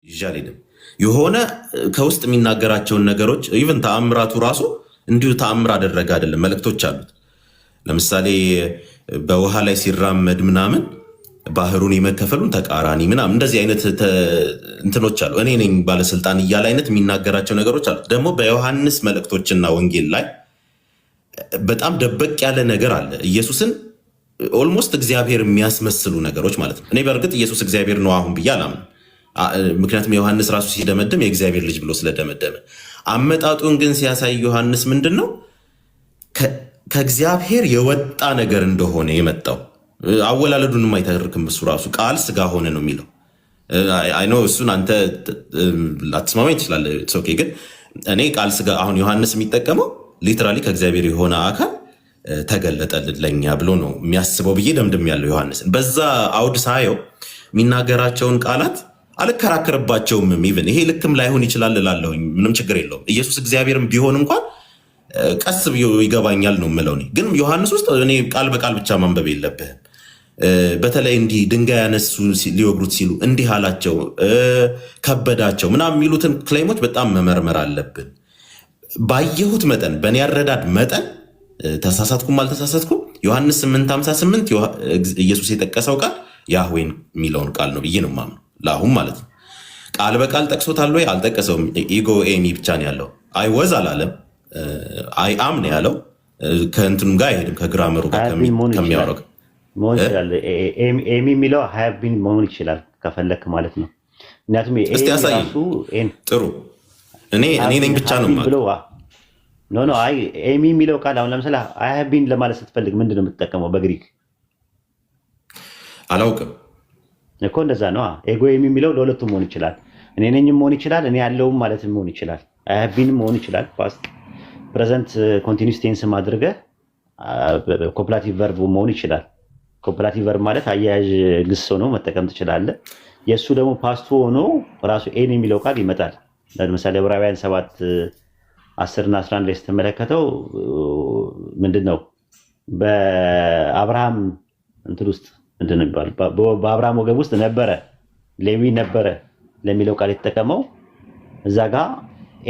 ይጃልልም የሆነ ከውስጥ የሚናገራቸውን ነገሮች ኢቭን ተአምራቱ ራሱ እንዲሁ ተአምር አደረገ አይደለም፣ መልእክቶች አሉት። ለምሳሌ በውሃ ላይ ሲራመድ ምናምን ባህሩን የመከፈሉን ተቃራኒ ምናምን እንደዚህ አይነት እንትኖች አሉ። እኔ ነኝ ባለስልጣን እያለ አይነት የሚናገራቸው ነገሮች አሉ። ደግሞ በዮሐንስ መልእክቶችና ወንጌል ላይ በጣም ደበቅ ያለ ነገር አለ። ኢየሱስን ኦልሞስት እግዚአብሔር የሚያስመስሉ ነገሮች ማለት ነው። እኔ በእርግጥ ኢየሱስ እግዚአብሔር ነው አሁን ብዬ አላምንም። ምክንያቱም ዮሐንስ ራሱ ሲደመድም የእግዚአብሔር ልጅ ብሎ ስለደመደመ፣ አመጣጡን ግን ሲያሳይ ዮሐንስ ምንድን ነው ከእግዚአብሔር የወጣ ነገር እንደሆነ የመጣው። አወላለዱንም አይተርክም እሱ ራሱ ቃል ስጋ ሆነ ነው የሚለው። አይኖ እሱን አንተ ላትስማማኝ ትችላለህ። ኦኬ፣ ግን እኔ ቃል ስጋ አሁን ዮሐንስ የሚጠቀመው ሊትራሊ ከእግዚአብሔር የሆነ አካል ተገለጠልን ለኛ ብሎ ነው የሚያስበው ብዬ ደምድም ያለው ዮሐንስን። በዛ አውድ ሳየው የሚናገራቸውን ቃላት አልከራከርባቸውም። ኢቭን ይሄ ልክም ላይሆን ይችላል እላለሁኝ። ምንም ችግር የለውም። ኢየሱስ እግዚአብሔርም ቢሆን እንኳን ቀስ ብዬ ይገባኛል ነው የምለው። ግን ዮሐንስ ውስጥ እኔ ቃል በቃል ብቻ ማንበብ የለብህም። በተለይ እንዲህ ድንጋይ ያነሱ ሊወግሩት ሲሉ እንዲህ አላቸው፣ ከበዳቸው ምናምን የሚሉትን ክሌሞች በጣም መመርመር አለብን። ባየሁት መጠን በእኔ ያረዳድ መጠን ተሳሳትኩም አልተሳሳትኩም ዮሐንስ 8:58 ኢየሱስ የጠቀሰው ቃል ያህዌን የሚለውን ቃል ነው ብዬ ነው የማምነው። ለአሁን ማለት ነው። ቃል በቃል ጠቅሶታል ወይ አልጠቀሰውም። ኢጎ ኤሚ ብቻ ነው ያለው። አይ ወዝ አላለም። አይ አም ነው ያለው። ከእንትኑ ጋር አይሄድም፣ ከግራመሩ ጋር ከሚያወራው መሆን ይችላል። ኤሚ የሚለው ሃቭ ቢን መሆን ይችላል ከፈለክ ማለት ነው። ምክንያቱም እስቲ ያሳይ። ጥሩ እኔ ነኝ ብቻ ነው ማለት ኖ አይ ኤሚ የሚለው ቃል አሁን ለምሳሌ አይ ሃቭ ቢን ለማለት ስትፈልግ ምንድን ነው የምትጠቀመው በግሪክ? አላውቅም እኮ እንደዛ ነው። ኤጎ ኤሚ የሚለው ለሁለቱም መሆን ይችላል። እኔ ነኝም መሆን ይችላል፣ እኔ ያለውም ማለት መሆን ይችላል። አይ ሃቭ ቢን መሆን ይችላል። ፓስት ፕሬዘንት ኮንቲኒዩስ ቴንስ ማድረገ ኮፕላቲቭ ቨርብ መሆን ይችላል። ኮፕላቲቭ ቨርብ ማለት አያያዥ ግስ ሆኖ መጠቀም ትችላለህ። የእሱ ደግሞ ፓስቱ ሆኖ ራሱ ኤን የሚለው ቃል ይመጣል። ለምሳሌ ዕብራውያን 7:10 እና 11 ላይ ስትመለከተው ምንድን ነው በአብርሃም እንትን ውስጥ ምንድን ነው በአብርሃም ወገብ ውስጥ ነበረ ሌዊ ነበረ ለሚለው ቃል የተጠቀመው እዛ ጋር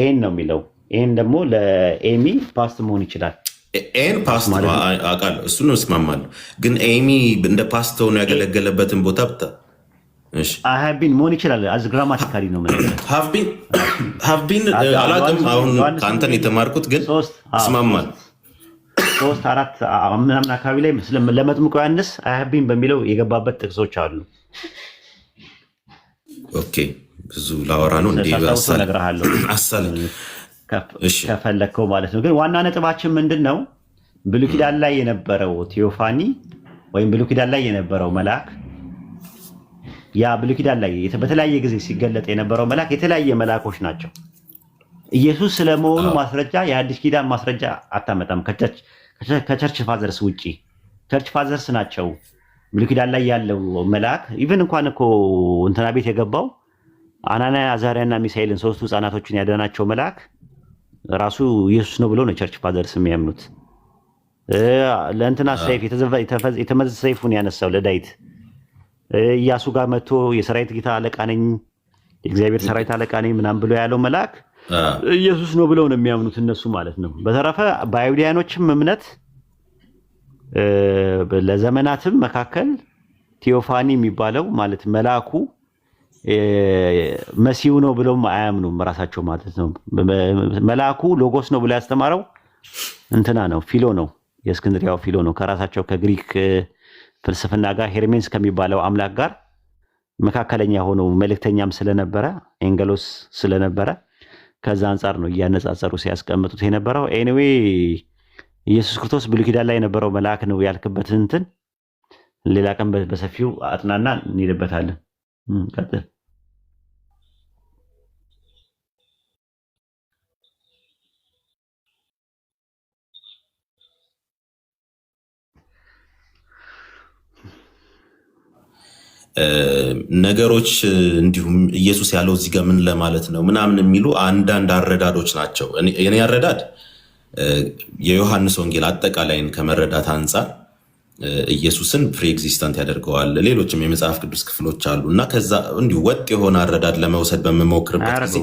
ኤን ነው የሚለው። ኤን ደግሞ ለኤሚ ፓስት መሆን ይችላል። ኤን ፓስት አውቃለሁ፣ እሱን እስማማለሁ። ግን ኤሚ እንደ ፓስት ሆኖ ያገለገለበትን ቦታ ብታ ሃቭ ቢን መሆን ይችላል። አዝ ግራማቲካሊ ነው ማለት ሃቭ ቢን አላውቅም። አሁን ከአንተን የተማርኩት ግን እስማማለሁ። 3-4 ምናምን አካባቢ ላይ ለመጥምቁ ዮሐንስ ሃቭ ቢን በሚለው የገባበት ጥቅሶች አሉ። ኦኬ፣ ብዙ ላወራ ነው እንዴ? አሳል ከፈለከው ማለት ነው። ግን ዋና ነጥባችን ምንድን ነው? ብሉይ ኪዳን ላይ የነበረው ቴዎፋኒ ወይም ብሉይ ኪዳን ላይ የነበረው መልአክ፣ ያ ብሉይ ኪዳን ላይ በተለያየ ጊዜ ሲገለጥ የነበረው መልአክ የተለያየ መልአኮች ናቸው። ኢየሱስ ስለመሆኑ ማስረጃ የአዲስ ኪዳን ማስረጃ አታመጣም ከቸርች ፋዘርስ ውጪ። ቸርች ፋዘርስ ናቸው ብሉይ ኪዳን ላይ ያለው መልአክ። ኢቭን እንኳን እኮ እንትና ቤት የገባው አናንያ አዛርያና ሚሳኤልን ሶስቱ ህፃናቶችን ያዳናቸው መልአክ ራሱ ኢየሱስ ነው ብሎ ነው ቸርች ፋዘርስ የሚያምኑት። ለእንትና ሰይፍ የተመዘዘ ሰይፉን ያነሳው ለዳዊት ኢያሱ ጋር መጥቶ የሰራዊት ጌታ አለቃ ነኝ፣ የእግዚአብሔር ሰራዊት አለቃ ነኝ ምናምን ብሎ ያለው መልአክ ኢየሱስ ነው ብለው ነው የሚያምኑት እነሱ ማለት ነው። በተረፈ በአይሁዳውያኖችም እምነት ለዘመናትም መካከል ቴዎፋኒ የሚባለው ማለት መልአኩ መሲሁ ነው ብለውም አያምኑም ራሳቸው ማለት ነው። መልአኩ ሎጎስ ነው ብሎ ያስተማረው እንትና ነው፣ ፊሎ ነው፣ የእስክንድሪያው ፊሎ ነው። ከራሳቸው ከግሪክ ፍልስፍና ጋር ሄርሜንስ ከሚባለው አምላክ ጋር መካከለኛ ሆነው መልእክተኛም ስለነበረ ኤንገሎስ ስለነበረ ከዛ አንጻር ነው እያነጻጸሩ ሲያስቀምጡት የነበረው። ኤኒዌይ ኢየሱስ ክርስቶስ ብሉይ ኪዳን ላይ የነበረው መልአክ ነው ያልክበት እንትን ሌላ ቀን በሰፊው አጥናና እንሄድበታለን። ቀጥል። ነገሮች እንዲሁም ኢየሱስ ያለው እዚህ ጋር ምን ለማለት ነው ምናምን የሚሉ አንዳንድ አረዳዶች ናቸው። የኔ አረዳድ የዮሐንስ ወንጌል አጠቃላይን ከመረዳት አንጻር ኢየሱስን ፕሪ ኤግዚስታንት ያደርገዋል። ሌሎችም የመጽሐፍ ቅዱስ ክፍሎች አሉ እና ከዛ እንዲሁ ወጥ የሆነ አረዳድ ለመውሰድ በምሞክርበት ጊዜ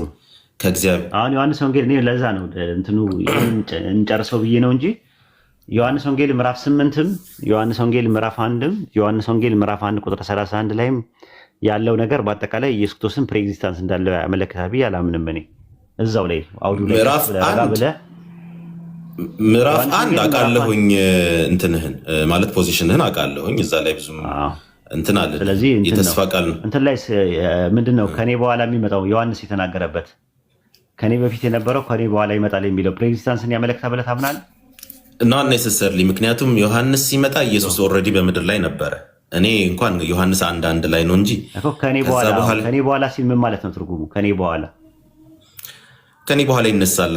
ከእግዚአብሔር አሁን ዮሐንስ ወንጌል እኔ ለዛ ነው እንትኑ እንጨርሰው ብዬ ነው እንጂ ዮሐንስ ወንጌል ምዕራፍ 8ም ዮሐንስ ወንጌል ምዕራፍ 1ም ዮሐንስ ወንጌል ምዕራፍ 1 ቁጥር 31 ላይም ያለው ነገር በአጠቃላይ ኢየሱስ ክርስቶስን ፕሪ ኤግዚስታንስ እንዳለው ያመለክታል ብዬ አላምንም። እኔ እዛው ላይ አውዱ ላይ ምዕራፍ 1 አውቃለሁኝ እንትንህን ማለት ፖዚሽንህን አውቃለሁኝ። እዛ ላይ ብዙም እንትን አለ። ስለዚህ የተስፋ ቃል ነው እንትን ላይ ምንድነው ከኔ በኋላ የሚመጣው ዮሐንስ የተናገረበት ከኔ በፊት የነበረው ከኔ በኋላ ይመጣል የሚለው ፕሪ ኤግዚስታንስን ያመለክታል ብለህ ታምናለህ? not necessarily ምክንያቱም ዮሐንስ ሲመጣ ኢየሱስ ኦልሬዲ በምድር ላይ ነበረ። እኔ እንኳን ዮሐንስ 1:1 ላይ ነው እንጂ ከኔ በኋላ ሲል ምን ማለት ነው ትርጉሙ? ከኔ በኋላ ይነሳል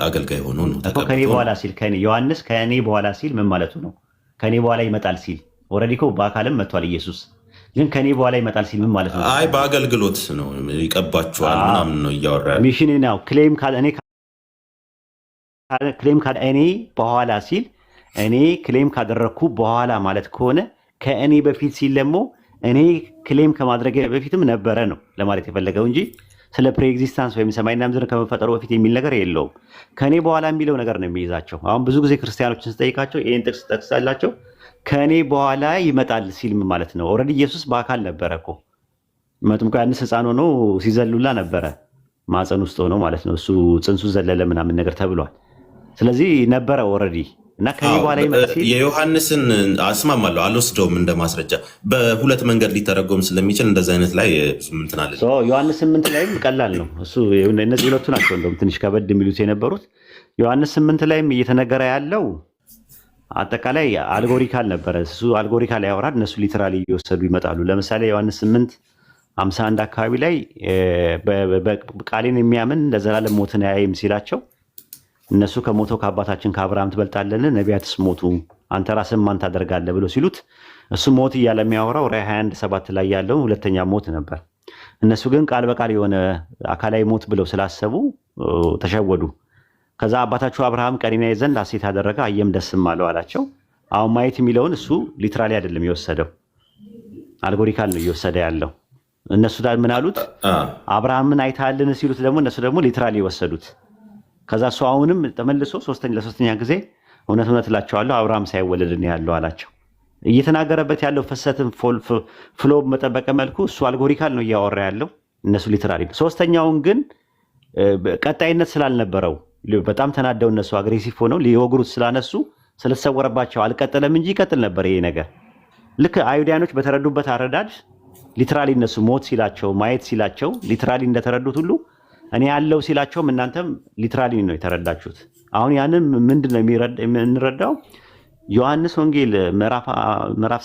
አገልጋይ ሆኖ ነው እኮ ከኔ በኋላ ሲል ዮሐንስ ከኔ በኋላ ሲል ምን ማለቱ ነው? ከኔ በኋላ ይመጣል ሲል ኦልሬዲ እኮ በአካልም መጥቷል ኢየሱስ። ግን ከኔ በኋላ ይመጣል ሲል ምን ማለት ነው? አይ በአገልግሎት ነው ይቀባቸዋል ምናምን ነው እያወራ ሚሽን ነው ክሌም እኔ በኋላ ሲል እኔ ክሌም ካደረግኩ በኋላ ማለት ከሆነ ከእኔ በፊት ሲል ደግሞ እኔ ክሌም ከማድረግ በፊትም ነበረ ነው ለማለት የፈለገው እንጂ ስለ ፕሪ ኤግዚስታንስ ወይም ሰማይና ምድር ከመፈጠሩ በፊት የሚል ነገር የለውም። ከኔ በኋላ የሚለው ነገር ነው የሚይዛቸው። አሁን ብዙ ጊዜ ክርስቲያኖችን ስጠይቃቸው ይህን ጥቅስ ጠቅሳላቸው ከኔ በኋላ ይመጣል ሲል ማለት ነው። ኦልሬዲ ኢየሱስ በአካል ነበረ እኮ መጥምቁ ዮሐንስ ሕፃን ሆኖ ሲዘሉላ ነበረ ማፀን ውስጥ ሆኖ ማለት ነው። እሱ ፅንሱ ዘለለ ምናምን ነገር ተብሏል። ስለዚህ ነበረ ኦልሬዲ እና ከኔ በኋላ ይመጣል ሲል የዮሐንስን አስማማለሁ አልወስደውም እንደ ማስረጃ በሁለት መንገድ ሊተረጎም ስለሚችል እንደዚህ አይነት ላይ እንትን አለ። ዮሐንስ 8 ላይም ቀላል ነው እሱ። እነዚህ ሁለቱ ናቸው እንደውም ትንሽ ከበድ የሚሉት የነበሩት። ዮሐንስ 8 ላይም እየተነገረ ያለው አጠቃላይ አልጎሪካል ነበረ። እሱ አልጎሪካል ያወራል፣ እነሱ ሊትራሊ እየወሰዱ ይመጣሉ። ለምሳሌ ዮሐንስ 8:51 አካባቢ ላይ ቃሌን የሚያምን ለዘላለም ሞትን አያይም ሲላቸው እነሱ ከሞተው ከአባታችን ከአብርሃም ትበልጣለን፣ ነቢያትስ ሞቱ፣ አንተ ራስህን ማን ታደርጋለህ ብሎ ሲሉት እሱ ሞት እያለ የሚያወራው ራዕይ 21:7 ላይ ያለውን ሁለተኛ ሞት ነበር። እነሱ ግን ቃል በቃል የሆነ አካላዊ ሞት ብለው ስላሰቡ ተሸወዱ። ከዛ አባታችሁ አብርሃም ቀኔን ያይ ዘንድ ሐሴት አደረገ አየም ደስም አለው አላቸው። አሁን ማየት የሚለውን እሱ ሊትራሊ አይደለም የወሰደው፣ አልጎሪካል ነው እየወሰደ ያለው። እነሱ ምን አሉት? አብርሃምን አይተሃልን ሲሉት ደግሞ እነሱ ደግሞ ሊትራሊ የወሰዱት። ከዛ እሱ አሁንም ተመልሶ ለሶስተኛ ጊዜ እውነት እውነት እላቸዋለሁ አብርሃም ሳይወለድ ነው ያለው አላቸው። እየተናገረበት ያለው ፍሰትን ፍሎ በጠበቀ መልኩ እሱ አልጎሪካል ነው እያወራ ያለው፣ እነሱ ሊትራሊ። ሶስተኛውን ግን ቀጣይነት ስላልነበረው በጣም ተናደው እነሱ አግሬሲቭ ሆነው ሊወግሩት ስላነሱ ስለተሰወረባቸው አልቀጠለም እንጂ ይቀጥል ነበር ይሄ ነገር። ልክ አይሁዳኖች በተረዱበት አረዳድ ሊትራሊ እነሱ ሞት ሲላቸው ማየት ሲላቸው ሊትራሊ እንደተረዱት ሁሉ እኔ ያለው ሲላቸውም እናንተም ሊትራሊ ነው የተረዳችሁት። አሁን ያንን ምንድን ነው የምንረዳው? ዮሐንስ ወንጌል ምዕራፍ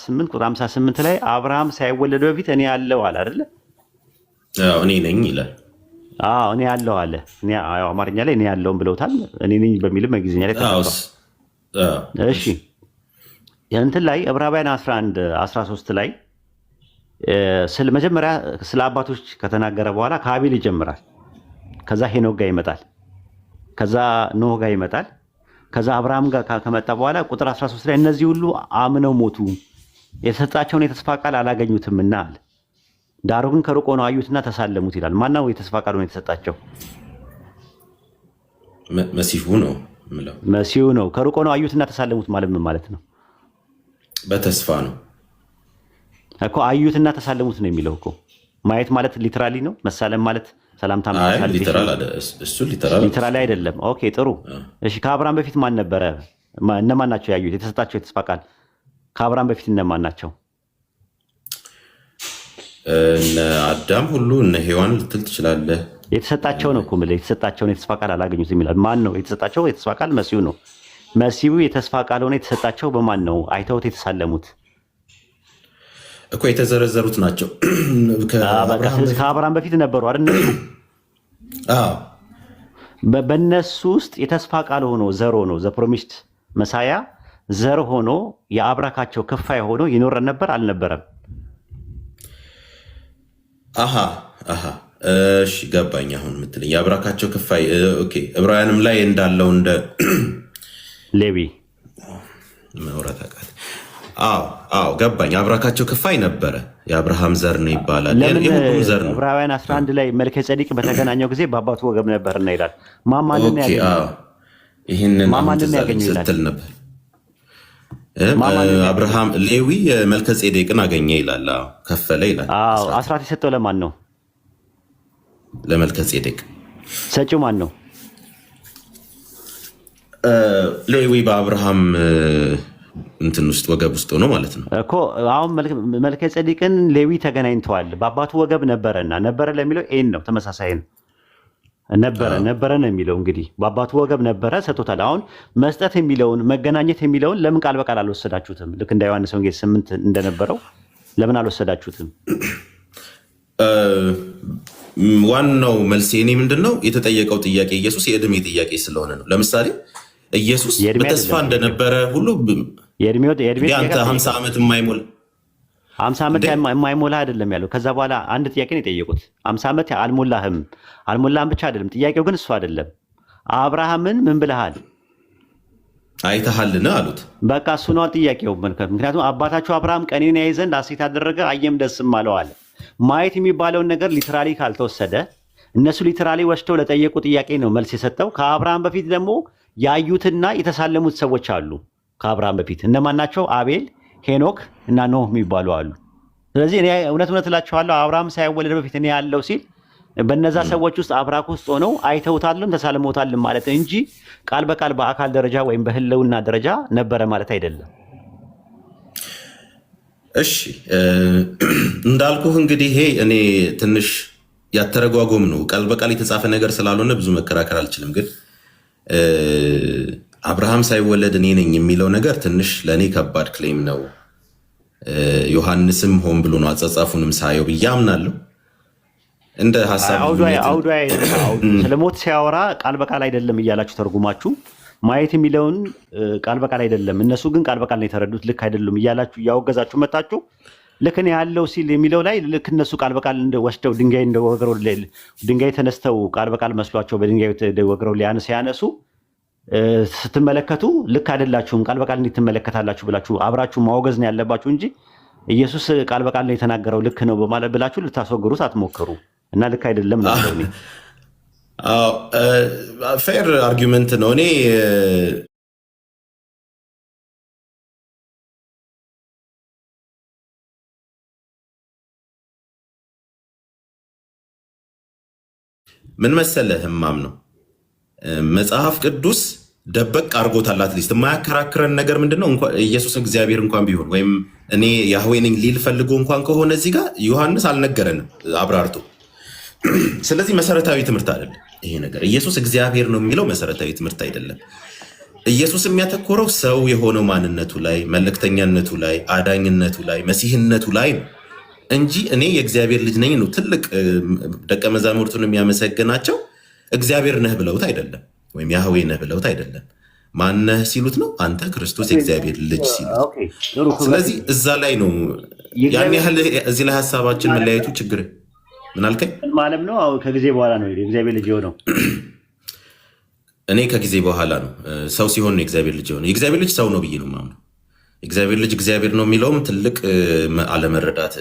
8 ቁጥር 58 ላይ አብርሃም ሳይወለድ በፊት እኔ ያለው አለ አይደለ? እኔ ነኝ ይላል። እኔ ያለው አለ። አማርኛ ላይ እኔ ያለውን ብለውታል። እኔ ነኝ በሚልም እንግሊዝኛ ላይ ተጽፏል። እሺ እንትን ላይ ዕብራውያን 11:13 ላይ መጀመሪያ ስለ አባቶች ከተናገረ በኋላ ከአቤል ይጀምራል። ከዛ ሄኖክ ጋር ይመጣል። ከዛ ኖህ ጋር ይመጣል። ከዛ አብርሃም ጋር ከመጣ በኋላ ቁጥር 13 ላይ እነዚህ ሁሉ አምነው ሞቱ፣ የተሰጣቸውን የተስፋ ቃል አላገኙትምና አለ። ዳሩ ግን ከሩቅ ሆነው አዩትና ተሳለሙት ይላል። ማነው የተስፋ ቃሉን የተሰጣቸው? መሲሁ ነው የምለው። መሲሁ ነው። ከሩቅ ሆነው አዩትና ተሳለሙት ማለት ምን ማለት ነው? በተስፋ ነው እኮ አዩትና ተሳለሙት ነው የሚለው እኮ። ማየት ማለት ሊትራሊ ነው። መሳለም ማለት ሰላምታ ሊትራሊ አይደለም። ኦኬ ጥሩ እሺ። ከአብርሃም በፊት ማን ነበረ? እነማን ናቸው ያዩት? የተሰጣቸው የተስፋ ቃል ከአብርሃም በፊት እነማን ናቸው? እነ አዳም ሁሉ እነ ሔዋን ልትል ትችላለህ። የተሰጣቸው ነው እኮ የምልህ። የተሰጣቸውን የተስፋ ቃል አላገኙትም ይላል። ማን ነው የተሰጣቸው የተስፋ ቃል? መሲሁ ነው። መሲሁ የተስፋ ቃል ሆነ የተሰጣቸው በማን ነው? አይተውት የተሳለሙት እኮ የተዘረዘሩት ናቸው። ከአብርሃም በፊት ነበሩ አይደል? በእነሱ ውስጥ የተስፋ ቃል ሆኖ ዘር ሆኖ ዘፕሮሚስድ መሳያ ዘር ሆኖ የአብራካቸው ክፋይ ሆኖ ይኖረን ነበር አልነበረም? እሺ ገባኝ። አሁን የምትለኝ የአብራካቸው ክፋይ ዕብራውያንም ላይ እንዳለው እንደ ሌዊ መውራት አቃት። አዎ ገባኝ። አብራካቸው ክፋይ ነበረ። የአብርሃም ዘር ነው ይባላል። ለምን የሁሉም ዘር ነው። ዕብራውያን 11 ላይ መልከ ጼዴቅ በተገናኘው ጊዜ በአባቱ ወገብ ነበርና ይላል። ማማንን ያገኘው ይህንን ስትል ነበር። አብርሃም ሌዊ መልከ ጼዴቅን አገኘ ይላል። ከፈለ ይላል። አስራት የሰጠው ለማን ነው? ለመልከ ጼዴቅ። ሰጪው ማን ነው? ሌዊ በአብርሃም እንትን ውስጥ ወገብ ውስጥ ሆኖ ማለት ነው እኮ። አሁን መልከ ጼዴቅን ሌዊ ተገናኝተዋል። በአባቱ ወገብ ነበረና ነበረ ለሚለው ኤን ነው፣ ተመሳሳይ ነው። ነበረ ነው የሚለው። እንግዲህ በአባቱ ወገብ ነበረ ሰጥቶታል። አሁን መስጠት የሚለውን መገናኘት የሚለውን ለምን ቃል በቃል አልወሰዳችሁትም? ልክ እንደ ዮሐንስ ወንጌል 8 እንደነበረው ለምን አልወሰዳችሁትም? ዋናው መልሴ እኔ ምንድን ነው የተጠየቀው ጥያቄ ኢየሱስ የዕድሜ ጥያቄ ስለሆነ ነው። ለምሳሌ ኢየሱስ በተስፋ እንደነበረ ሁሉ አንተ 50 ዓመት የማይሞላ 50 ዓመት የማይሞላ አይደለም ያለው። ከዛ በኋላ አንድ ጥያቄ ነው የጠየቁት። 50 ዓመት አልሞላህም ብቻ አይደለም ጥያቄው፣ ግን እሱ አይደለም። አብርሃምን ምን ብለሃል? አይተሃልን አሉት። በቃ እሱ ነው ጥያቄው። ምክንያቱም አባታቸው አብርሃም ቀኔን ያይ ዘንድ ሐሴት አደረገ አየም ደስም አለው አለ። ማየት የሚባለውን ነገር ሊትራሊ ካልተወሰደ እነሱ ሊትራሊ ወስደው ለጠየቁ ጥያቄ ነው መልስ የሰጠው። ከአብርሃም በፊት ደግሞ ያዩትና የተሳለሙት ሰዎች አሉ። ከአብርሃም በፊት እነማን ናቸው? አቤል፣ ሄኖክ እና ኖህ የሚባሉ አሉ። ስለዚህ እኔ እውነት እላቸዋለሁ አብርሃም ሳይወለድ በፊት እኔ ያለው ሲል በነዛ ሰዎች ውስጥ አብራክ ውስጥ ሆነው አይተውታልም ተሳልመውታልም ማለት እንጂ ቃል በቃል በአካል ደረጃ ወይም በህልውና ደረጃ ነበረ ማለት አይደለም። እሺ እንዳልኩህ እንግዲህ ይሄ እኔ ትንሽ ያተረጓጎም ነው፣ ቃል በቃል የተጻፈ ነገር ስላልሆነ ብዙ መከራከር አልችልም። ግን አብርሃም ሳይወለድ እኔ ነኝ የሚለው ነገር ትንሽ ለእኔ ከባድ ክሌም ነው። ዮሐንስም ሆን ብሎ ነው አጻጻፉንም ሳየው ብዬ አምናለሁ። እንደ ሀሳብ ስለ ሞት ሲያወራ ቃል በቃል አይደለም እያላችሁ ተርጉማችሁ ማየት የሚለውን ቃል በቃል አይደለም፣ እነሱ ግን ቃል በቃል ነው የተረዱት፣ ልክ አይደሉም እያላችሁ እያወገዛችሁ መጣችሁ። ልክ እኔ ያለው ሲል የሚለው ላይ ልክ እነሱ ቃል በቃል ወስደው ድንጋይ ተነስተው ቃል በቃል መስሏቸው በድንጋይ ወግረው ሲያነሱ ስትመለከቱ ልክ አይደላችሁም፣ ቃል በቃል እንዴት ትመለከታላችሁ ብላችሁ አብራችሁ ማወገዝ ነው ያለባችሁ እንጂ ኢየሱስ ቃል በቃል ነው የተናገረው ልክ ነው በማለት ብላችሁ ልታስወግሩት አትሞክሩ። እና ልክ አይደለም ነው ፌር አርጊመንት ነው። እኔ ምን መሰለህ እማም ነው መጽሐፍ ቅዱስ ደበቅ አድርጎታል። አትሊስት የማያከራክረን ነገር ምንድነው? ኢየሱስ እግዚአብሔር እንኳን ቢሆን ወይም እኔ ያህዌ ነኝ ሊል ፈልጎ እንኳን ከሆነ እዚህ ጋር ዮሐንስ አልነገረንም አብራርቶ። ስለዚህ መሰረታዊ ትምህርት አይደለም ይሄ ነገር። ኢየሱስ እግዚአብሔር ነው የሚለው መሰረታዊ ትምህርት አይደለም። ኢየሱስ የሚያተኮረው ሰው የሆነው ማንነቱ ላይ፣ መልእክተኛነቱ ላይ፣ አዳኝነቱ ላይ፣ መሲህነቱ ላይ ነው እንጂ እኔ የእግዚአብሔር ልጅ ነኝ ነው። ትልቅ ደቀ መዛሙርቱን የሚያመሰግናቸው እግዚአብሔር ነህ ብለውት አይደለም፣ ወይም ያህዌ ነህ ብለውት አይደለም። ማነህ ሲሉት ነው አንተ ክርስቶስ የእግዚአብሔር ልጅ ሲሉት። ስለዚህ እዛ ላይ ነው ያን ያህል እዚህ ላይ ሀሳባችን መለያየቱ ችግር ምን አልከኝ ማለት ነው። ከጊዜ በኋላ ነው የእግዚአብሔር ልጅ የሆነው። እኔ ከጊዜ በኋላ ነው ሰው ሲሆን ነው የእግዚአብሔር ልጅ የሆነው። የእግዚአብሔር ልጅ ሰው ነው ብዬ ነው የማምነው። እግዚአብሔር ልጅ እግዚአብሔር ነው የሚለውም ትልቅ አለመረዳት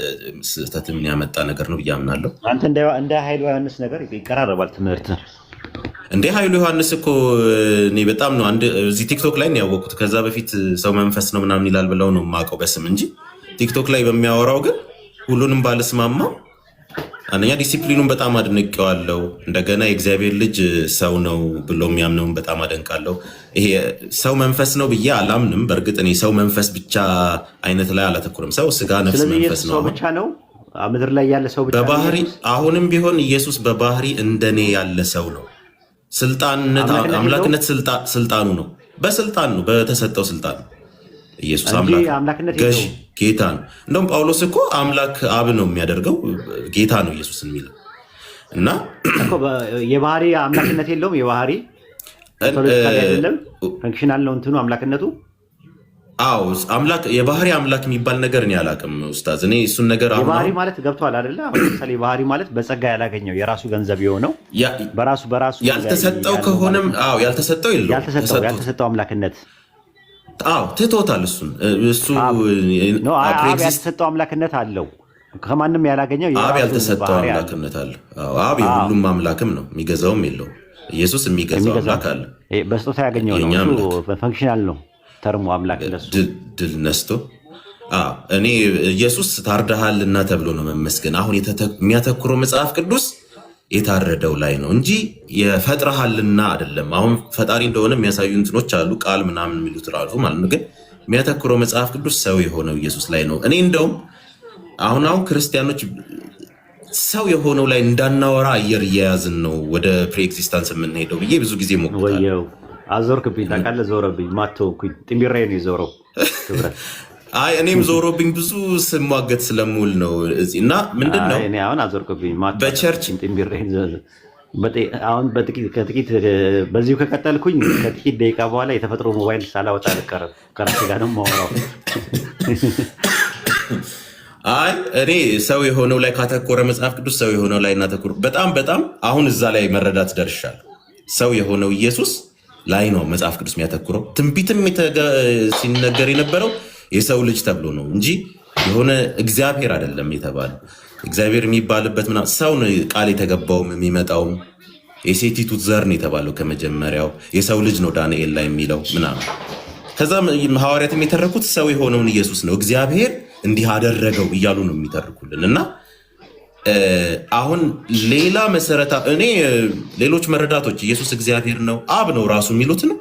ስህተት ያመጣ ነገር ነው ብዬ አምናለሁ። አንተ እንደ ኃይሉ ዮሐንስ ነገር ይቀራረባል ትምህርት። እንደ ኃይሉ ዮሐንስ እኮ እኔ በጣም ነው እዚህ ቲክቶክ ላይ ነው ያወቅሁት። ከዛ በፊት ሰው መንፈስ ነው ምናምን ይላል ብለው ነው የማውቀው በስም እንጂ ቲክቶክ ላይ በሚያወራው ግን ሁሉንም ባለስማማው አንደኛ ዲሲፕሊኑን በጣም አድንቄዋለሁ። እንደገና የእግዚአብሔር ልጅ ሰው ነው ብሎ የሚያምነውን በጣም አደንቃለሁ። ይሄ ሰው መንፈስ ነው ብዬ አላምንም። በእርግጥ እኔ ሰው መንፈስ ብቻ አይነት ላይ አላተኩርም። ሰው ስጋ፣ ነፍስ፣ መንፈስ ነው ብቻ ነው ምድር ላይ ያለ ሰው ብቻ በባህሪ። አሁንም ቢሆን ኢየሱስ በባህሪ እንደኔ ያለ ሰው ነው። ስልጣንነት አምላክነት ስልጣኑ ነው። በስልጣን ነው በተሰጠው ስልጣን ነው። ኢየሱስ አምላክነት ገዥ ጌታ ነው። እንደውም ጳውሎስ እኮ አምላክ አብ ነው የሚያደርገው ጌታ ነው ኢየሱስን የሚለው እና የባህሪ አምላክነት የለውም። የባህሪ አይደለም ፈንክሽናል ነው እንትኑ አምላክነቱ። አዎ አምላክ የባህሪ አምላክ የሚባል ነገር እኔ አላውቅም ኡስታዝ። እኔ እሱን ነገር የባህሪ ማለት ገብቷል አይደለ? አሁን ለምሳሌ ባህሪ ማለት በጸጋ ያላገኘው የራሱ ገንዘብ የሆነው በራሱ ያልተሰጠው ከሆነም አዎ ያልተሰጠው የለውም። ያልተሰጠው አምላክነት ትቶታል። እሱ አብ ያልተሰጠው አምላክነት አለው። ከማንም ያላገኘው አብ ያልተሰጠው አምላክነት አለ። አብ የሁሉም አምላክም ነው፣ የሚገዛውም የለው። ኢየሱስ የሚገዛው አምላክ አለ። በስጦታ ያገኘው ነው። ፈንክሽናል ነው ተርሞ አምላክ ለሱ ድል ነስቶ እኔ ኢየሱስ ታርደሃልና ተብሎ ነው መመስገን። አሁን የሚያተኩረው መጽሐፍ ቅዱስ የታረደው ላይ ነው እንጂ የፈጥረሃልና አይደለም። አሁን ፈጣሪ እንደሆነ የሚያሳዩ እንትኖች አሉ፣ ቃል ምናምን የሚሉት ራሱ ማለት ነው። ግን የሚያተኩረው መጽሐፍ ቅዱስ ሰው የሆነው ኢየሱስ ላይ ነው። እኔ እንደውም አሁን ክርስቲያኖች ሰው የሆነው ላይ እንዳናወራ አየር እየያዝን ነው ወደ ፕሪኤግዚስታንስ የምንሄደው ብዬ ብዙ ጊዜ ሞክታለሁ። አዞርክብኝ፣ ታውቃለህ፣ ዞረብኝ፣ ማተውኩኝ፣ ጥምቢሬ ነው የዞረው። እኔም ዞሮብኝ ብዙ ስሟገት ስለምውል ነው እዚህ እና ምንድን ነው አሁን አዞርክብኝ በቸርች አሁን ከጥቂት በዚሁ ከቀጠልኩኝ ከጥቂት ደቂቃ በኋላ የተፈጥሮ ሞባይል ሳላወጣ አልቀርም። ከራሴ ጋር ነው የማወራው። እኔ ሰው የሆነው ላይ ካተኮረ መጽሐፍ ቅዱስ ሰው የሆነው ላይ እናተኩር። በጣም አሁን እዛ ላይ መረዳት ደርሻለሁ። ሰው የሆነው ኢየሱስ ላይ ነው መጽሐፍ ቅዱስ የሚያተኩረው። ትንቢትም ሲነገር የነበረው የሰው ልጅ ተብሎ ነው እንጂ የሆነ እግዚአብሔር አይደለም የተባለው። እግዚአብሔር የሚባልበት ሰው ነው ቃል የተገባውም የሚመጣውም የሴቲቱ ዘር ነው የተባለው ከመጀመሪያው። የሰው ልጅ ነው ዳንኤል ላይ የሚለው ምናምን። ከዛም ሐዋርያትም የተረኩት ሰው የሆነውን ኢየሱስ ነው እግዚአብሔር እንዲህ አደረገው እያሉ ነው የሚተርኩልን። እና አሁን ሌላ መሰረታ እኔ ሌሎች መረዳቶች ኢየሱስ እግዚአብሔር ነው አብ ነው ራሱ የሚሉት ነው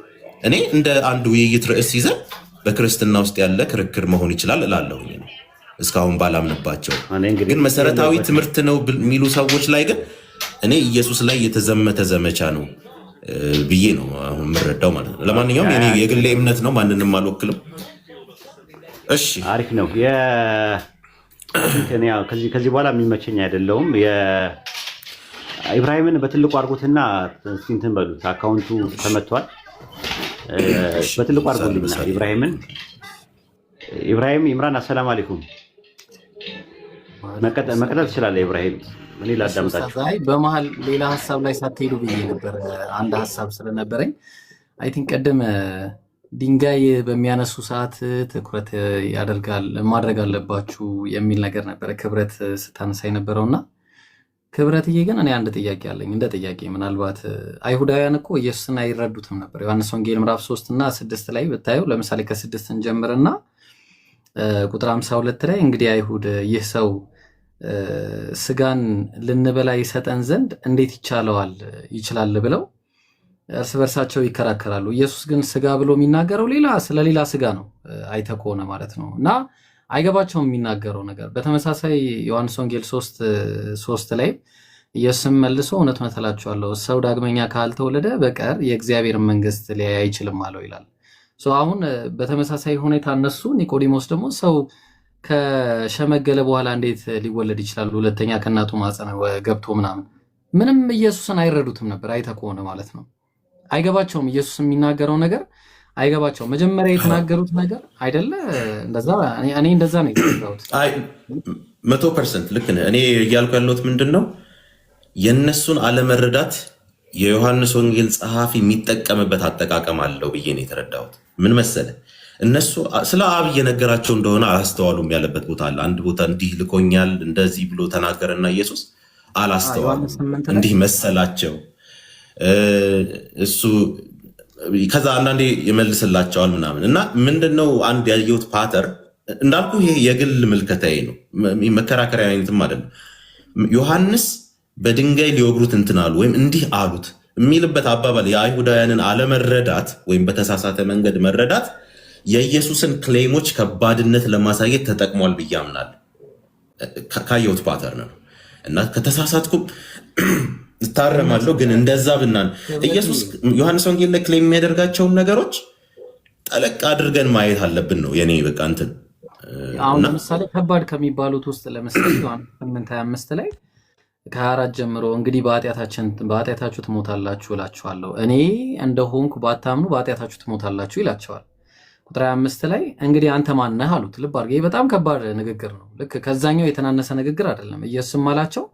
እኔ እንደ አንድ ውይይት ርዕስ ይዘን በክርስትና ውስጥ ያለ ክርክር መሆን ይችላል እላለሁ። እስካሁን ባላምንባቸው ግን መሰረታዊ ትምህርት ነው የሚሉ ሰዎች ላይ ግን እኔ ኢየሱስ ላይ የተዘመተ ዘመቻ ነው ብዬ ነው አሁን የምረዳው ማለት ነው። ለማንኛውም የግሌ እምነት ነው፣ ማንንም አልወክልም። እሺ አሪፍ ነው። ከዚህ በኋላ የሚመቸኝ አይደለውም። ኢብራሂምን በትልቁ አድርጉትና እንትን በሉት፣ አካውንቱ ተመቷል። በትልቁ አድርጉልኝና ኢብራሂም ኢምራን አሰላም አለይኩም። መቀጠል ትችላለህ ኢብራሂም። እኔ ላዳምጣችሁ። በመሀል ሌላ ሀሳብ ላይ ሳትሄዱ ብዬ ነበር። አንድ ሀሳብ ስለነበረኝ አይ ቲንክ ቀደም ድንጋይ በሚያነሱ ሰዓት ትኩረት ማድረግ አለባችሁ የሚል ነገር ነበረ ክብረት ስታነሳ የነበረውና ክብረትዬ ግን እኔ አንድ ጥያቄ አለኝ። እንደ ጥያቄ ምናልባት አይሁዳውያን እኮ ኢየሱስን አይረዱትም ነበር። ዮሐንስ ወንጌል ምዕራፍ 3 እና 6 ላይ ብታየው፣ ለምሳሌ ከ6 እንጀምርና ቁጥር 52 ላይ እንግዲህ አይሁድ ይህ ሰው ስጋን ልንበላ ይሰጠን ዘንድ እንዴት ይችላል ብለው እርስ በርሳቸው ይከራከራሉ። ኢየሱስ ግን ስጋ ብሎ የሚናገረው ስለሌላ ስጋ ነው፣ አይተህ ከሆነ ማለት ነው። እና አይገባቸውም የሚናገረው ነገር። በተመሳሳይ ዮሐንስ ወንጌል 3 ላይ ኢየሱስም መልሶ እውነት እላችኋለሁ ሰው ዳግመኛ ካልተወለደ በቀር የእግዚአብሔር መንግሥት ሊያይ አይችልም አለው ይላል። አሁን በተመሳሳይ ሁኔታ እነሱ ኒቆዲሞስ ደግሞ ሰው ከሸመገለ በኋላ እንዴት ሊወለድ ይችላል ሁለተኛ ከእናቱ ማፀን ገብቶ ምናምን፣ ምንም ኢየሱስን አይረዱትም ነበር፣ አይተህ ከሆነ ማለት ነው። አይገባቸውም። ኢየሱስ የሚናገረው ነገር አይገባቸውም። መጀመሪያ የተናገሩት ነገር አይደለ እንደዛ። እኔ እንደዛ ነው የተረዳሁት። 100% ልክ ነህ። እኔ እያልኩ ያለሁት ምንድን ነው የእነሱን አለመረዳት የዮሐንስ ወንጌል ጸሐፊ የሚጠቀምበት አጠቃቀም አለው ብዬ ነው የተረዳሁት። ምን መሰለህ እነሱ ስለ አብ እየነገራቸው እንደሆነ አላስተዋሉም ያለበት ቦታ አለ። አንድ ቦታ እንዲህ ልኮኛል እንደዚህ ብሎ ተናገረና ኢየሱስ አላስተዋሉም። እንዲህ መሰላቸው እሱ ከዛ አንዳንዴ ይመልስላቸዋል ምናምን እና ምንድነው አንድ ያየሁት ፓተር እንዳልኩ ይሄ የግል ምልከታዬ ነው፣ መከራከሪያ አይነትም አይደለም። ዮሐንስ በድንጋይ ሊወግሩት እንትን አሉ ወይም እንዲህ አሉት የሚልበት አባባል የአይሁዳውያንን አለመረዳት ወይም በተሳሳተ መንገድ መረዳት የኢየሱስን ክሌሞች ከባድነት ለማሳየት ተጠቅሟል ብዬ አምናለሁ። ካየሁት ፓተር ነው እና ከተሳሳትኩም እታረማለሁ። ግን እንደዛ ብናን ኢየሱስ ዮሐንስ ወንጌል ላይ ክሌም የሚያደርጋቸውን ነገሮች ጠለቅ አድርገን ማየት አለብን ነው የኔ በቃ እንትን። አሁን ለምሳሌ ከባድ ከሚባሉት ውስጥ ለምሳሌ ዮሐንስ 8:25 ላይ ከ24 ጀምሮ እንግዲህ በኃጢአታችሁ ትሞታላችሁ እላችኋለሁ፣ እኔ እንደሆንኩ ባታምኑ በኃጢአታችሁ ትሞታላችሁ ይላቸዋል። ቁጥር 25 ላይ እንግዲህ አንተ ማን ነህ አሉት። ልብ አድርገህ በጣም ከባድ ንግግር ነው። ልክ ከዛኛው የተናነሰ ንግግር አይደለም። ኢየሱስም አላቸው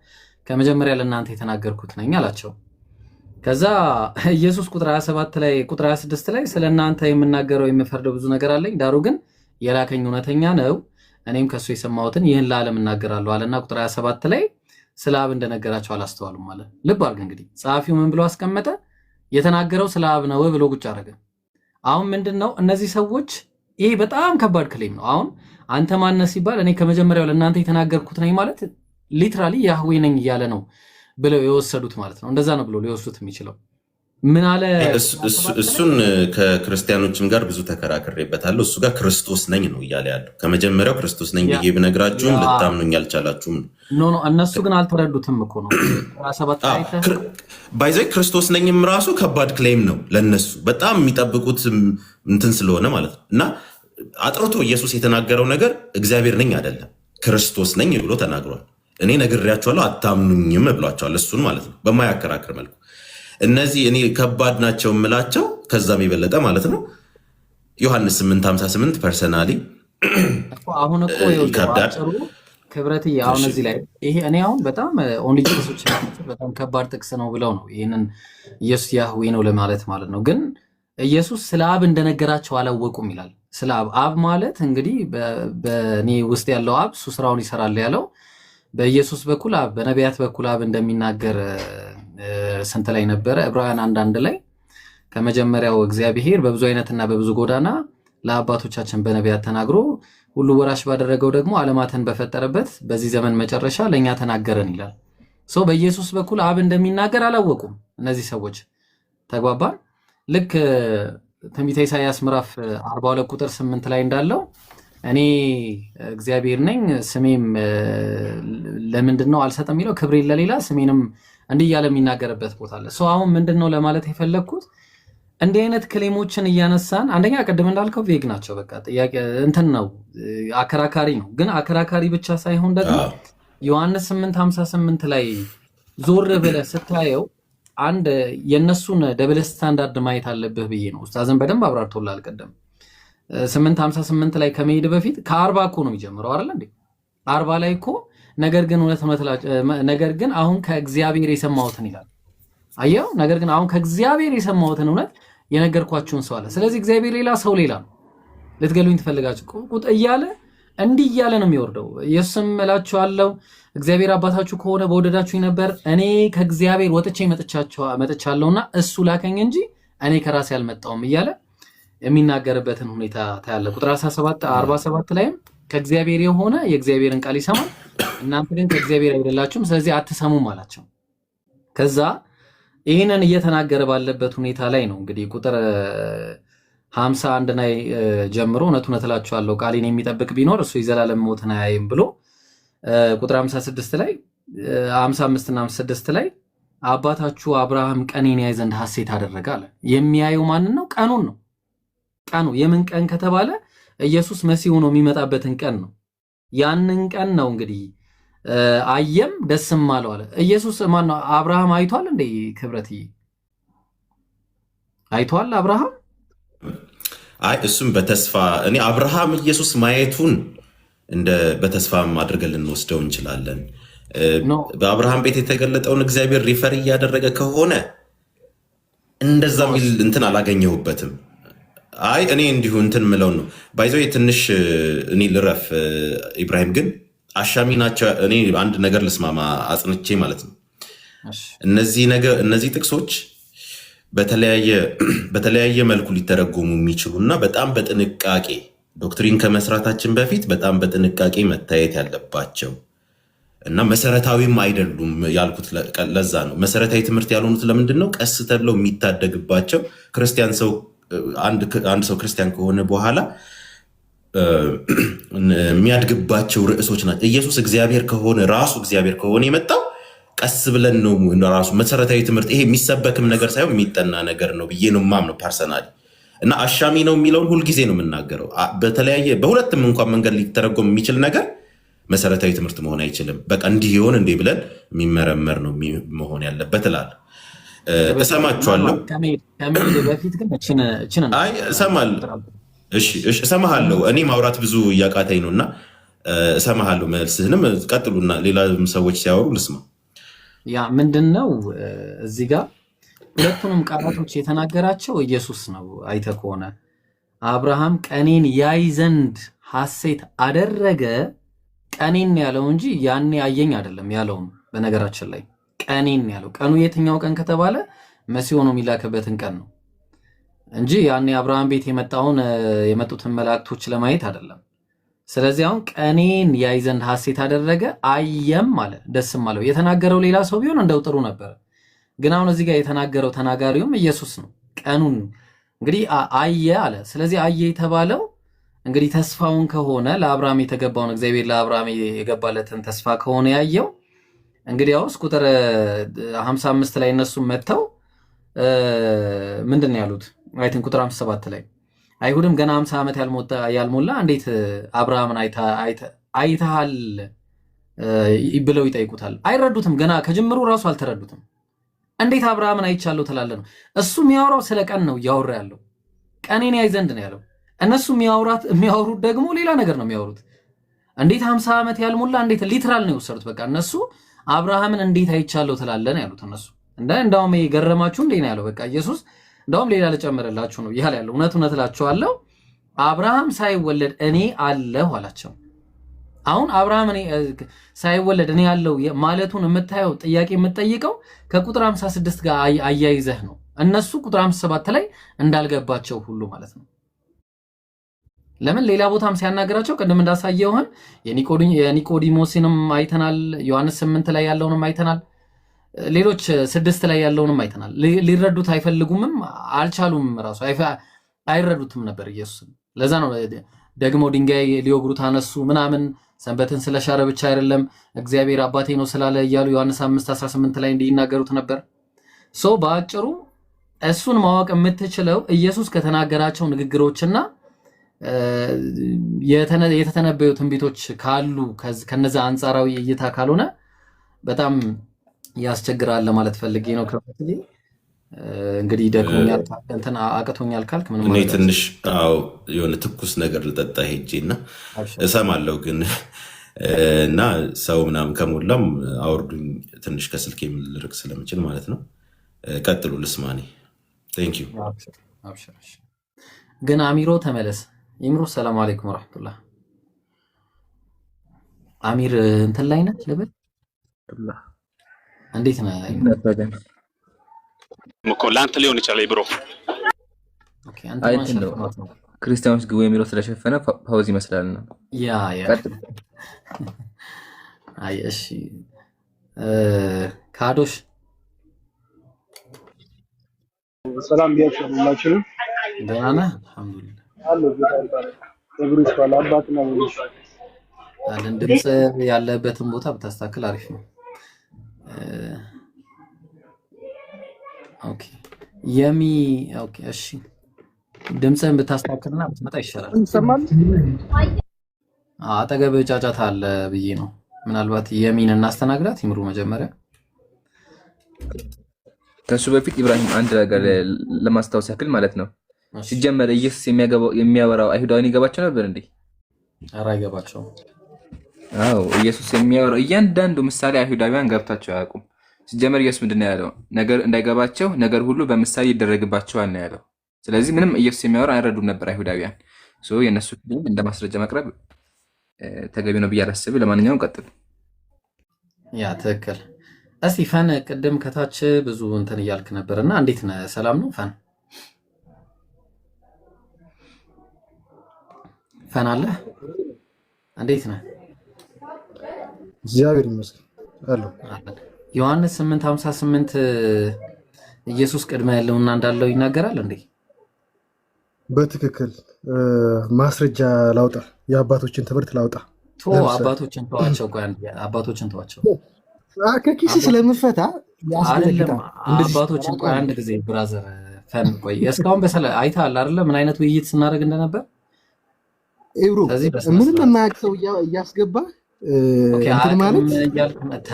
ከመጀመሪያ ለእናንተ የተናገርኩት ነኝ አላቸው። ከዛ ኢየሱስ ቁጥር 27 ላይ ቁጥር 26 ላይ ስለ እናንተ የምናገረው የምፈርደው ብዙ ነገር አለኝ፣ ዳሩ ግን የላከኝ እውነተኛ ነው፣ እኔም ከሱ የሰማሁትን ይህን ለዓለም እናገራለሁ አለና ቁጥር 27 ላይ ስለ አብ እንደነገራቸው አላስተዋሉም አለ። ልብ አድርግ እንግዲህ ጸሐፊው ምን ብሎ አስቀመጠ? የተናገረው ስለ አብ ነው ብሎ ቁጭ አደረገ። አሁን ምንድነው እነዚህ ሰዎች ይሄ በጣም ከባድ ክሌም ነው። አሁን አንተ ማነህ ሲባል እኔ ከመጀመሪያው ለእናንተ የተናገርኩት ነኝ ማለት ሊትራሊ ያህዌ ነኝ እያለ ነው ብለው የወሰዱት ማለት ነው። እንደዛ ነው ብሎ ሊወስዱት የሚችለው ምን አለ? እሱን ከክርስቲያኖችም ጋር ብዙ ተከራክሬበታለሁ። እሱ ጋር ክርስቶስ ነኝ ነው እያለ ያለው። ከመጀመሪያው ክርስቶስ ነኝ ብዬ ብነግራችሁም ልታምኑኝ አልቻላችሁም። ኖ እነሱ ግን አልተረዱትም እኮ ነው። ባይዘ ክርስቶስ ነኝም ራሱ ከባድ ክሌም ነው ለነሱ፣ በጣም የሚጠብቁት እንትን ስለሆነ ማለት ነው። እና አጥርቶ ኢየሱስ የተናገረው ነገር እግዚአብሔር ነኝ አይደለም ክርስቶስ ነኝ ብሎ ተናግሯል። እኔ ነግሬያቸዋለሁ አታምኑኝም ብሏቸዋል። እሱን ማለት ነው በማያከራክር መልኩ። እነዚህ እኔ ከባድ ናቸው የምላቸው ከዛም የበለጠ ማለት ነው ዮሐንስ 8:58 ፐርሰናሊ አሁን እኮ ይከብዳል። ክብረትዬ አሁን እዚህ ላይ ይሄ እኔ አሁን በጣም ኦንሊ ጂሰሶች በጣም ከባድ ጥቅስ ነው ብለው ነው ይሄንን ኢየሱስ ያህዌ ነው ለማለት ማለት ነው። ግን ኢየሱስ ስለ አብ እንደነገራቸው አላወቁም ይላል። ስለ አብ ማለት እንግዲህ በእኔ ውስጥ ያለው አብ እሱ ስራውን ይሰራል ያለው በኢየሱስ በኩል አብ በነቢያት በኩል አብ እንደሚናገር ስንት ላይ ነበረ? ዕብራውያን 1:1 ላይ ከመጀመሪያው እግዚአብሔር በብዙ አይነትና በብዙ ጎዳና ለአባቶቻችን በነቢያት ተናግሮ ሁሉ ወራሽ ባደረገው ደግሞ ዓለማትን በፈጠረበት በዚህ ዘመን መጨረሻ ለእኛ ተናገረን ይላል። ሰው በኢየሱስ በኩል አብ እንደሚናገር አላወቁም እነዚህ ሰዎች። ተግባባን? ልክ ትንቢተ ኢሳይያስ ምዕራፍ 42 ቁጥር 8 ላይ እንዳለው እኔ እግዚአብሔር ነኝ ስሜም ለምንድን ነው አልሰጥም የሚለው ክብሬን ለሌላ ስሜንም እንዲህ እያለ የሚናገርበት ቦታ አለ። አሁን ምንድን ነው ለማለት የፈለግኩት እንዲህ አይነት ክሌሞችን እያነሳን አንደኛ ቅድም እንዳልከው ቬግ ናቸው። በቃ ጥያቄ እንትን ነው አከራካሪ ነው። ግን አከራካሪ ብቻ ሳይሆን ደግሞ ዮሐንስ 8:58 ላይ ዞር ብለህ ስታየው አንድ የእነሱን ደብል ስታንዳርድ ማየት አለብህ ብዬ ነው። ኡስታዝን በደንብ አብራርቶላል ቅድም 8:58 ላይ ከመሄድ በፊት ከ40 እኮ ነው የሚጀምረው አይደል እንዴ? 40 ላይ እኮ ነገር ግን አሁን ከእግዚአብሔር የሰማሁትን ይላል። አየው፣ ነገር ግን አሁን ከእግዚአብሔር የሰማሁትን እውነት የነገርኳችሁን ሰው አለ። ስለዚህ እግዚአብሔር ሌላ ሰው ሌላ ነው። ልትገሉኝ ትፈልጋችሁ ቁጥ እያለ እንዲህ እያለ ነው የሚወርደው። ኢየሱስም እላችኋለሁ እግዚአብሔር አባታችሁ ከሆነ በወደዳችሁኝ ነበር፣ እኔ ከእግዚአብሔር ወጥቼ መጥቻለሁና እሱ ላከኝ እንጂ እኔ ከራሴ አልመጣሁም እያለ የሚናገርበትን ሁኔታ ታያለ። ቁጥር 47 ላይም ከእግዚአብሔር የሆነ የእግዚአብሔርን ቃል ይሰማል፣ እናንተ ግን ከእግዚአብሔር አይደላችሁም ስለዚህ አትሰሙም አላቸው። ከዛ ይህንን እየተናገረ ባለበት ሁኔታ ላይ ነው እንግዲህ ቁጥር 51 ላይ ጀምሮ እውነት እውነት እላችኋለሁ ቃሌን የሚጠብቅ ቢኖር እሱ የዘላለም ሞትን አያይም ብሎ ቁጥር 56 ላይ 55 እና 56 ላይ አባታችሁ አብርሃም ቀኔን ያይ ዘንድ ሐሴት አደረገ አለ። የሚያየው ማንን ነው? ቀኑን ነው። ቀኑ የምን ቀን ከተባለ ኢየሱስ መሲሁ ነው የሚመጣበትን ቀን ነው። ያንን ቀን ነው እንግዲህ አየም ደስም አለው አለ። ኢየሱስ ማን ነው? አብርሃም አይቷል እንዴ? ክብረት አይቷል አብርሃም? አይ እሱም በተስፋ እኔ አብርሃም ኢየሱስ ማየቱን እንደ በተስፋም አድርገን ልንወስደው እንችላለን። በአብርሃም ቤት የተገለጠውን እግዚአብሔር ሪፈር እያደረገ ከሆነ እንደዛ ሚል እንትን አላገኘሁበትም። አይ እኔ እንዲሁ እንትን ምለው ነው ባይዘው ትንሽ እኔ ልረፍ። ኢብራሂም ግን አሻሚ ናቸው። እኔ አንድ ነገር ልስማማ አጽንቼ ማለት ነው። እነዚህ ጥቅሶች በተለያየ መልኩ ሊተረጎሙ የሚችሉ እና በጣም በጥንቃቄ ዶክትሪን ከመስራታችን በፊት በጣም በጥንቃቄ መታየት ያለባቸው እና መሰረታዊም አይደሉም ያልኩት ለዛ ነው። መሰረታዊ ትምህርት ያልሆኑት ለምንድን ነው? ቀስ ተብለው የሚታደግባቸው ክርስቲያን ሰው አንድ ሰው ክርስቲያን ከሆነ በኋላ የሚያድግባቸው ርዕሶች ናቸው። ኢየሱስ እግዚአብሔር ከሆነ ራሱ እግዚአብሔር ከሆነ የመጣው ቀስ ብለን ነው። ራሱ መሰረታዊ ትምህርት ይሄ የሚሰበክም ነገር ሳይሆን የሚጠና ነገር ነው ብዬ ነው የማምነው ፐርሰናሊ። እና አሻሚ ነው የሚለውን ሁልጊዜ ነው የምናገረው። በሁለትም እንኳን መንገድ ሊተረጎም የሚችል ነገር መሰረታዊ ትምህርት መሆን አይችልም። በቃ እንዲህ ይሆን እንዲህ ብለን የሚመረመር ነው መሆን ያለበት እላለሁ። እሰማችኋለሁ። እሰማሃለሁ። እኔ ማውራት ብዙ እያቃተኝ ነው እና እሰማሃለሁ። መልስህንም ቀጥሉና ሌላ ሰዎች ሲያወሩ ልስማ። ያ ምንድን ነው እዚህ ጋር ሁለቱንም ቃላቶች የተናገራቸው ኢየሱስ ነው። አይተህ ከሆነ አብርሃም ቀኔን ያይ ዘንድ ሐሴት አደረገ። ቀኔን ያለው እንጂ ያኔ አየኝ አይደለም ያለው። በነገራችን ላይ ቀኔን ያለው ቀኑ የትኛው ቀን ከተባለ መሲሁ ነው የሚላክበትን ቀን ነው እንጂ ያኔ አብርሃም ቤት የመጡትን መላእክቶች ለማየት አይደለም። ስለዚህ አሁን ቀኔን ያይ ዘንድ ሐሴት አደረገ አየም ማለት ደስም አለው። የተናገረው ሌላ ሰው ቢሆን እንደው ጥሩ ነበር። ግን አሁን እዚህ ጋር የተናገረው ተናጋሪውም ኢየሱስ ነው። ቀኑን እንግዲህ አየ አለ። ስለዚህ አየ የተባለው እንግዲህ ተስፋውን ከሆነ ለአብርሃም የተገባውን እግዚአብሔር ለአብርሃም የገባለትን ተስፋ ከሆነ ያየው እንግዲህ ያውስ ቁጥር 55 ላይ እነሱም መጥተው ምንድን ነው ያሉት? አይተን ቁጥር 57 ላይ አይሁድም ገና 50 ዓመት ያልሞላ እንዴት አብርሃምን አይተሃል ብለው ይጠይቁታል። አይረዱትም። ገና ከጅምሩ ራሱ አልተረዱትም። እንዴት አብርሃምን አይቻለሁ ትላለህ ነው። እሱ የሚያወራው ስለ ቀን ነው እያወራ ያለው። ቀኔን ያይ ዘንድ ነው ያለው። እነሱ የሚያወሩት ደግሞ ሌላ ነገር ነው የሚያወሩት። እንዴት 50 ዓመት ያልሞላ እንዴት ሊትራል ነው የወሰዱት። በቃ እነሱ አብርሃምን እንዴት አይቻለሁ ትላለህ ነው ያሉት እነሱ። እንደውም የገረማችሁ እንዴ ነው ያለው። በቃ ኢየሱስ እንደውም ሌላ ልጨምርላችሁ ነው ያለ ያለው። እውነት እላችኋለሁ አብርሃም ሳይወለድ እኔ አለሁ አላቸው። አሁን አብርሃም ሳይወለድ እኔ ያለው ማለቱን የምታየው ጥያቄ የምትጠይቀው ከቁጥር 56 ጋር አያይዘህ ነው። እነሱ ቁጥር 57 ላይ እንዳልገባቸው ሁሉ ማለት ነው። ለምን ሌላ ቦታም ሲያናገራቸው ቅድም እንዳሳየውህን የኒቆዲሞስንም አይተናል። ዮሐንስ 8 ላይ ያለውንም አይተናል። ሌሎች 6 ላይ ያለውንም አይተናል። ሊረዱት አይፈልጉምም፣ አልቻሉም፣ ራሱ አይረዱትም ነበር ኢየሱስን። ለዛ ነው ደግሞ ድንጋይ ሊወግሩት አነሱ ምናምን። ሰንበትን ስለሻረ ብቻ አይደለም እግዚአብሔር አባቴ ነው ስላለ እያሉ ዮሐንስ 5:18 ላይ እንዲናገሩት ነበር። በአጭሩ እሱን ማወቅ የምትችለው ኢየሱስ ከተናገራቸው ንግግሮችና የተተነበዩ ትንቢቶች ካሉ ከነዛ አንጻራዊ እይታ ካልሆነ በጣም ያስቸግራል ለማለት ፈልጌ ነው። ከፈትዬ እንግዲህ ደክሞኛል እንትን አቅቶኛል ካልክ ምን ማለት ነው? እኔ ትንሽ የሆነ ትኩስ ነገር ልጠጣ ሄጄና እሰማለሁ ግን እና ሰው ምናምን ከሞላም አውርዱኝ ትንሽ ከስልክ ልርቅ ስለምችል ማለት ነው። ቀጥሉ ልስማኒ። ቴንክ ዩ። ግን አሚሮ ተመለስ። ይምሩ ሰላም አለይኩም ወራህመቱላህ። አሚር እንትን ላይ ነህ ልበል? እንዴት ነህ? እኮ ለአንተ ሊሆን ይችላል ብሮ። ኦኬ አንተ ነው ክርስቲያኖች ግቡ የሚለው ስለሸፈነ ፓውዝ ይመስላል ነው። ያ አይ እሺ ካዶሽ ሰላም ቢያችሁላችሁ። ደህና ነህ? አልሐምዱሊላህ አሎ ብሩስ ባላ አባትና ልጅ አለን። ድምጽ ያለበትን ቦታ ብታስተካክል አሪፍ ነው። ኦኬ ኦኬ እሺ፣ ድምጽህን ብታስተካክልና ብትመጣ ይሻላል። ይሰማል? አጠገብ ጫጫታ አለ ብዬ ነው። ምናልባት የሚን እናስተናግዳት ይምሩ መጀመሪያ። ከሱ በፊት ኢብራሂም አንድ ነገር ለማስታወስ ያክል ማለት ነው። ሲጀመር ኢየሱስ የሚያወራው አይሁዳውያን ይገባቸው ነበር እንዴ? ኧረ አይገባቸውም። አዎ ኢየሱስ የሚያወራው እያንዳንዱ ምሳሌ አይሁዳውያን ገብታቸው አያውቁም። ሲጀመር ኢየሱስ ምንድን ነው ያለው? ነገር እንዳይገባቸው ነገር ሁሉ በምሳሌ ይደረግባቸዋል ነው ያለው። ስለዚህ ምንም ኢየሱስ የሚያወራ አይረዱም ነበር አይሁዳውያን። የእነሱ እንደ ማስረጃ ማቅረብ ተገቢ ነው ብዬ አላስብም። ለማንኛውም ቀጥል። ያ ትክክል። እስቲ ፈን ቅድም ከታች ብዙ እንትን እያልክ ነበርና እንዴት ነህ? ሰላም ነው ፈን? ፈን አለ? እንዴት ነህ? እግዚአብሔር ይመስገን አለው። ዮሐንስ 8:58 ኢየሱስ ቅድመ ያለውና እንዳለው ይናገራል እንዴ? በትክክል ማስረጃ ላውጣ፣ የአባቶችን ትምህርት ላውጣ። አባቶችን ተዋቸው። ቆይ አባቶችን ተዋቸው። ከኪስ ስለምፈታ አይደለም። አባቶችን ቆይ አንድ ጊዜ ብራዘር ፈን ቆይ፣ እስካሁን በሰላም አይተሃል አይደለ? ምን አይነት ውይይት ስናደርግ እንደነበር ኢብሮ። ምንም የማያውቅ ሰው እያስገባ እንትን ማለት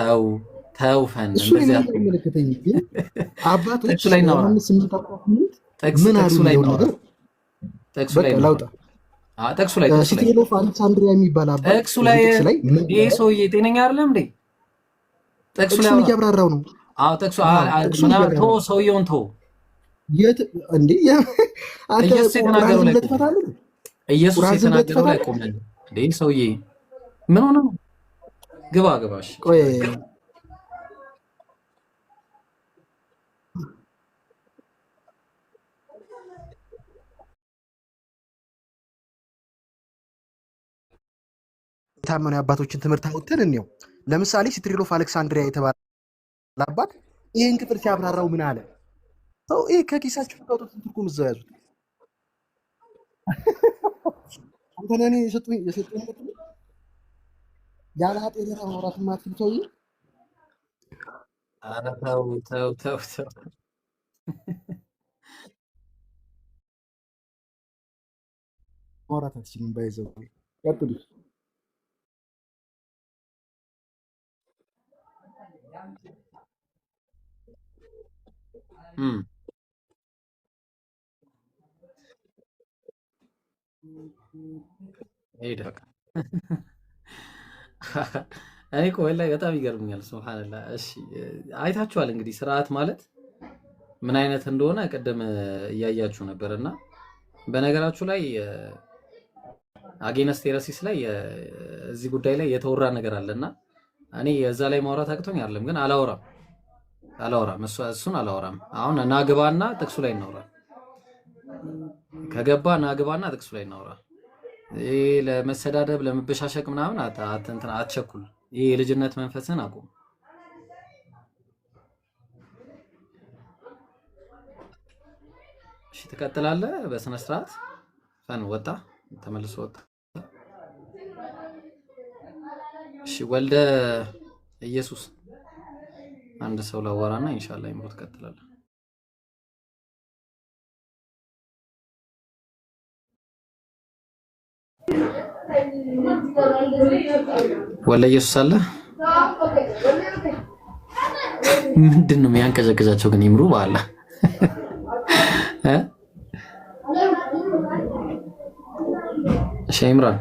ተው ፈን እንደዚህ አትመለከተኝ። ግን አባቶች ጥቅሱ ላይ ነው ምን አሉ ነው ጥቅሱ ላይ ላውጣ። ጥቅሱ ላይ ሲቴሎ አሌክሳንድሪያ የሚባል አባት ጥቅሱ ላይ ይሄ ሰውዬ ጤነኛ አይደለም እንዴ? ጥቅሱ ላይ እያብራራው ነው። አዎ ጠቅሶ ምናምን ቶ ሰውየውን ቶ የት እንዴ አንተ ኢየሱስ የተናገረው ላይ ትፈታለህ? ኢየሱስ የተናገረው ላይ ቆመን እንዴ ሰውዬ ምን ሆነ ነው? ግባ ግባሽ ቆይ የታመኑ አባቶችን ትምህርት አውጥተን እንየው። ለምሳሌ ሲትሪል ኦፍ አሌክሳንድሪያ የተባለ አባት ይህን ክፍል ሲያብራራው ምን አለ? ሰው ይሄ ከኪሳችሁ ታውጡት ትርጉም እዛው ያዙት። አንተ ለኔ የሰጡኝ ያለ ኃጢአት ማውራት ማትችል ሰውዬ። ኧረ ተው ተው ተው ተው ማውራት አትችልም። ባይዘው ቀጥሉ። እኔ እኮ ወላሂ በጣም ይገርምኛል። ሱብሃንአላህ። እሺ አይታችኋል እንግዲህ ስርዓት ማለት ምን አይነት እንደሆነ ቅድም እያያችሁ ነበርና በነገራችሁ ላይ አጌነስት ሄረሲስ ላይ እዚህ ጉዳይ ላይ የተወራ ነገር አለና እኔ እዛ ላይ ማውራት አቅቶኝ አይደለም፣ ግን አላወራም እሱን አላወራም። አሁን ናግባና ጥቅሱ ላይ እናውራ። ከገባ ናግባና ጥቅሱ ላይ እናውራ። ይሄ ለመሰዳደብ ለመበሻሸቅ ምናምን አትቸኩል። ይሄ የልጅነት መንፈስን አቁም። እሺ ትቀጥላለህ በስነ ስርዓት። ወጣ ተመልሶ ወጣ። እሺ ወልደ ኢየሱስ አንድ ሰው ላወራና ኢንሻአላህ ይምሩ ትቀጥላለህ። ወልደ ኢየሱስ አለ። ምንድነው የሚያንቀዘቅዛቸው ግን? ይምሩ በአላህ እሺ ኢምራን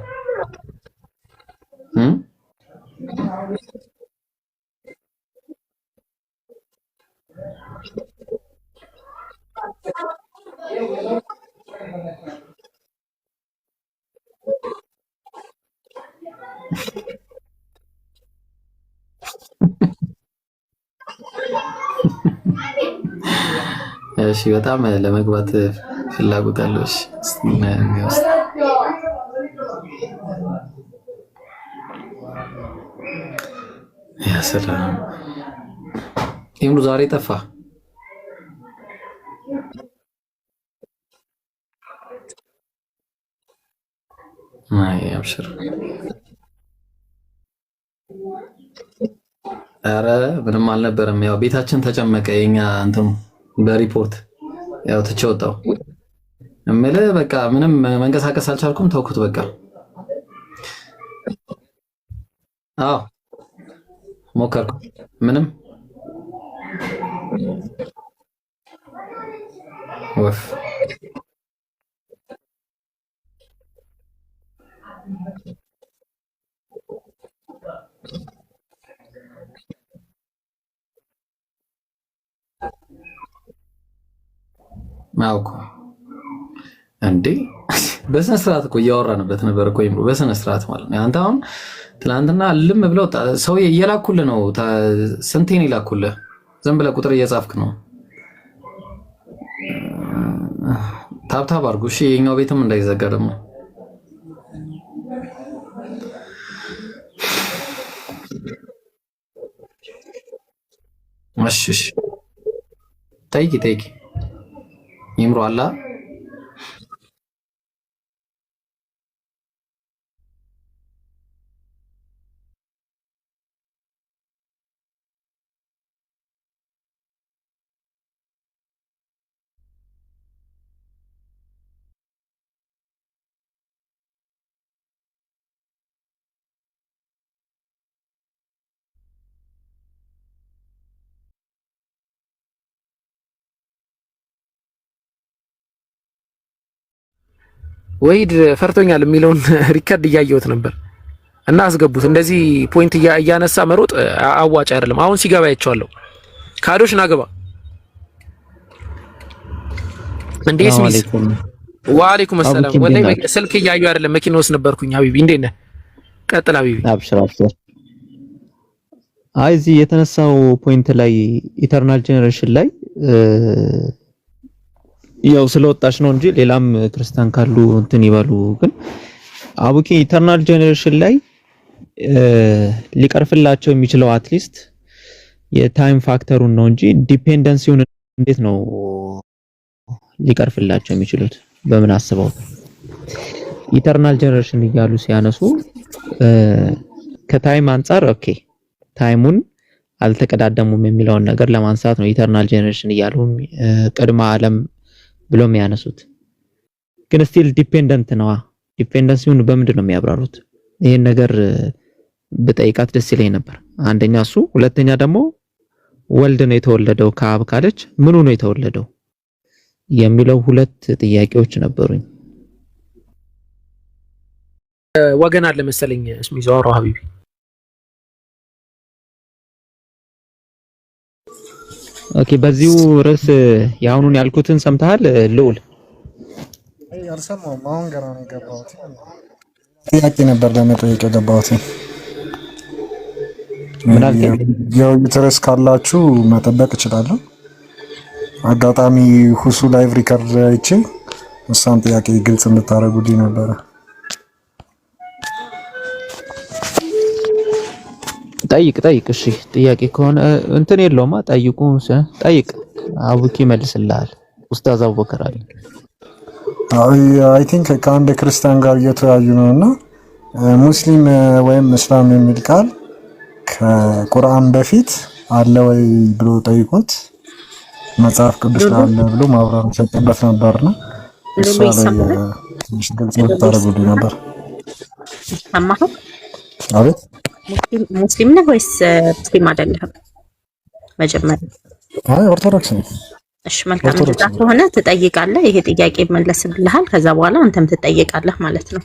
እሺ በጣም ለመግባት ፍላጎት አለው። እሺ ያ ሰላም ይምሩ ዛሬ ጠፋ። አይ አብሽር። ኧረ ምንም አልነበረም። ያው ቤታችን ተጨመቀ። የኛ እንትኑ በሪፖርት ያው ትቼ ወጣሁ። እምልህ በቃ ምንም መንቀሳቀስ አልቻልኩም፣ ተውኩት በቃ። አዎ ሞከርኩ፣ ምንም ወፍ ማውኩ እንዴ በስነ ስርዓት እኮ እያወራንበት ነበር እኮ ይምሩ፣ በስነ ስርዓት ማለት ነው። አንተ አሁን ትናንትና ልም ብለው ሰው እየላኩልህ ነው። ስንቴን ይላኩልህ? ዝም ብለህ ቁጥር እየጻፍክ ነው። ታብታብ አድርጉ እሺ። የኛው ቤትም እንዳይዘጋ ደግሞ እሺ። ጠይቂ ይምሩ አላ ወይድ ፈርቶኛል የሚለውን ሪከርድ እያየሁት ነበር እና አስገቡት። እንደዚህ ፖይንት እያነሳ መሮጥ አዋጭ አይደለም። አሁን ሲገባ አይቼዋለሁ። ካዶሽ ናገባ እንዴ ስሚስ ወአለይኩም ሰላም ወላሂ ስልክ እያዩ አይደለም መኪና ውስጥ ነበርኩኝ ሀቢቢ እንዴት ነህ ቀጥል ሀቢቢ አብሽር አይ እዚህ የተነሳው ፖይንት ላይ ኢተርናል ጄነሬሽን ላይ ያው ስለወጣች ነው እንጂ ሌላም ክርስቲያን ካሉ እንትን ይባሉ ግን አቡኪ ኢተርናል ጄነሬሽን ላይ ሊቀርፍላቸው የሚችለው አትሊስት የታይም ፋክተሩን ነው እንጂ ዲፔንደንሲውን እንዴት ነው ሊቀርፍላቸው የሚችሉት በምን አስበው ኢተርናል ጄነሬሽን እያሉ ሲያነሱ ከታይም አንፃር ኦኬ ታይሙን አልተቀዳደሙም የሚለውን ነገር ለማንሳት ነው ኢተርናል ጄነሬሽን እያሉ ቅድመ ዓለም ብሎ የሚያነሱት ግን ስቲል ዲፔንደንት ነው ዲፔንደንሲውን በምንድን ነው የሚያብራሩት ይሄን ነገር በጠይቃት ደስ ይለኝ ነበር አንደኛ እሱ ሁለተኛ ደግሞ ወልድ ነው የተወለደው ከአብ ካለች ምኑ ነው የተወለደው የሚለው ሁለት ጥያቄዎች ነበሩኝ ወገን አለ መሰለኝ እስሚ ዛውራ ሀቢቢ ኦኬ በዚሁ ርዕስ ያሁኑን ያልኩትን ሰምተሃል ልዑል አልሰማሁም አሁን ገና ነው የገባሁት ጥያቄ ነበር ለመጠየቅ የገባሁት ምን አልከኝ የውይይት ርዕስ ካላችሁ መጠበቅ እችላለሁ አጋጣሚ ሁሱ ላይቭ ሪከርድ አይቼ እሷን ጥያቄ ግልጽ እንድታረጉልኝ ነበረ ጠይቅ እሺ ጥያቄ ከሆነ እንትን የለውማ ጠይቅ አቡኪ መልስልሃል ኡስታዝ አቡበከር አለ አይ ቲንክ ከአንድ ክርስቲያን ጋር እየተወያዩ ነውና ሙስሊም ወይም እስላም የሚል ቃል ከቁርአን በፊት አለ ወይ ብሎ ጠይቆት መጽሐፍ ቅዱስ ላይ አለ ብሎ ማብራሪያ ሰጥቶበት ነበርና እሱ ላይ ግልጽ እንድታረጉልኝ ነበር ሰማሁ አቤት ሙስሊም ነህ ወይስ ሙስሊም አይደለህም? መጀመሪያ አይ ኦርቶዶክስ ነኝ። እሺ መልካም እንደዛ ከሆነ ትጠይቃለህ፣ ይሄ ጥያቄ ይመለስልሃል። ከዛ በኋላ አንተም ትጠይቃለህ ማለት ነው።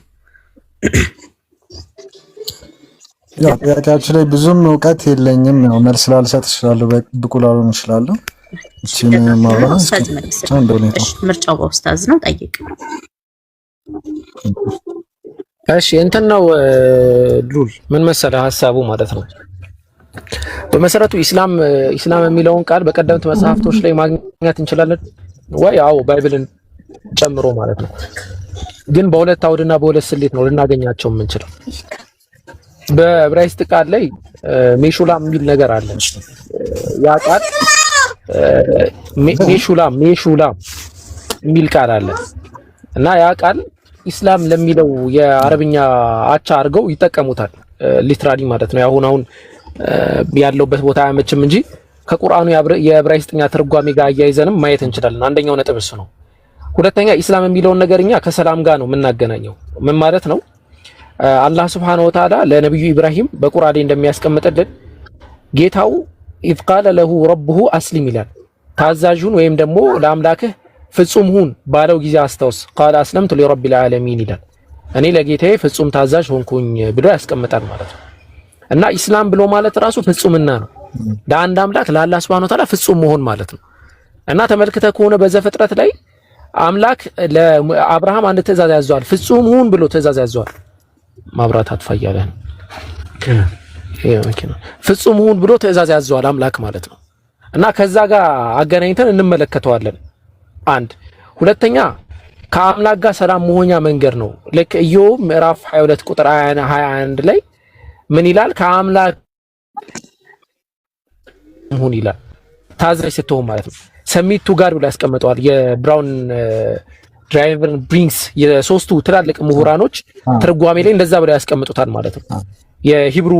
ያው ጥያቄያችሁ ላይ ብዙም እውቀት የለኝም። ያው መልስ ላልሰጥ እችላለሁ፣ ብቁ ላልሆን እችላለሁ። እቺን ማብራሪያ ምርጫው በኡስታዝ ነው። ጠይቅ። እሺ እንትን ነው ሉል ምን መሰለህ ሐሳቡ ማለት ነው። በመሰረቱ ኢስላም የሚለውን ቃል በቀደምት መጽሐፍቶች ላይ ማግኘት እንችላለን ወይ? አዎ ባይብልን ጨምሮ ማለት ነው። ግን በሁለት አውድና በሁለት ስሌት ነው ልናገኛቸው የምንችለው። በዕብራይስጥ ቃል ላይ ሜሹላም የሚል ነገር አለ። ያ ቃል ሜሹላም የሚል ቃል አለ እና ያ ቃል ኢስላም ለሚለው የአረብኛ አቻ አድርገው ይጠቀሙታል። ሊትራሊ ማለት ነው። አሁን ያለውበት ቦታ አያመችም እንጂ ከቁርአኑ የዕብራይስጥኛ ትርጓሜ ጋር አያይዘንም ማየት እንችላለን። አንደኛው ነጥብ እሱ ነው። ሁለተኛ ኢስላም የሚለውን ነገርኛ ከሰላም ጋር ነው የምናገናኘው። ምን ማለት ነው? አላህ Subhanahu Wa Ta'ala ለነብዩ ኢብራሂም በቁርአን ላይ እንደሚያስቀምጥልን ጌታው ኢዝ ቃለ ለሁ ረብሁ አስሊም ይላል። ታዛዡን ወይም ደግሞ ለአምላክህ ፍጹም ሁን ባለው ጊዜ አስታውስ። ቃለ አስለምቱ ለረቢል ዓለሚን ይላል። እኔ ለጌታዬ ፍጹም ታዛዥ ሆንኩኝ ብሎ ያስቀምጣል ማለት ነው። እና ኢስላም ብሎ ማለት ራሱ ፍጹምና ነው። ለአንድ አምላክ ለአላህ Subhanahu Wa Ta'ala ፍጹም መሆን ማለት ነው። እና ተመልክተህ ከሆነ በዘፍጥረት ላይ አምላክ ለአብርሃም አንድ ትእዛዝ ያዘዋል። ፍጹም ሁን ብሎ ትእዛዝ ያዘዋል። ማብራት አጥፋያለህ ፍጹም ሁን ብሎ ትእዛዝ ያዘዋል አምላክ ማለት ነው። እና ከዛ ጋር አገናኝተን እንመለከተዋለን። አንድ ሁለተኛ ከአምላክ ጋር ሰላም መሆኛ መንገድ ነው። ልክ ኢዮብ ምዕራፍ 22 ቁጥር 21 ላይ ምን ይላል? ከአምላክ ሁን ይላል። ታዛዥ ስትሆን ማለት ነው። ሰሚቱ ጋር ብሎ ያስቀምጠዋል። የብራውን ድራይቨር ብሪንግስ የሶስቱ ትላልቅ ምሁራኖች ትርጓሜ ላይ እንደዛ ብለው ያስቀምጡታል ማለት ነው። የሂብሩ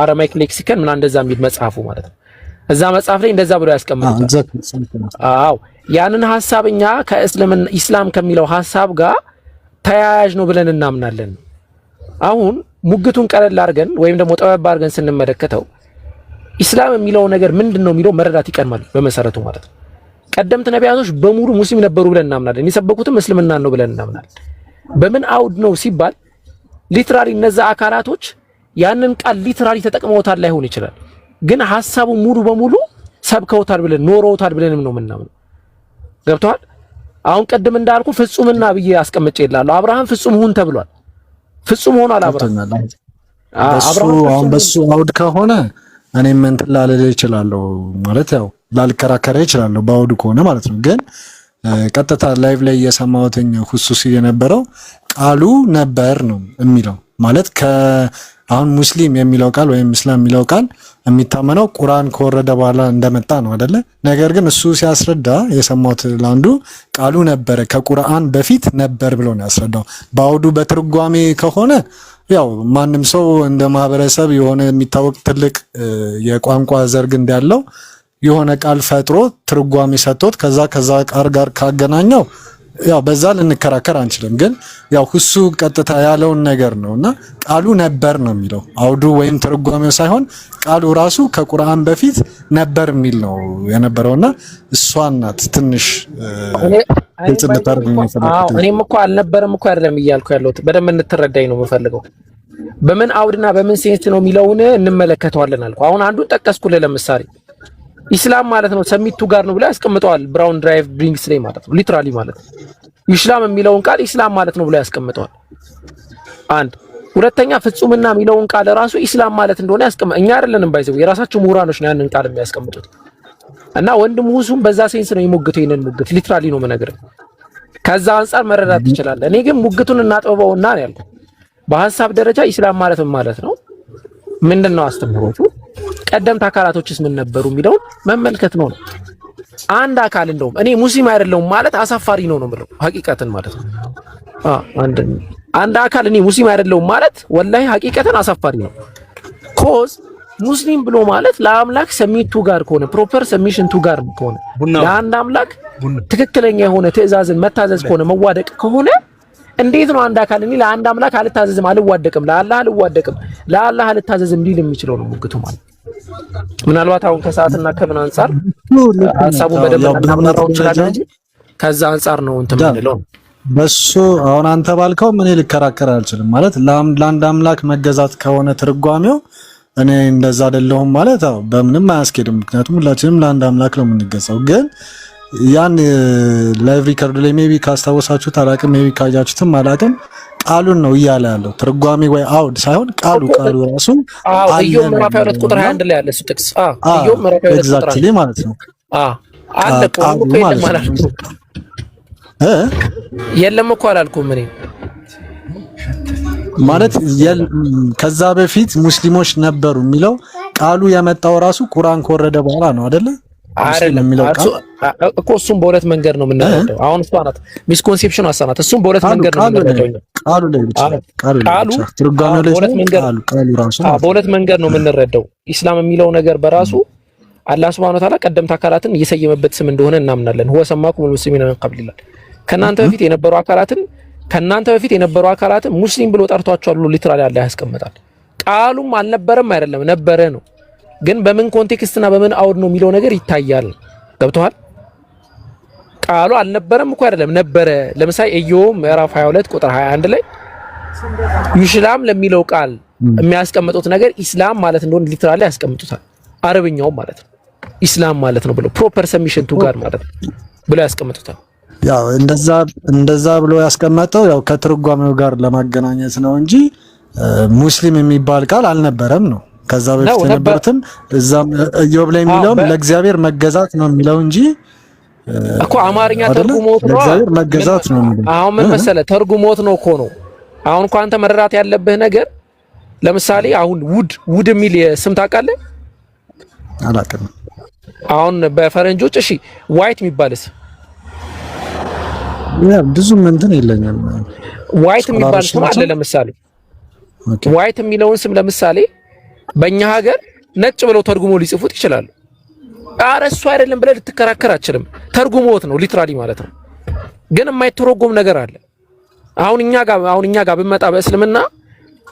አረማይክ ሌክሲከን ምን እንደዛ የሚል መጽሐፉ ማለት ነው። እዛ መጽሐፍ ላይ እንደዛ ብለው ያስቀምጡታል። አዎ ያንን ሐሳብኛ ከእስልምና ኢስላም ከሚለው ሐሳብ ጋር ተያያዥ ነው ብለን እናምናለን። አሁን ሙግቱን ቀለል አድርገን ወይም ደግሞ ጠበብ አድርገን ስንመለከተው ኢስላም የሚለው ነገር ምንድነው የሚለው መረዳት ይቀድማል በመሰረቱ ማለት ነው። ቀደምት ነቢያቶች በሙሉ ሙስሊም ነበሩ ብለን እናምናለን። የሰበኩትም እስልምና ነው ብለን እናምናለን። በምን አውድ ነው ሲባል ሊትራሊ እነዛ አካላቶች ያንን ቃል ሊትራሊ ተጠቅመውታል ላይሆን ይችላል። ግን ሐሳቡ ሙሉ በሙሉ ሰብከውታል ብለን ኖረውታል ብለንም ነው የምናምነው። ገብቶሃል? አሁን ቀደም እንዳልኩ ፍጹምና ብዬ አስቀምጬ ይላል። አብርሃም ፍጹም ሁን ተብሏል። ፍጹም ሆኗል አብርሃም። አሁን በሱ አውድ ከሆነ እኔም እንትን ላልል እችላለሁ ማለት ያው ላልከራከረ እችላለሁ በአውዱ ከሆነ ማለት ነው። ግን ቀጥታ ላይቭ ላይ እየሰማሁትኝ ሁሱስ የነበረው ቃሉ ነበር ነው የሚለው ማለት አሁን ሙስሊም የሚለው ቃል ወይም እስላም የሚለው ቃል የሚታመነው ቁርአን ከወረደ በኋላ እንደመጣ ነው አይደለ? ነገር ግን እሱ ሲያስረዳ የሰማሁት ላንዱ ቃሉ ነበረ ከቁርአን በፊት ነበር ብሎ ነው ያስረዳው። በአውዱ በትርጓሜ ከሆነ ያው ማንም ሰው እንደ ማህበረሰብ የሆነ የሚታወቅ ትልቅ የቋንቋ ዘርግ እንዳለው የሆነ ቃል ፈጥሮ ትርጓሜ ሰጥቶት ከዛ ቃል ጋር ካገናኘው ያው በዛ ልንከራከር አንችልም። ግን ያው ሁሱ ቀጥታ ያለውን ነገር ነውና ቃሉ ነበር ነው የሚለው አውዱ ወይም ትርጓሜው ሳይሆን ቃሉ ራሱ ከቁርአን በፊት ነበር የሚል ነው የነበረውና እሷን ናት ትንሽ ግልጽ እንድታደርግ ነው የፈለኩት። እኔም እኮ አልነበረም እኮ አይደለም እያልኩ ያለሁት በደንብ እንድትረዳኝ ነው የምፈልገው። በምን አውድና በምን ሴንስ ነው የሚለውን እንመለከተዋለን አልኩ። አሁን አንዱን ጠቀስኩልህ ለምሳሌ ኢስላም ማለት ነው ሰሚቱ ጋር ነው ብላ ያስቀምጠዋል። ብራውን ድራይቭ ብሪንግስ ላይ ማለት ነው ሊትራሊ ማለት ነው። ኢስላም የሚለውን ቃል ኢስላም ማለት ነው ብላ ያስቀምጠዋል። አንድ ሁለተኛ ፍጹምና የሚለውን ቃል ራሱ ኢስላም ማለት እንደሆነ እኛ አይደለንም ባይዘው የራሳቸው ምሁራኖች ነው ያንን ቃል የሚያስቀምጡት። እና ወንድም ሁሱም በዛ ሴንስ ነው የሙግተው ይሄንን ሙግት ሊትራሊ ነው የምነግርህ። ከዛ አንፃር መረዳት ትችላለህ። እኔ ግን ሙግቱን እናጥበውና ነው ያልኩት። በሐሳብ ደረጃ ኢስላም ማለት ነው ምንድነው አስተምህሮቱ ቀደምት አካላቶችስ ምን ነበሩ የሚለውን መመልከት ነው። አንድ አካል እንደውም እኔ ሙስሊም አይደለሁም ማለት አሳፋሪ ነው የምለው ሐቂቀትን ማለት ነው። አንድ አካል እኔ ሙስሊም አይደለሁም ማለት ወላሂ ሐቂቀትን አሳፋሪ ነው። ኮዝ ሙስሊም ብሎ ማለት ለአምላክ ሰሚቱ ጋር ከሆነ ፕሮፐር ሰሚሽን ቱ ጋር ከሆነ ለአንድ አምላክ ትክክለኛ የሆነ ትዕዛዝን መታዘዝ ከሆነ መዋደቅ ከሆነ እንዴት ነው አንድ አካል እኔ ለአንድ አምላክ አልታዘዝም አልዋደቅም ለአላህ አልዋደቅም ለአላህ አልታዘዝም ሊል የሚችለው ነው ሙግቱ ማለት። ምናልባት አሁን ከሰዓትና ከምን አንፃር ሐሳቡ በደንብ እናብራራው እንችላለን እንጂ ከዛ አንፃር ነው እንትን የምንለው። በሱ አሁን አንተ ባልከው ምን ልከራከር አልችልም ማለት ለአንድ አምላክ መገዛት ከሆነ ትርጓሜው እኔ እንደዛ አይደለሁም ማለት አው በምንም አያስኬድም። ምክንያቱም ሁላችንም ለአንድ አምላክ ነው የምንገዛው። ግን ያን ላይቭ ሪከርድ ላይ ሜቢ ካስታወሳችሁት አላቅም ሜቢ ካያችሁትም አላቅም ቃሉን ነው እያለ ያለው ትርጓሜ ወይ አውድ ሳይሆን ቃሉ ራሱ ኢዮብ ምዕራፍ 2 ቁጥር 21 ላይ ያለ እሱ ጥቅስ ኢዮብ ምዕራፍ 2 ቁጥር ኤግዛክትሊ ማለት ነው አለ እኮ ማለት ነው የለም እኮ አላልኩም እኔ ማለት ከዛ በፊት ሙስሊሞች ነበሩ የሚለው ቃሉ የመጣው ራሱ ቁርአን ከወረደ በኋላ ነው አይደለ? አይደለም እኮ እሱም በሁለት መንገድ ነው የምንረዳው። አሁን እሷ ናት ሚስኮንሴፕሽን አሳናት። እሱም በሁለት መንገድ ነው የምንረዳው። ቃሉ ላይ ብቻ ቃሉ ትርጓሜው ላይ ቃሉ ራሱ በሁለት መንገድ ነው የምንረዳው። ኢስላም የሚለው ነገር በራሱ አላህ Subhanahu Wa Ta'ala ቀደምት አካላትን እየሰየመበት ስም እንደሆነ እናምናለን። ሁወ ሰማኩም ሙስሊሚን ሚን ቀብል ይላል። ከናንተ በፊት የነበሩ አካላትን ሙስሊም ብሎ ጠርቷቸዋል ብሎ ሊትራሊ አላህ ያስቀምጣል። ቃሉም አልነበረም አይደለም ነበረ ነው። ግን በምን ኮንቴክስትና በምን አውድ ነው የሚለው ነገር ይታያል። ገብቶሃል? ቃሉ አልነበረም እኮ አይደለም ነበረ። ለምሳሌ ኢዮብ ምዕራፍ 22 ቁጥር 21 ላይ ኢስላም ለሚለው ቃል የሚያስቀምጡት ነገር ኢስላም ማለት እንደሆነ ሊትራሊ ያስቀምጡታል። አረብኛው ማለት ነው ኢስላም ማለት ነው ብሎ ፕሮፐር ሰሚሽን ቱ ጋር ማለት ነው ብሎ ያስቀምጡታል። ያው እንደዛ ብሎ ያስቀመጠው ያው ከትርጓሜው ጋር ለማገናኘት ነው እንጂ ሙስሊም የሚባል ቃል አልነበረም ነው። ከዛ በፊት የነበሩትን እዛም ኢዮብ ላይ የሚለው ለእግዚአብሔር መገዛት ነው የሚለው እንጂ እኮ አማርኛ ተርጉሞት ነው ለእግዚአብሔር መገዛት ነው የሚለው። አሁን ምን መሰለህ ተርጉሞት ነው እኮ ነው። አሁን እኮ አንተ መረዳት ያለብህ ነገር ለምሳሌ አሁን ውድ የሚል ስም ታውቃለህ? አላውቅም። አሁን በፈረንጆች እሺ ዋይት የሚባልስ ብዙም እንትን የለኝም። ዋይት የሚባል ስም አለ ለምሳሌ ዋይት የሚለውን ስም ለምሳሌ በእኛ ሀገር ነጭ ብለው ተርጉሞ ሊጽፉት ይችላሉ። ኧረ እሱ አይደለም ብለህ ልትከራከር አትችልም። ተርጉሞት ነው ሊትራሊ ማለት ነው። ግን የማይተረጎም ነገር አለ። አሁን እኛ ጋር ብመጣ በእስልምና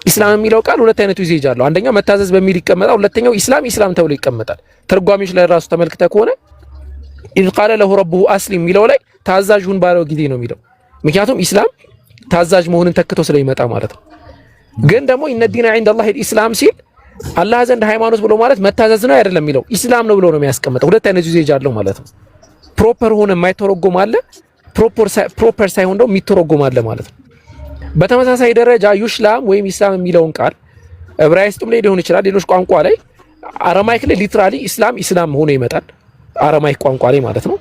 ኢስላም የሚለው ቃል ሁለት አይነት ዩዜጅ አለው። አንደኛው መታዘዝ በሚል ይቀመጣል። ሁለተኛው ኢስላም ተብሎ ይቀመጣል። ተርጓሚዎች ላይ ራሱ ተመልክተህ ከሆነ ኢዝ ቃለ ለሁ ረቡሁ አስሊም የሚለው ላይ ታዛዥ ሁን ባለው ጊዜ ነው የሚለው። ምክንያቱም ኢስላም ታዛዥ መሆንን ተክቶ ስለሚመጣ ማለት ነው። ግን ደግሞ ኢነ ዲነ ዒንደላሂል ኢስላም ሲል አላህ ዘንድ ሃይማኖት ብሎ ማለት መታዘዝ ነው አይደለም የሚለው ኢስላም ነው ብሎ ነው የሚያስቀምጠው። ሁለት አይነት ዩዜጅ አለው ማለት ነው። ፕሮፐር ሆነ የማይተረጎም አለ፣ ፕሮፐር ሳይሆን ደግሞ የሚተረጎም አለ ማለት ነው። በተመሳሳይ ደረጃ ዩሽላም ወይም ኢስላም የሚለውን ቃል ዕብራይስጥም ላይ ሊሆን ይችላል፣ ሌሎች ቋንቋ ላይ አረማይክ ላይ ሊትራሊ ኢስላም ሆኖ ይመጣል፣ አረማይክ ቋንቋ ላይ ማለት ነው።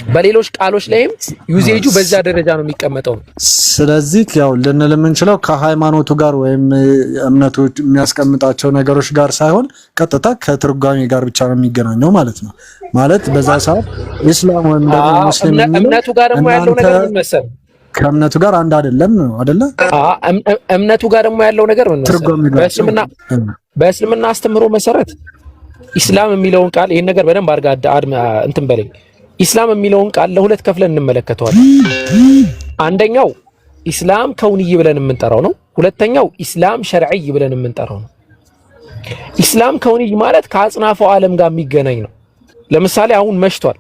በሌሎች ቃሎች ላይም ዩዜጁ በዛ ደረጃ ነው የሚቀመጠው። ስለዚህ ያው ልንል የምንችለው ከሃይማኖቱ ጋር ወይም እምነቱ የሚያስቀምጣቸው ነገሮች ጋር ሳይሆን ቀጥታ ከትርጓሜ ጋር ብቻ ነው የሚገናኘው ማለት ነው። ማለት በዛ ሰዓት ኢስላም ወይም ደግሞ ሙስሊም እምነቱ ጋር ደግሞ ያለው ነገር ምን መሰለህ? ከእምነቱ ጋር አንድ አይደለም ነው አይደለ? እምነቱ ጋር ደግሞ ያለው ነገር ምን መሰለህ? በእስልምና አስተምህሮ መሰረት ኢስላም የሚለውን ቃል ይሄን ነገር በደንብ አድርጋ እንትን በለኝ። ኢስላም የሚለውን ቃል ለሁለት ከፍለን እንመለከተዋለን። አንደኛው ኢስላም ከውንይ ብለን የምንጠራው ነው። ሁለተኛው ኢስላም ሸርዒይ ብለን የምንጠራው ነው። ኢስላም ከውንይ ማለት ከአጽናፈ ዓለም ጋር የሚገናኝ ነው። ለምሳሌ አሁን መሽቷል፣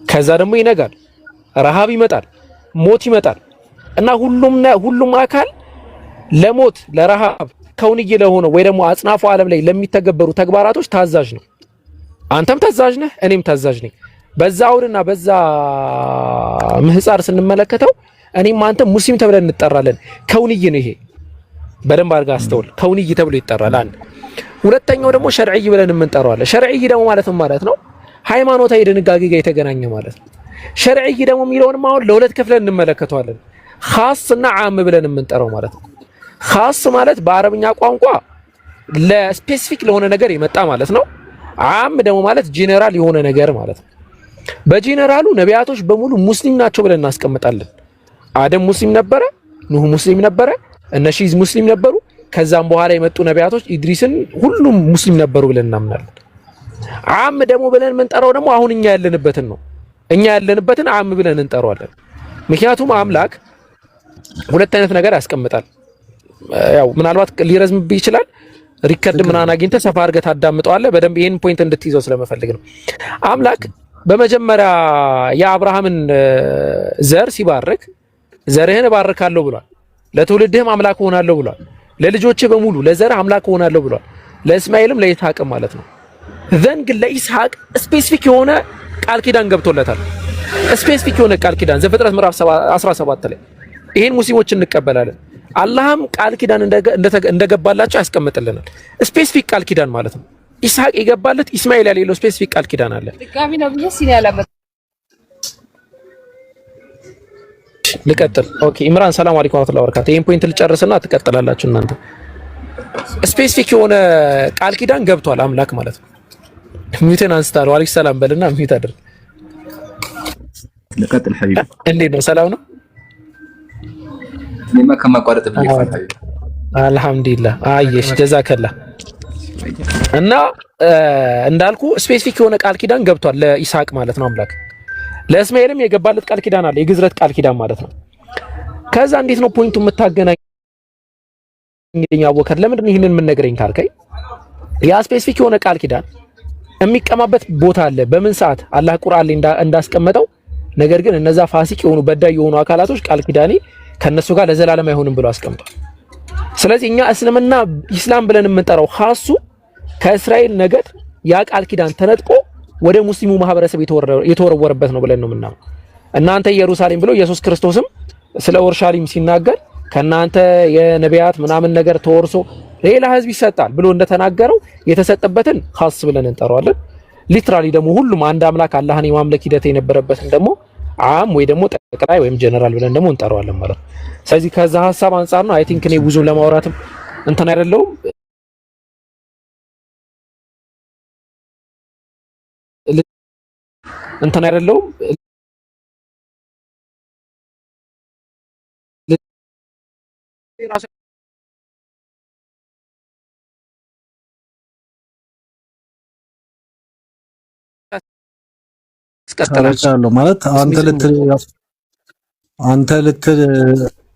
ከዛ ደግሞ ይነጋል፣ ረሃብ ይመጣል፣ ሞት ይመጣል እና ሁሉም አካል ለሞት ለረሃብ ከውንይ ለሆነው ወይ ደግሞ አጽናፈ ዓለም ላይ ለሚተገበሩ ተግባራቶች ታዛዥ ነው። አንተም ታዛዥ ነህ፣ እኔም ታዛዥ ነኝ። በዛ አውድና በዛ ምህፃር ስንመለከተው እኔም አንተም ሙስሊም ተብለን እንጠራለን። ከውንይ ነው ይሄ፣ በደንብ አድርጋ አስተውል። ከውንይ ተብሎ ይጠራል። አንድ ሁለተኛው ደግሞ ሸርዒይ ብለን የምንጠራዋለን። ሸርዒይ ደግሞ ማለት ነው ሃይማኖታዊ ድንጋጌ ጋር የተገናኘ ማለት ነው። ሸርዒይ ደግሞ የሚለውንም አሁን ለሁለት ከፍለን እንመለከተዋለን። ኻስ እና ዓም ብለን የምንጠራው ማለት ነው። ኻስ ማለት በአረብኛ ቋንቋ ለስፔሲፊክ ለሆነ ነገር የመጣ ማለት ነው። ዓም ደግሞ ማለት ጄኔራል የሆነ ነገር ማለት ነው። በጄኔራሉ ነቢያቶች በሙሉ ሙስሊም ናቸው ብለን እናስቀምጣለን። አደም ሙስሊም ነበረ፣ ኑህ ሙስሊም ነበረ፣ እነ ሺዝ ሙስሊም ነበሩ። ከዛም በኋላ የመጡ ነቢያቶች ኢድሪስን ሁሉም ሙስሊም ነበሩ ብለን እናምናለን። ዓም ደግሞ ብለን የምንጠራው ደግሞ አሁን እኛ ያለንበትን ነው። እኛ ያለንበትን ዓም ብለን እንጠራዋለን። ምክንያቱም አምላክ ሁለት አይነት ነገር ያስቀምጣል። ያው ምናልባት ሊረዝምብህ ይችላል። ሪከርድ ምናምን አግኝተህ ሰፋ አድርገህ ታዳምጠዋለህ። በደንብ ይሄን ፖይንት እንድትይዘው ስለመፈልግ ነው። አምላክ በመጀመሪያ የአብርሃምን ዘር ሲባርክ ዘርህን እባርካለሁ ብሏል። ለትውልድህም አምላክ እሆናለሁ ብሏል። ለልጆችህ በሙሉ ለዘርህ አምላክ እሆናለሁ ብሏል። ለእስማኤልም ለይስሐቅም ማለት ነው። ዘን ግን ለይስሐቅ ስፔሲፊክ የሆነ ቃል ኪዳን ገብቶለታል። ስፔሲፊክ የሆነ ቃል ኪዳን ዘፍጥረት ምዕራፍ 17 ላይ ይሄን ሙስሊሞች እንቀበላለን። አላህም ቃል ኪዳን እንደገባላቸው ያስቀምጥልናል። ስፔሲፊክ ቃል ኪዳን ማለት ነው። ኢስሐቅ የገባለት ኢስማኤል ያለው ስፔሲፊክ ቃል ኪዳን አለ። ድጋሚ ነው ብዬ ሲል ያለበት ልቀጥል። ኦኬ ኢምራን ሰላም አለይኩም ወራህመቱላሂ ወበረካቱ። ይሄን ፖይንት ልጨርስና ትቀጥላላችሁ እናንተ። ስፔሲፊክ የሆነ ቃል ኪዳን ገብቷል አምላክ ማለት ነው። ሚዩትን አንስታለሁ። አለይኩም ሰላም በልና ሚዩት አድርግ። ልቀጥል ሐቢብ። እንዴት ነው? ሰላም ነው? እኔማ ከማቋረጥ ብዬ ፈታኝ። አልሐምዱሊላህ። አየሽ ጀዛከላ። እና እንዳልኩ ስፔሲፊክ የሆነ ቃል ኪዳን ገብቷል ለኢስሐቅ ማለት ነው አምላክ። ለእስማኤልም የገባለት ቃል ኪዳን አለ፣ የግዝረት ቃል ኪዳን ማለት ነው። ከዛ እንዴት ነው ፖይንቱ የምታገናኝ? እንግዲህ አወከር ለምንድን ነው ይሄንን የምንነግረኝ ካልከኝ፣ ያ ስፔሲፊክ የሆነ ቃል ኪዳን የሚቀማበት ቦታ አለ። በምን ሰዓት አላህ ቁርአን ላይ እንዳስቀመጠው። ነገር ግን እነዛ ፋሲቅ የሆኑ በዳይ የሆኑ አካላቶች ቃል ኪዳኔ ከነሱ ጋር ለዘላለም አይሆንም ብሎ አስቀምጧል። ስለዚህ እኛ እስልምና ኢስላም ብለን የምንጠራው ኻሱ ከእስራኤል ነገድ ያ ቃል ኪዳን ተነጥቆ ወደ ሙስሊሙ ማህበረሰብ የተወረወረበት ነው ብለን ነው የምናምነው። እናንተ ኢየሩሳሌም ብሎ ኢየሱስ ክርስቶስም ስለ ኦርሻሊም ሲናገር ከናንተ የነቢያት ምናምን ነገር ተወርሶ ሌላ ህዝብ ይሰጣል ብሎ እንደተናገረው የተሰጠበትን ኻስ ብለን እንጠራዋለን። ሊትራሊ ደግሞ ሁሉም አንድ አምላክ አላህን የማምለክ ሂደት የነበረበትን ደግሞ ዓም ወይ ደግሞ ጠቅላይ ወይም ጀነራል ብለን ደግሞ እንጠራዋለን ማለት ነው። ስለዚህ ከዛ ሐሳብ አንፃር ነው አይ ቲንክ እኔ ብዙም ለማውራትም እንትን አይደለሁም እንትን አይደለሁም ስቀጥላለሁ ማለት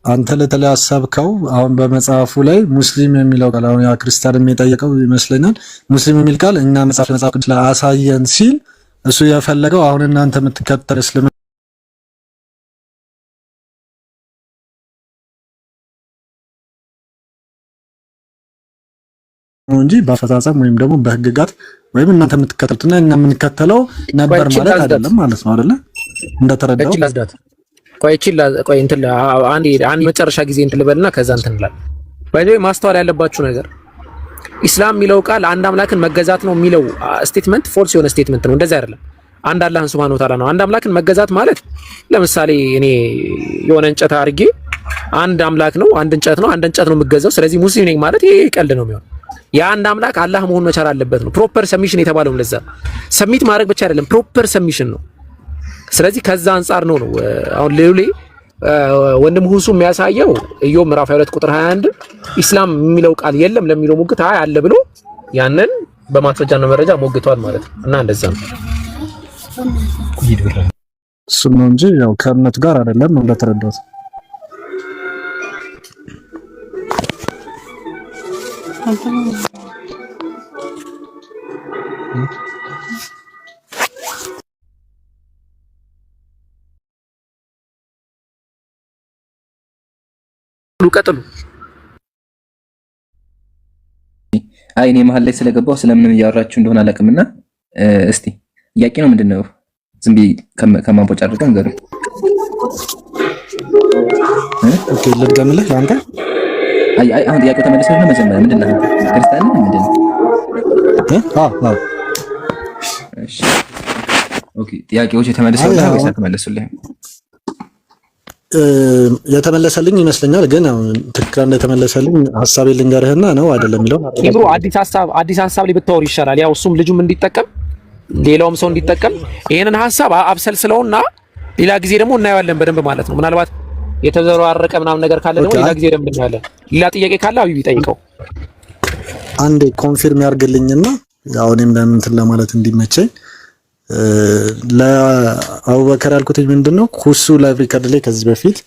አንተ ልትል ያሰብከው አሁን በመጽሐፉ ላይ ሙስሊም የሚለው ቃል አሁን ያ ክርስቲያን የጠየቀው ይመስለኛል። ሙስሊም የሚል ቃል እኛ መጽሐፍ ቅዱስ ላይ አሳየን ሲል እሱ የፈለገው አሁን እናንተ የምትከተል እስልምና እንጂ በአፈጻጸም ወይም ደግሞ በህግጋት ወይም እናንተ የምትከተሉትና እኛ የምንከተለው ነበር ማለት አይደለም ማለት ነው አይደለ? እንደተረዳው ቆይ እንትን አንድ መጨረሻ ጊዜ እንትን ልበልና ከዛ እንትን እንላለን። ማስተዋል ያለባችሁ ነገር ኢስላም የሚለው ቃል አንድ አምላክን መገዛት ነው የሚለው ስቴትመንት ፎልስ የሆነ ስቴትመንት ነው። እንደዛ አይደለም። አንድ አላህን ሱብሃነሁ ወተዓላ ነው። አንድ አምላክን መገዛት ማለት ለምሳሌ እኔ የሆነ እንጨት አድርጌ አንድ አምላክ ነው፣ አንድ እንጨት ነው፣ አንድ እንጨት ነው የምገዛው፣ ስለዚህ ሙስሊም ነኝ ማለት ይሄ ቀልድ ነው የሚሆነው። የአንድ አምላክ አላህ መሆን መቻል አለበት ነው። ፕሮፐር ሰሚሽን የተባለው ለዛ ሰሚት ማድረግ ብቻ አይደለም፣ ፕሮፐር ሰሚሽን ነው። ስለዚህ ከዛ አንፃር ነው አሁን ሌሎሌ ወንድም ሁሱ የሚያሳየው ኢዮብ ምዕራፍ 22 ቁጥር 21 ኢስላም የሚለው ቃል የለም ለሚለው ሙግት አለ ብሎ ያንን በማስረጃና መረጃ ሞግቷል ማለት ነው። እና እንደዛ ነው እሱም ነው እንጂ ያው ከእምነቱ ጋር አይደለም እንደተረዳሁት። ቀጥሉ። አይ እኔ መሀል ላይ ስለገባው ስለምን እያወራችሁ እንደሆነ አላውቅምና እስቲ ጥያቄ ነው ምንድነው? ዝም ብዬ ከማንቦጫርቀው ነገር ኦኬ ልድገምልህ አንተ። አይ አሁን ጥያቄው ተመለሰ ነው መጀመሪያ ምንድነው? ክርስቲያን ነው ምንድነው? አዎ እሺ ኦኬ ጥያቄዎች የተመለሰው ነው ወይስ አልተመለሱልህም? የተመለሰልኝ ይመስለኛል። ግን አሁን ትክክል እንደተመለሰልኝ ሐሳቤን ልንገርህና ነው አይደለም የሚለው ኢብሮ አዲስ ሐሳብ ላይ ብታወር ይሻላል። ያው እሱም ልጁም እንዲጠቀም ሌላውም ሰው እንዲጠቀም ይሄንን ሐሳብ አብሰልስለውና ሌላ ጊዜ ደግሞ እናየዋለን በደንብ ማለት ነው። ምናልባት የተዘራረቀ ምናምን ነገር ካለ ደግሞ ሌላ ጊዜ ደግሞ እናያለን። ሌላ ጥያቄ ካለ አብይ ይጠይቀው። አንዴ ኮንፊርም ያርግልኝና ያው እኔም ለምን ለማለት እንዲመቸኝ ለአቡበከር ያልኩት ምንድነው ኩሱ ላይብሪካድ ላይ ከዚህ በፊት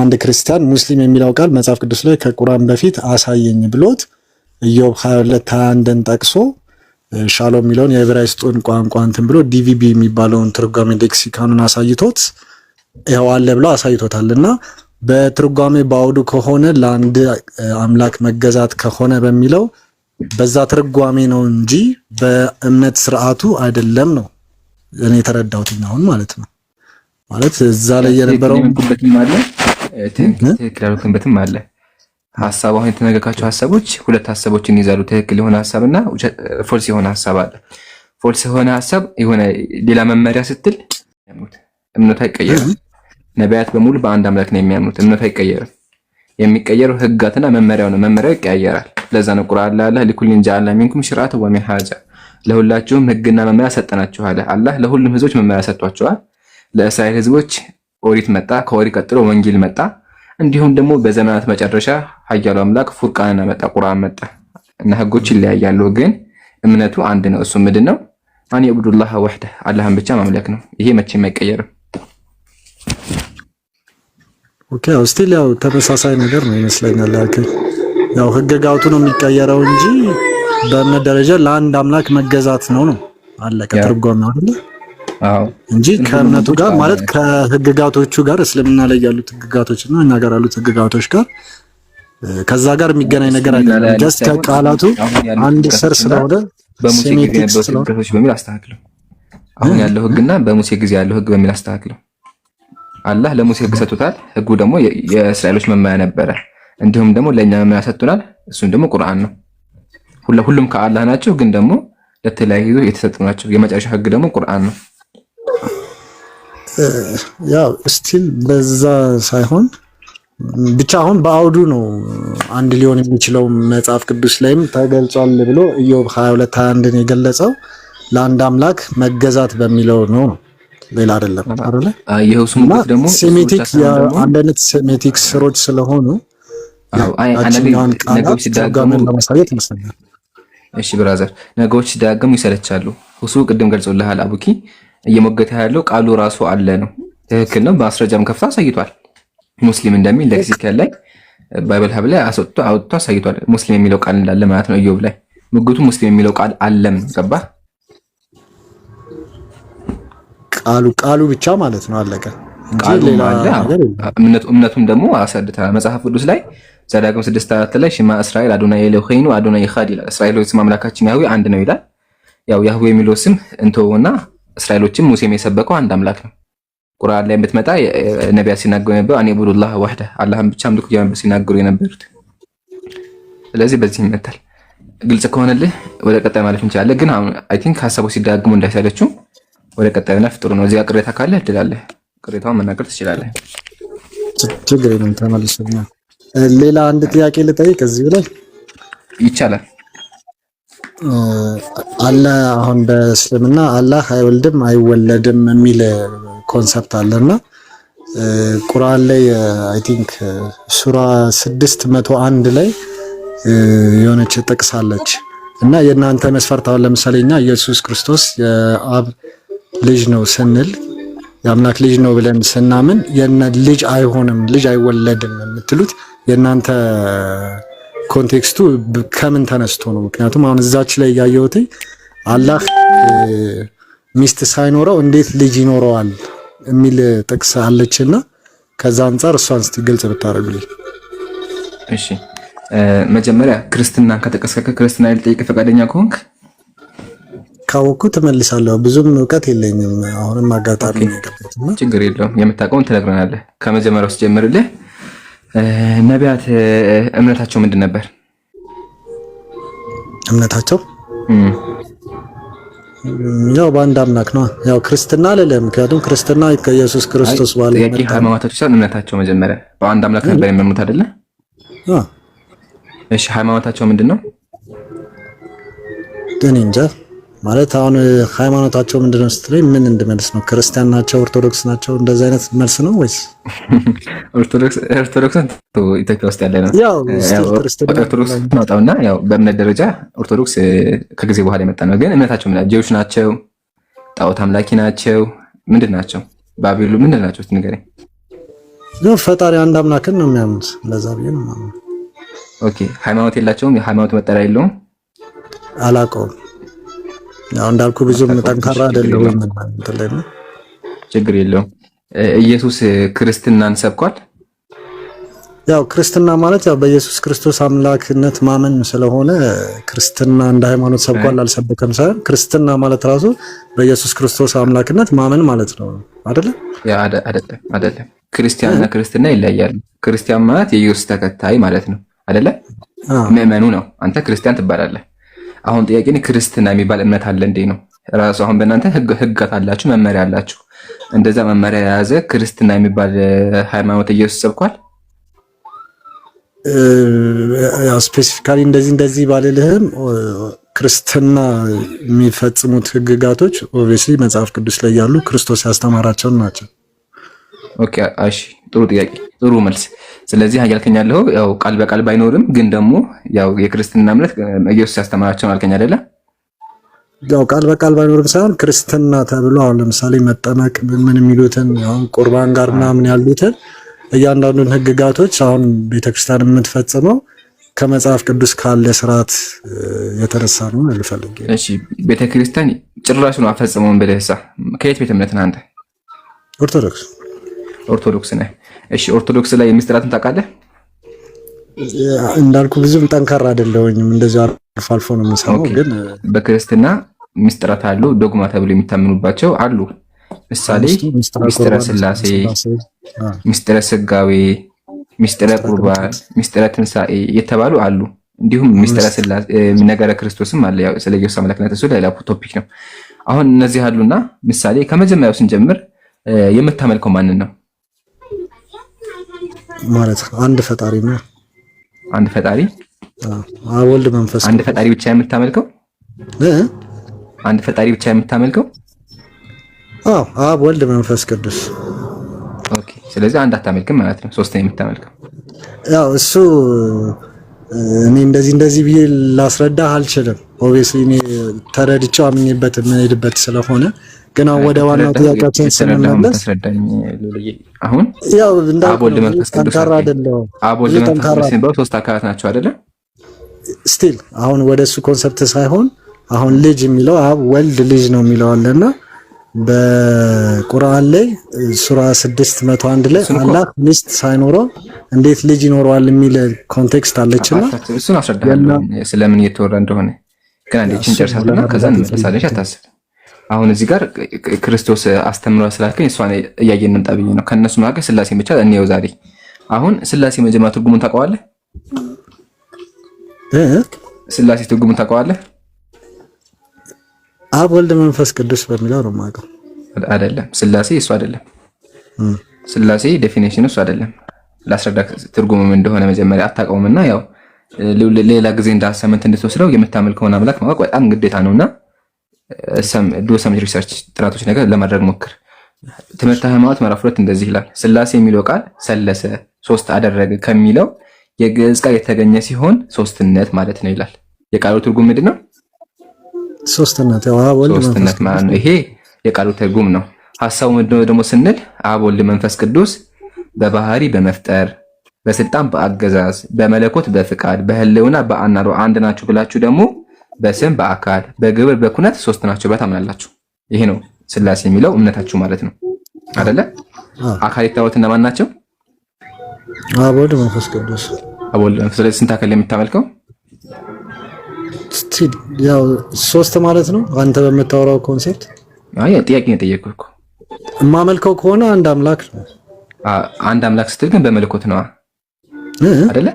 አንድ ክርስቲያን ሙስሊም የሚለው ቃል መጽሐፍ ቅዱስ ላይ ከቁርአን በፊት አሳየኝ ብሎት ኢዮብ 22:21ን ጠቅሶ ሻሎም የሚለውን የዕብራይስጡን ቋንቋ እንትን ብሎ ዲቪቢ የሚባለውን ትርጓሜ ሌክሲካኑን አሳይቶት ያው አለ ብሎ አሳይቶታልና በትርጓሜ ባውዱ ከሆነ ለአንድ አምላክ መገዛት ከሆነ በሚለው በዛ ትርጓሜ ነው እንጂ በእምነት ስርዓቱ አይደለም ነው እኔ የተረዳሁት አሁን ማለት ነው። ማለት እዛ ላይ የነበረው ትክክል ያልኩበትም አለ። ሐሳቡ አሁን የተነገርካቸው ሐሳቦች ሁለት ሐሳቦችን ይዛሉ። ትክክል የሆነ ሐሳብና ፎልስ የሆነ ሐሳብ አለ። ፎልስ የሆነ ሐሳብ የሆነ ሌላ መመሪያ ስትል እምነቱ አይቀየርም። ነቢያት በሙሉ በአንድ አምላክ ነው የሚያምኑት። እምነቱ አይቀየርም። የሚቀየረው ህጋትና መመሪያው ነው። መመሪያው ይቀያየራል። ለዛ ነው ቁርአን ላይ አላህ ለኩሊን ጀዐልና ሚንኩም ሽርዓተ ወሚንሃጃ ለሁላችሁም ህግና መመሪያ ሰጠናችሁ አለ። አላህ ለሁሉም ህዝቦች መመሪያ ሰጥቷቸዋል። ለእስራኤል ህዝቦች ኦሪት መጣ፣ ከኦሪት ቀጥሎ ወንጌል መጣ። እንዲሁም ደግሞ በዘመናት መጨረሻ ኃያሉ አምላክ ፉርቃንን መጣ፣ ቁርአን መጣ እና ህጎች ይለያያሉ፣ ግን እምነቱ አንድ ነው። እሱ ምንድነው? አን የዕቡዱላህ ወህደህ አላህን ብቻ ማምለክ ነው። ይሄ መቼም አይቀየርም። ኦኬ ስቲል ያው ተመሳሳይ ነገር ነው ይመስለኛል። ያው ህግጋቱ ነው የሚቀየረው እንጂ በእምነት ደረጃ ለአንድ አምላክ መገዛት ነው አለቀ። ትርጓሜው አይደል? አዎ እንጂ ከእምነቱ ጋር ማለት ከህግጋቶቹ ጋር እስልምና ላይ ያሉት ህግጋቶችና እኛ ጋር ያሉት ህግጋቶች ጋር ከዛ ጋር የሚገናኝ ነገር አይደለም። ጀስት ከቃላቱ አንድ ስር ስለሆነ በሙሴ ጊዜ የነበሩ ህግጋቶች በሚል አስተካክለው፣ አሁን ያለው ህግና በሙሴ ጊዜ ያለው ህግ በሚል አስተካክለው። አላህ ለሙሴ ህግ ሰጥቶታል። ህጉ ደግሞ የእስራኤሎች መመሪያ ነበረ። እንዲሁም ደግሞ ለኛ መመሪያ ሰጥቶናል። እሱም ደግሞ ቁርአን ነው። ሁሉም ከአላህ ናቸው፣ ግን ደግሞ ለተለያዩ የተሰጡ ናቸው። የመጨረሻ ህግ ደግሞ ቁርአን ነው። ያው ስቲል በዛ ሳይሆን ብቻ አሁን በአውዱ ነው አንድ ሊሆን የሚችለው። መጽሐፍ ቅዱስ ላይም ተገልጿል ብሎ ኢዮብ 22:21ን የገለጸው ለአንድ አምላክ መገዛት በሚለው ነው፣ ሌላ አይደለም አይደለ? ይሄው ስሙ ደግሞ ሴሜቲክ አንድ አይነት ሴሜቲክ ስሮች ስለሆኑ ነገሮች ሲደጋገሙ ለማሳየት ይመስላል። እሺ ብራዘር፣ ነገሮች ሲደጋገሙ ይሰለቻሉ። ሁሱ ቅድም ገልጾልሃል። አቡኪ እየሞገተ ያለው ቃሉ ራሱ አለ ነው። ትክክል ነው። በማስረጃም ከፍታ አሳይቷል። ሙስሊም እንደሚል ሌክሲካል ላይ ባይብል ሀብ ላይ አውጥቶ አሳይቷል። ሙስሊም የሚለው ቃል እንዳለ ማለት ነው። ኢዮብ ላይ ሙግቱ ሙስሊም የሚለው ቃል አለም ገባ። ቃሉ ብቻ ማለት ነው አለቀ። ቃሉ አለ። እምነቱም ደግሞ አሰድታ መጽሐፍ ቅዱስ ላይ ዘዳግም 6:4 ላይ ሽማ እስራኤል አዶናይ ኤሎሄኑ አዶናይ ኢኻድ ይላል። እስራኤሎች ስም አምላካችን ያህዌ አንድ ነው ይላል። ያው ያህዌ የሚለው ስም እንተውና እስራኤሎችም ሙሴም የሰበከው አንድ አምላክ ነው። ቁርአን ላይ የምትመጣ ነቢያት ሲናገሩ የነበረው አን ኢዕቡዱላህ ወህደ አላህን ብቻ አምልኩ እያሉ ሲናገሩ የነበሩት። ስለዚህ በዚህ ይመታል። ግልጽ ከሆነልህ ወደ ቀጣይ ማለፍ እንችላለን። ግን አሁን አይ ቲንክ ሐሳቡ ሲደጋግሙ እንዳይሰለችው ወደ ቀጣዩ ነፍ ጥሩ ነው። እዚህ ጋር ቅሬታ ካለ እድላለህ፣ ቅሬታውን መናገር ትችላለህ። ችግር የለም ተመልሶኛል። ሌላ አንድ ጥያቄ ልጠይቅ እዚህ ላይ ይቻላል? አላህ አሁን በእስልምና አላህ አይወልድም አይወለድም የሚል ኮንሰፕት አለና ቁርአን ላይ አይ ቲንክ ሱራ 601 ላይ የሆነች ጥቅስ አለች እና የእናንተ መስፈርት አሁን ለምሳሌ እኛ ኢየሱስ ክርስቶስ የአብ ልጅ ነው ስንል የአምላክ ልጅ ነው ብለን ስናምን ልጅ አይሆንም ልጅ አይወለድም የምትሉት የእናንተ ኮንቴክስቱ ከምን ተነስቶ ነው? ምክንያቱም አሁን እዛች ላይ ያየሁት አላህ ሚስት ሳይኖረው እንዴት ልጅ ይኖረዋል የሚል ጥቅስ አለችና ከዛ አንፃር እሷን እስቲ ግልጽ ብታረጉልኝ። እሺ መጀመሪያ ክርስትና ከተቀስከከ ክርስትና ልጠይቅ ፈቃደኛ ከሆንክ ካወኩ ተመልሳለሁ። ብዙም እውቀት የለኝም። አሁንም አጋጣሚ ነው። ችግር የለውም። የምታውቀውን ትነግረናለህ። ከመጀመሪያው ስጀምርልህ ነቢያት እምነታቸው ምንድን ነበር? እምነታቸው ያው በአንድ አምላክ ነው። ያው ክርስትና አይደለም። ምክንያቱም ክርስትና ከኢየሱስ ክርስቶስ ባለ ጥያቄ ሃይማኖታቸው ሳይሆን እምነታቸው መጀመሪያ በአንድ አምላክ ነበር የሚያምኑት አይደለ? እሺ ሃይማኖታቸው ምንድን ነው? እኔ እንጃ ማለት አሁን ሃይማኖታቸው ምንድን ነው ስትለኝ ምን እንድመልስ ነው? ክርስቲያን ናቸው? ኦርቶዶክስ ናቸው? እንደዛ አይነት መልስ ነው ወይስ? ኦርቶዶክስን ኢትዮጵያ ውስጥ ያለ ነው። ያው ኦርቶዶክስ ናውጣውና ያው በእምነት ደረጃ ኦርቶዶክስ ከጊዜ በኋላ የመጣ ነው። ግን እምነታቸው ምንድን ነው? ጄውሽ ናቸው? ጣዖት አምላኪ ናቸው? ምንድን ናቸው? ባቢሉ ምንድን ናቸው? እስቲ ንገረኝ። ፈጣሪ አንድ አምላክን ነው የሚያምኑት። ለዛ ብዬ ነው ማለት። ኦኬ ሃይማኖት የላቸውም? የሃይማኖት መጠሪያ የለውም? አላውቀውም። ያው እንዳልኩ ብዙም ጠንካራ አይደለም ማለት ነው። ችግር የለውም። ኢየሱስ ክርስትናን ሰብኳል? ያው ክርስትና ማለት ያው በኢየሱስ ክርስቶስ አምላክነት ማመን ስለሆነ ክርስትና እንደ ሃይማኖት ሰብኳል አልሰበከም ሳይሆን ክርስትና ማለት ራሱ በኢየሱስ ክርስቶስ አምላክነት ማመን ማለት ነው አይደለ? ያ አይደለም። ክርስቲያንና ክርስትና ይለያያሉ። ክርስቲያን ማለት የኢየሱስ ተከታይ ማለት ነው አይደለ? ምዕመኑ ነው። አንተ ክርስቲያን ትባላለህ። አሁን ጥያቄ ነው ክርስትና የሚባል እምነት አለ እንዴ ነው ራሱ። አሁን በእናንተ ህግጋት አላችሁ፣ መመሪያ አላችሁ። እንደዛ መመሪያ የያዘ ክርስትና የሚባል ሃይማኖት ኢየሱስ ሰብኳል? ያው ስፔሲፊካሊ እንደዚህ ባልልህም ክርስትና የሚፈጽሙት ህግጋቶች ኦብቪየስሊ መጽሐፍ ቅዱስ ላይ ያሉ ክርስቶስ ያስተማራቸው ናቸው። ኦኬ እሺ፣ ጥሩ ጥያቄ፣ ጥሩ መልስ። ስለዚህ አያልከኝ ያለው ያው ቃል በቃል ባይኖርም ግን ደግሞ ያው የክርስትና እምነት ኢየሱስ ያስተማራቸው አልከኝ አይደለ? ያው ቃል በቃል ባይኖርም ሳይሆን ክርስትና ተብሎ አሁን ለምሳሌ መጠመቅ ምን የሚሉትን አሁን ቁርባን ጋር ምናምን ያሉትን እያንዳንዱን ህግጋቶች አሁን ቤተክርስቲያን የምትፈጽመው ከመጽሐፍ ቅዱስ ካለ ስርዓት የተነሳ ነው ልፈልግ። እሺ ቤተክርስቲያን ጭራሽ ነው አፈጽመውን ብለህሳ ከየት ቤተ እምነት ነህ አንተ? ኦርቶዶክስ ነህ። እሺ ኦርቶዶክስ ላይ ምስጢራትን ታውቃለህ? እንዳልኩ ብዙም ጠንካራ አይደለሁኝም። እንደዚህ አልፎ አልፎ ነው የምሰማው። ግን በክርስትና ምስጢራት አሉ፣ ዶግማ ተብሎ የሚታመኑባቸው አሉ። ምሳሌ ምስጢረ ስላሴ፣ ምስጢረ ስጋዌ፣ ምስጢረ ቁርባን፣ ምስጢረ ትንሳኤ የተባሉ አሉ። እንዲሁም ምስጢረ ስላሴ ነገረ ክርስቶስም አለ። ያው ስለ ኢየሱስ አምላክነት እሱ ሌላ ቶፒክ ነው። አሁን እነዚህ አሉና ምሳሌ ከመጀመሪያው ስንጀምር የምታመልከው ማንን ነው? ማለት አንድ ፈጣሪ ነው። አንድ ፈጣሪ? አብ ወልድ መንፈስ። አንድ ፈጣሪ ብቻ የምታመልከው? አንድ ፈጣሪ ብቻ የምታመልከው? አዎ አብ ወልድ መንፈስ ቅዱስ። ኦኬ ስለዚህ አንድ አታመልክም ማለት ነው። ሶስት ነው የምታመልከው። ያው እሱ እኔ እንደዚህ ብዬ ላስረዳህ አልችልም። ኦብቪየስሊ እኔ ተረድቼው አምኜበት የምሄድበት ስለሆነ ግን አሁን ወደ ዋናው ጥያቄያችን ስንመለስ አሁን ያው አብ ወልድ መንፈስ ቅዱስ አብ ወልድ መንፈስ ቅዱስ ሶስት አካላት ናቸው አይደለ? ስቲል አሁን ወደሱ ኮንሰፕት ሳይሆን አሁን ልጅ የሚለው አብ ወልድ ልጅ ነው የሚለው አለና በቁርአን ላይ ሱራ 601 ላይ አላህ ሚስት ሳይኖረው እንዴት ልጅ ይኖረዋል የሚል ኮንቴክስት አለችና እሱን አስረዳለሁ ስለምን እየተወራ እንደሆነ ግን አንዴችን ጨርሳትና ከዛ እንመለሳለን። አታስብ። አሁን እዚህ ጋር ክርስቶስ አስተምሯል ስላልከኝ እሷን እያየን እንምጣ ብዬ ነው። ከነሱ መካከል ስላሴ ብቻ እንየው ዛሬ። አሁን ስላሴ መጀመሪያ ትርጉሙን ታውቀዋለህ? ስላሴ ትርጉሙን ታውቀዋለህ? አብ ወልድ መንፈስ ቅዱስ በሚለው ነው የማውቀው። አይደለም ስላሴ እሱ አይደለም። ስላሴ ዴፊኒሽን እሱ አይደለም። ላስረዳ ትርጉሙ ምን እንደሆነ መጀመሪያ አታውቀውምና ያው ሌላ ጊዜ እንዳሰምንት እንድትወስደው የምታመልከውን አምላክ ማወቅ በጣም ግዴታ ነውና ሰም ሪሰርች ጥናቶች ነገር ለማድረግ ሞክር። ትምህርተ ሃይማኖት ምዕራፍ 2 እንደዚህ ይላል። ስላሴ የሚለው ቃል ሰለሰ ሶስት አደረገ ከሚለው የግዕዝ ቃል የተገኘ ሲሆን ሶስትነት ማለት ነው ይላል። የቃሉ ትርጉም ምንድነው? ሶስትነት ማለት ነው። ይሄ የቃሉ ትርጉም ነው። ሐሳቡ ምንድነው ደግሞ ስንል አብ ወልድ መንፈስ ቅዱስ በባህሪ በመፍጠር በስልጣን በአገዛዝ በመለኮት በፍቃድ በህልውና በአናሮ አንድ ናቸው ብላችሁ ደግሞ በስም በአካል በግብር በኩነት ሶስት ናቸው ታምናላችሁ። ይሄ ነው ስላሴ የሚለው እምነታችሁ ማለት ነው አይደለ? አካል የተባሉት እነማን ናቸው? አብ ወልድ መንፈስ ቅዱስ። አብ ወልድ መንፈስ ቅዱስ ስንት አካል የምታመልከው? ያው ሶስት ማለት ነው አንተ በምታወራው ኮንሴፕት። አይ ጥያቄ ነው የጠየቅኩህ እኮ። የማመልከው ከሆነ አንድ አምላክ ነው። አንድ አምላክ ስትል ግን በመለኮት ነው አይደለ?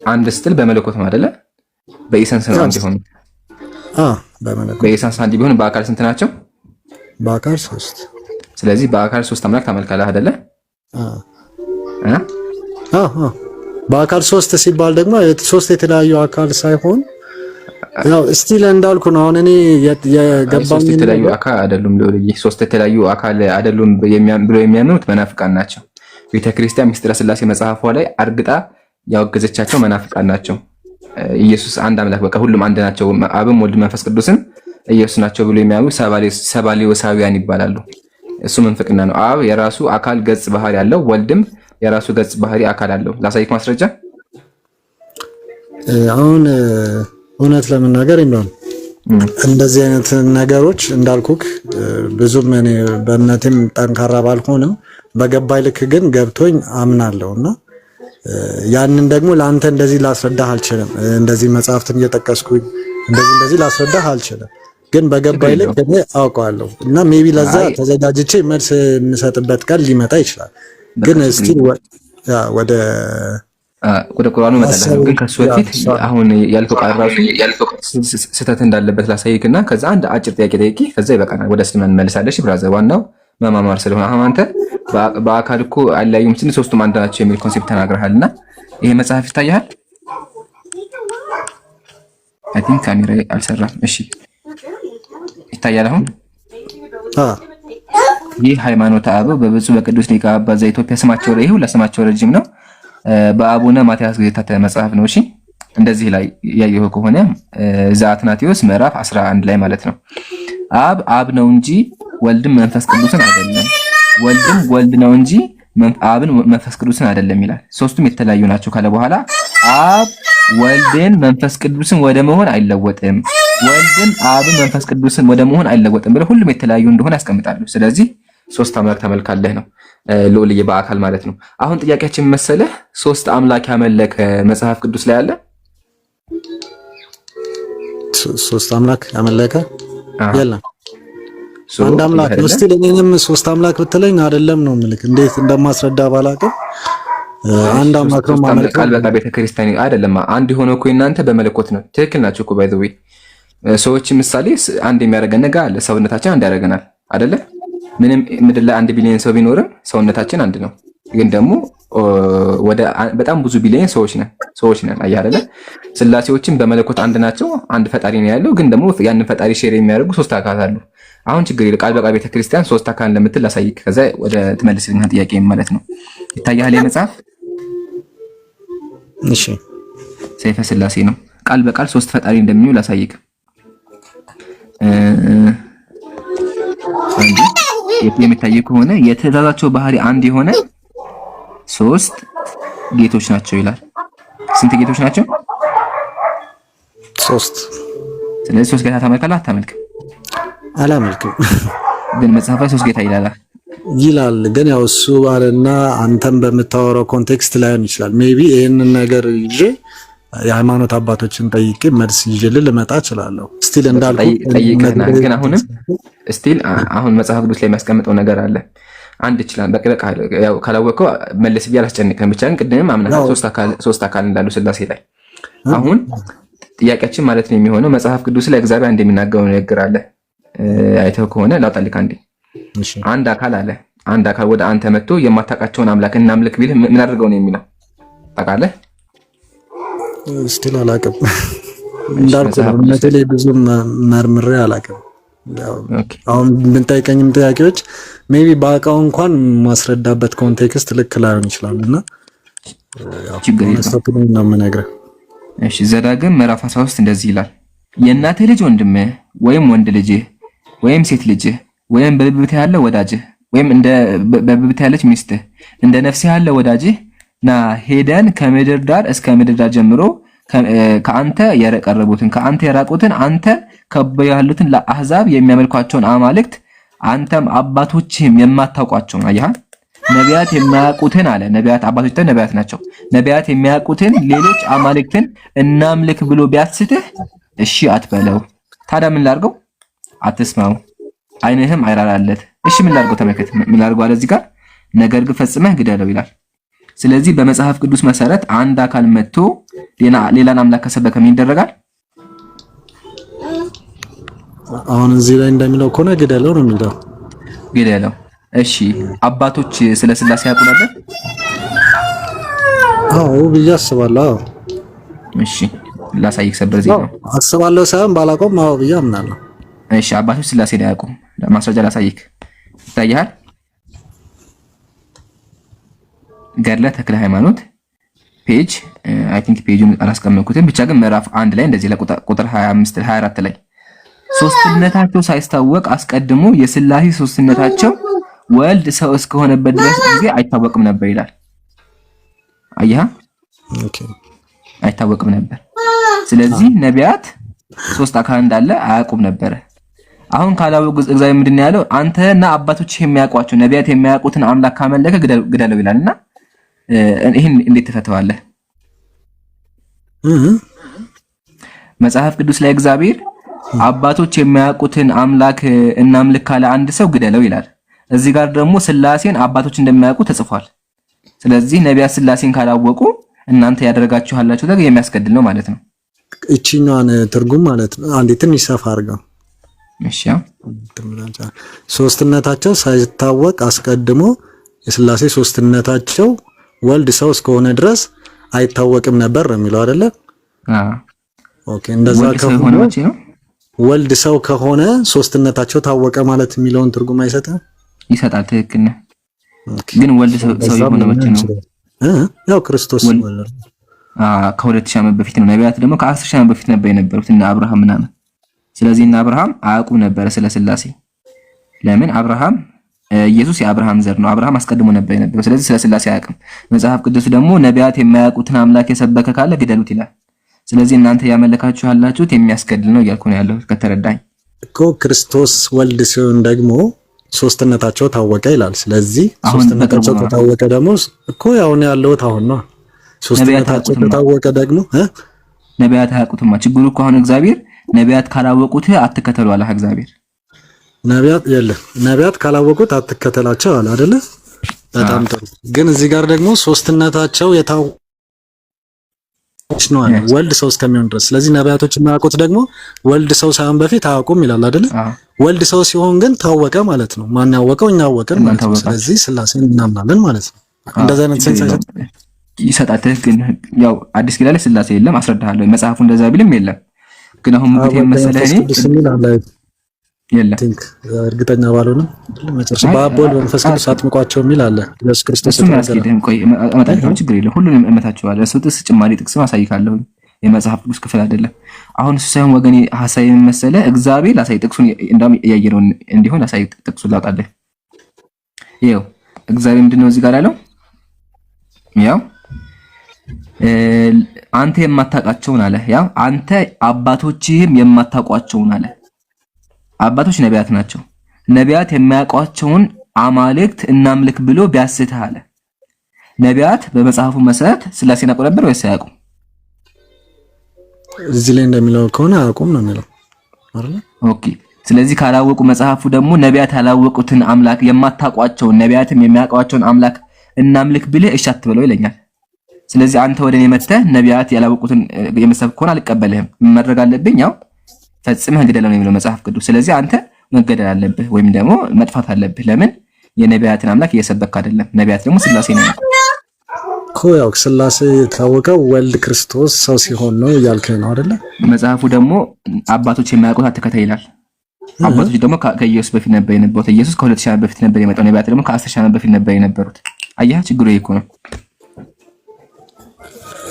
አንድ ስትል በመለኮት ነው አይደለ? በኢሰንስ ነው አንድ ሆነ። በመለኮት በኢሰንስ አንድ ቢሆን በአካል ስንት ናቸው? በአካል ሶስት። ስለዚህ በአካል ሶስት አምላክ ታመልካለህ አይደለ? በአካል ሶስት ሲባል ደግሞ ሶስት የተለያዩ አካል ሳይሆን ያው ስቲል እንዳልኩ ነው። አሁን እኔ የገባኝ ሶስት የተለያዩ አካል አይደሉም። ሶስት የተለያዩ አካል አይደሉም ብሎ የሚያምኑት መናፍቃን ናቸው። ቤተክርስቲያን ምስጢረ ስላሴ መጽሐፏ ላይ አርግጣ ያወገዘቻቸው መናፍቃን ናቸው። ኢየሱስ አንድ አምላክ በቃ ሁሉም አንድ ናቸው፣ አብም ወልድ መንፈስ ቅዱስም ኢየሱስ ናቸው ብሎ የሚያምኑ ሰባሌዎሳውያን ይባላሉ። እሱ ምንፍቅና ነው። አብ የራሱ አካል ገጽ ባህሪ ያለው፣ ወልድም የራሱ ገጽ ባህሪ አካል አለው። ላሳይክ ማስረጃ። አሁን እውነት ለመናገር እንደሆነ እንደዚህ አይነት ነገሮች እንዳልኩክ ብዙም እኔ በእምነቴም ጠንካራ ባልሆነም በገባይ ልክ ግን ገብቶኝ አምናለሁና ያንን ደግሞ ለአንተ እንደዚህ ላስረዳህ አልችልም። እንደዚህ መጽሐፍትን እየጠቀስኩኝ እንደዚህ ላስረዳህ አልችልም። ግን በገባይ ልክ እኔ አውቀዋለሁ እና ሜቢ ለዛ ተዘጋጅቼ መልስ የምሰጥበት ቀን ሊመጣ ይችላል። ግን እስቲ ወደ ቁርአኑ መጣላው ግን ከሱ በፊት አሁን ያልከው ቃል ራሱ ስህተት እንዳለበት ላሳይክና ከዛ አንድ አጭር ጥያቄ ጠይቂ፣ ከዛ ይበቃናል። ወደ እስልምና እንመለሳለሽ። ብራዘር ዋናው መማማር ስለሆነ አሁን አንተ በአካል እኮ አለያዩም ስንል ሶስቱም አንድ ናቸው የሚል ኮንሴፕት ተናግረሃልና ይሄ መጽሐፍ ይታያል? አይ ቲንክ ካሜራ አልሰራም። እሺ ይታያል አሁን? ይህ ሃይማኖተ አበው በብፁዕ በቅዱስ ሊቀ ጳጳስ ዘኢትዮጵያ ስማቸው ላይ ሁላ ስማቸው ረጅም ነው። በአቡነ ማትያስ የታተመ መጽሐፍ ነው። እሺ እንደዚህ ላይ ያየኸው ከሆነ ዘአትናቴዎስ ምዕራፍ 11 ላይ ማለት ነው። አብ ነው እንጂ ወልድም መንፈስ ቅዱስን አይደለም፣ ወልድም ወልድ ነው እንጂ አብን መንፈስ ቅዱስን አይደለም ይላል። ሶስቱም የተለያዩ ናቸው ካለ በኋላ አብ ወልድን መንፈስ ቅዱስን ወደ መሆን አይለወጥም፣ ወልድን አብን መንፈስ ቅዱስን ወደ መሆን አይለወጥም ብለው ሁሉም የተለያዩ እንደሆነ ያስቀምጣሉ። ስለዚህ ሶስት አምላክ ተመልካለህ ነው ልዑልዬ በአካል ማለት ነው። አሁን ጥያቄያችን መሰለህ ሶስት አምላክ ያመለከ መጽሐፍ ቅዱስ ላይ አለ? ሶስት አምላክ ያመለከ የለም። አንድ አምላክ ነው። እስቲ ለኔንም ሶስት አምላክ ብትለኝ አይደለም ነው ምልክ እንዴት እንደማስረዳ ባላቀም አንድ አምላክ ነው ማለት ቃል በቃ ቤተክርስቲያን አይደለም። አንድ የሆነው እኮ እናንተ በመለኮት ነው። ትክክል ናችሁ እኮ ባይ ዘ ዌይ ሰዎች ምሳሌ አንድ የሚያደርገን ነገር አለ። ሰውነታችን አንድ ያደርገናል አይደለ? ምንም ምድር ላይ 1 ቢሊዮን ሰው ቢኖርም ሰውነታችን አንድ ነው። ግን ደግሞ ወደ በጣም ብዙ ቢሊዮን ሰዎች ነን። አየህ አይደለ? ስላሴዎችም በመለኮት አንድ ናቸው። አንድ ፈጣሪ ነው ያለው። ግን ደግሞ ያንን ፈጣሪ ሼር የሚያደርጉ ሶስት አካላት አሉ። አሁን ችግር የለም። ቃል በቃል ቤተክርስቲያን ሶስት አካል እንደምትል ላሳይክ። ከዛ ወደ ትመልስልኝ ጥያቄ ማለት ነው። ይታያል የመጽሐፍ? እሺ ሰይፈ ስላሴ ነው። ቃል በቃል ሶስት ፈጣሪ እንደሚሉ ላሳይክ። የሚታይ ከሆነ የትእዛዛቸው ባህሪ አንድ የሆነ ሶስት ጌቶች ናቸው ይላል። ስንት ጌቶች ናቸው? ሶስት። ስለዚህ ሶስት ጌታ ታመልካለህ አታመልክም? አላመልክም። ግን መጽሐፍ ላይ 3 ጌታ ይላል። ግን ያው እሱ አለና አንተም በምታወራው ኮንቴክስት ላይሆን ይችላል። ሜቢ ይሄንን ነገር ይዤ የሃይማኖት አባቶችን ጠይቄ መልስ ይዤ ልመጣ እችላለሁ። ስቲል እንዳልኩ ጠይቀናል። ግን አሁንም ስቲል አሁን መጽሐፍ ቅዱስ ላይ የሚያስቀምጠው ነገር አለ። አንድ ይችላል በቃ ያው ካላወቀው መልስ ብዬ አላስጨንቅም። ብቻ ግን ቅድምም አምናለሁ 3 አካል እንዳሉ ስላሴ ላይ። አሁን ጥያቄያችን ማለት ነው የሚሆነው መጽሐፍ ቅዱስ ላይ እግዚአብሔር አንድ የሚናገረው ነገር አለ። አይተው ከሆነ ላውጣልህ አንዴ። አንድ አካል አለ። አንድ አካል ወደ አንተ መጥቶ የማታውቃቸውን አምላክ እናምልክ ቢልህ ምን አድርገው ነው የሚለው ታውቃለህ? ስቲል አላውቅም። እንዳልኩ በተለይ ብዙ መርምሬ አላውቅም። አሁን ብንጠይቀኝም ጥያቄዎች ሜቢ ባውቃው እንኳን ማስረዳበት ኮንቴክስት ልክ ላይሆን ይችላልና ችግር የለውም ነው የምነግርህ። እሺ ዘዳግም ምዕራፍ 13 እንደዚህ ይላል፣ የእናትህ ልጅ ወንድምህ ወይም ወንድ ልጅህ ወይም ሴት ልጅህ ወይም በብብትህ ያለ ወዳጅህ ወይም እንደ በብብትህ ያለች ሚስትህ እንደ ነፍስህ ያለ ወዳጅህ ና ሄደን ከምድር ዳር እስከ ምድር ዳር ጀምሮ ከአንተ የቀረቡትን ከአንተ የራቁትን አንተ ከበው ያሉትን ለአሕዛብ የሚያመልኳቸውን አማልክት አንተም አባቶችህም የማታውቋቸውን አየህ ነቢያት የሚያውቁትን አለ። ነቢያት አባቶች ነቢያት ናቸው። ነቢያት የሚያውቁትን ሌሎች አማልክትን እናምልክ ብሎ ቢያስትህ እሺ አትበለው። ታዲያ ምን ላድርገው? አትስማው፣ ዓይንህም አይራራለት። እሺ ምን ላድርገው? ተመልከት ምን ላድርገው አለ እዚህ ጋር ነገር ግን ፈጽመህ ግደለው ይላል። ስለዚህ በመጽሐፍ ቅዱስ መሰረት አንድ አካል መጥቶ ሌላን አምላክ ከሰበከ ምን ይደረጋል? አሁን እዚህ ላይ እንደሚለው ከሆነ ግደለው ነው የሚለው። ግደለው። እሺ አባቶች ስለ ስላሴ ያውቁ ነበር? አዎ ብዬ አስባለሁ። እሺ ላሳይክ ሰበር ዜና አስባለሁ ሳይሆን ባላቆም አዎ ብዬ አምናለሁ። እሺ አባቶች ስላሴን አያውቁም። ለማስረጃ ላሳይክ ይታያል። ገድለ ተክለ ሃይማኖት ፔጅ አይ ቲንክ ፔጁን አላስቀመጥኩትም። ብቻ ግን ምዕራፍ 1 ላይ እንደዚህ ለቁጥር 25 24 ላይ ሶስትነታቸው ሳይታወቅ አስቀድሞ የስላሴ ሶስትነታቸው ወልድ ሰው እስከሆነበት ድረስ ጊዜ አይታወቅም ነበር ይላል። አየህ አይታወቅም ነበር። ስለዚህ ነቢያት 3 አካል እንዳለ አያውቁም ነበር። አሁን ካላወቁ እግዚአብሔር ምንድን ነው ያለው? አንተና አባቶች የሚያውቋቸው ነቢያት የሚያውቁትን አምላክ ካመለከ ግደለው ይላልና ይሄን እንዴት ተፈተዋለህ? መጽሐፍ ቅዱስ ላይ እግዚአብሔር አባቶች የሚያውቁትን አምላክ እናምልክ ካለ አንድ ሰው ግደለው ይላል። እዚህ ጋር ደግሞ ስላሴን አባቶች እንደሚያውቁ ተጽፏል። ስለዚህ ነቢያት ስላሴን ካላወቁ እናንተ ያደረጋችሁ ያላችሁ ነገር የሚያስገድል ነው ማለት ነው። እቺኛዋን ትርጉም ማለት ነው አንዴ ትንሽ ሰፋ አድርገው። እሺ ሶስትነታቸው ሳይታወቅ አስቀድሞ የስላሴ ሶስትነታቸው ወልድ ሰው እስከሆነ ድረስ አይታወቅም ነበር የሚለው አይደለ? ኦኬ እንደዛ ከሆነ ወልድ ሰው ከሆነ ሶስትነታቸው ታወቀ ማለት የሚለውን ትርጉም አይሰጥም? ይሰጣል። ትክክል ነው። ግን ወልድ ሰው የሆነ መቼ ነው? ያው ክርስቶስ ከ2000 ዓመት በፊት ነው። ነቢያት ደግሞ ከ10,000 ዓመት በፊት ነበር የነበሩት እና አብርሃም ምናምን። ስለዚህ እና አብርሃም አያውቁም ነበር ስለ ስላሴ። ለምን? አብርሃም ኢየሱስ የአብርሃም ዘር ነው። አብርሃም አስቀድሞ ነበር የነበረው። ስለዚህ ስለ ስላሴ አያውቅም። መጽሐፍ ቅዱስ ደግሞ ነቢያት የማያውቁትን አምላክ የሰበከ ካለ ግደሉት ይላል። ስለዚህ እናንተ ያመለካችሁ ያላችሁት የሚያስገድል ነው እያልኩ ነው ያለው። ከተረዳኝ እኮ ክርስቶስ ወልድ ሲሆን ደግሞ ሶስትነታቸው ታወቀ ይላል። ስለዚህ ሶስትነታቸው ታወቀ ደግሞ እኮ ያውን ያለውት አሁን ነው። ሶስትነታቸው ታወቀ ደግሞ ነቢያት አያውቁትማ። ችግሩ እኮ አሁን እግዚአብሔር ነቢያት ካላወቁት አትከተሉ አለ እግዚአብሔር። ነቢያት ካላወቁት አትከተላቸው አለ አይደለ? በጣም ጥሩ። ግን እዚህ ጋር ደግሞ ሶስትነታቸው የታወቀ ነው ወልድ ሰው እስከሚሆን ድረስ። ስለዚህ ነቢያቶች የሚያውቁት ደግሞ ወልድ ሰው ሳይሆን በፊት አያውቁም ይላል አይደለ? ወልድ ሰው ሲሆን ግን ታወቀ ማለት ነው። ማን ያወቀው? እኛ አወቅን ማለት ነው። ስለዚህ ስላሴን እናምናለን ማለት ነው። እንደዛ አይነት ሴንስ ይሰጣል። ግን ያው አዲስ ኪዳን ላይ ስላሴ የለም አስረዳሃለሁ። መጽሐፉ እንደዛ ቢልም የለም። ግን አሁን ምክት የመሰለህ የለም እርግጠኛ ባልሆንም መጨረሻ በአብ ወልድ በመንፈስ ቅዱስ አጥምቋቸው የሚል አለ። ኢየሱስ ክርስቶስ ተናገረ። ቆይ እመጣለሁ፣ ችግር የለም። ሁሉንም እመታቸዋለሁ። እሱ ጥቅስ ጭማሪ ጥቅስ ማሳይካለሁ። የመጽሐፍ ቅዱስ ክፍል አይደለም። አሁን እሱ ሳይሆን ወገኔ ሐሳብ የመሰለ እግዚአብሔር ላሳይ ጥቅሱን እንዳም ያየነው እንዲሆን ላሳይ ጥቅሱን ላውጣለህ። ይኸው እግዚአብሔር ምንድነው እዚህ ጋር ያለው? ያው አንተ የማታውቃቸውን አለ። ያው አንተ አባቶችህም የማታውቋቸውን አለ። አባቶች ነቢያት ናቸው። ነቢያት የማያውቋቸውን አማልክት እናምልክ ብሎ ቢያስትህ አለ። ነቢያት በመጽሐፉ መሰረት ስላሴን ያውቁ ነበር ወይስ አያውቁም? እዚህ ላይ እንደሚለው ከሆነ አያውቁም ነው የሚለው አይደል? ኦኬ። ስለዚህ ካላወቁ መጽሐፉ ደግሞ ነቢያት ያላወቁትን አምላክ የማታውቋቸውን ነቢያትም የሚያውቋቸውን አምላክ እናምልክ ብለህ እሺ አትበለው ይለኛል። ስለዚህ አንተ ወደኔ መጥተህ ነቢያት ያላወቁትን የመሰብክ ከሆነ አልቀበልህም። ማድረግ አለብኝ ያው ፈጽመህ ግደለው ነው የሚለው መጽሐፍ ቅዱስ። ስለዚህ አንተ መገደል አለብህ ወይም ደግሞ መጥፋት አለብህ። ለምን? የነቢያትን አምላክ እየሰበክ አይደለም። ነቢያት ደግሞ ስላሴ ነው እኮ። ያው ስላሴ የታወቀው ወልድ ክርስቶስ ሰው ሲሆን ነው እያልከኝ ነው አይደለ? መጽሐፉ ደግሞ አባቶች የማያውቁት አትከተል ይላል። አባቶች ደግሞ ከኢየሱስ በፊት ነበር የነበሩት። ኢየሱስ ከ2000 ዓመት በፊት ነበር የመጣው። ነቢያት ደግሞ ከ10,000 ዓመት በፊት ነበር የነበሩት። አየህ ችግሩ ይሄ እኮ ነው።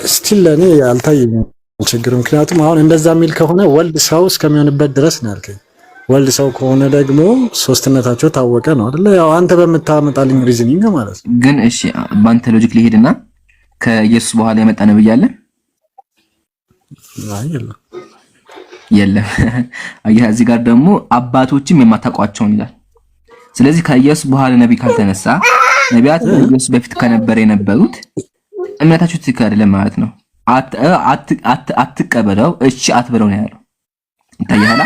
ስቲል ለኔ አልታየኝም ችግሩ። ምክንያቱም አሁን እንደዛ የሚል ከሆነ ወልድ ሰው እስከሚሆንበት ድረስ ነው ያልከኝ። ወልድ ሰው ከሆነ ደግሞ ሶስትነታቸው ታወቀ ነው አይደለ? ያው አንተ በምታመጣልኝ ሪዝኒንግ ማለት ነው። ግን እሺ በአንተ ሎጂክ ሊሄድና ከኢየሱስ በኋላ የመጣ ነብይ አለ? አይ የለም። አየህ እዚህ ጋር ደግሞ አባቶችም የማታውቋቸውን ይላል። ስለዚህ ከኢየሱስ በኋላ ነብይ ካልተነሳ ነቢያት ከኢየሱስ በፊት ከነበረ የነበሩት እምነታቸው ትክክል አይደለም ማለት ነው። አትቀበለው እሺ አትበለው ነው ያለው። ይታያል።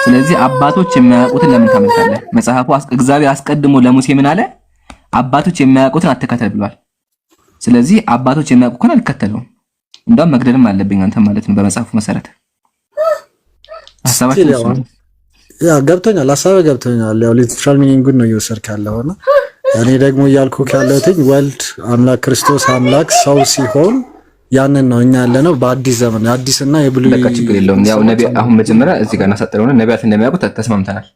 ስለዚህ አባቶች የሚያውቁትን ለምን ታመልካለህ? መጽሐፉ እግዚአብሔር አስቀድሞ ለሙሴ ምን አለ? አባቶች የሚያውቁትን አትከተል ብሏል። ስለዚህ አባቶች የሚያውቁትን አልከተለውም። እንደውም መግደልም አለብኝ አንተ ማለት ነው በመጽሐፉ መሰረት። ሐሳባችሁ ያ ገብቶኛል፣ ሐሳብ ገብቶኛል። ያው ሊትራል ሚኒንጉን ነው እየወሰድክ ያለውና እኔ ደግሞ እያልኩ ካለሁት ወልድ አምላክ ክርስቶስ አምላክ ሰው ሲሆን ያንን ነው እኛ ያለነው በአዲስ ዘመን አዲስና የብሉይ በቃ ችግር የለውም። ያው ነቢይ አሁን መጀመሪያ እዚህ ጋር እናሳጥረውና ነቢያት እንደሚያውቁ ተስማምተናል።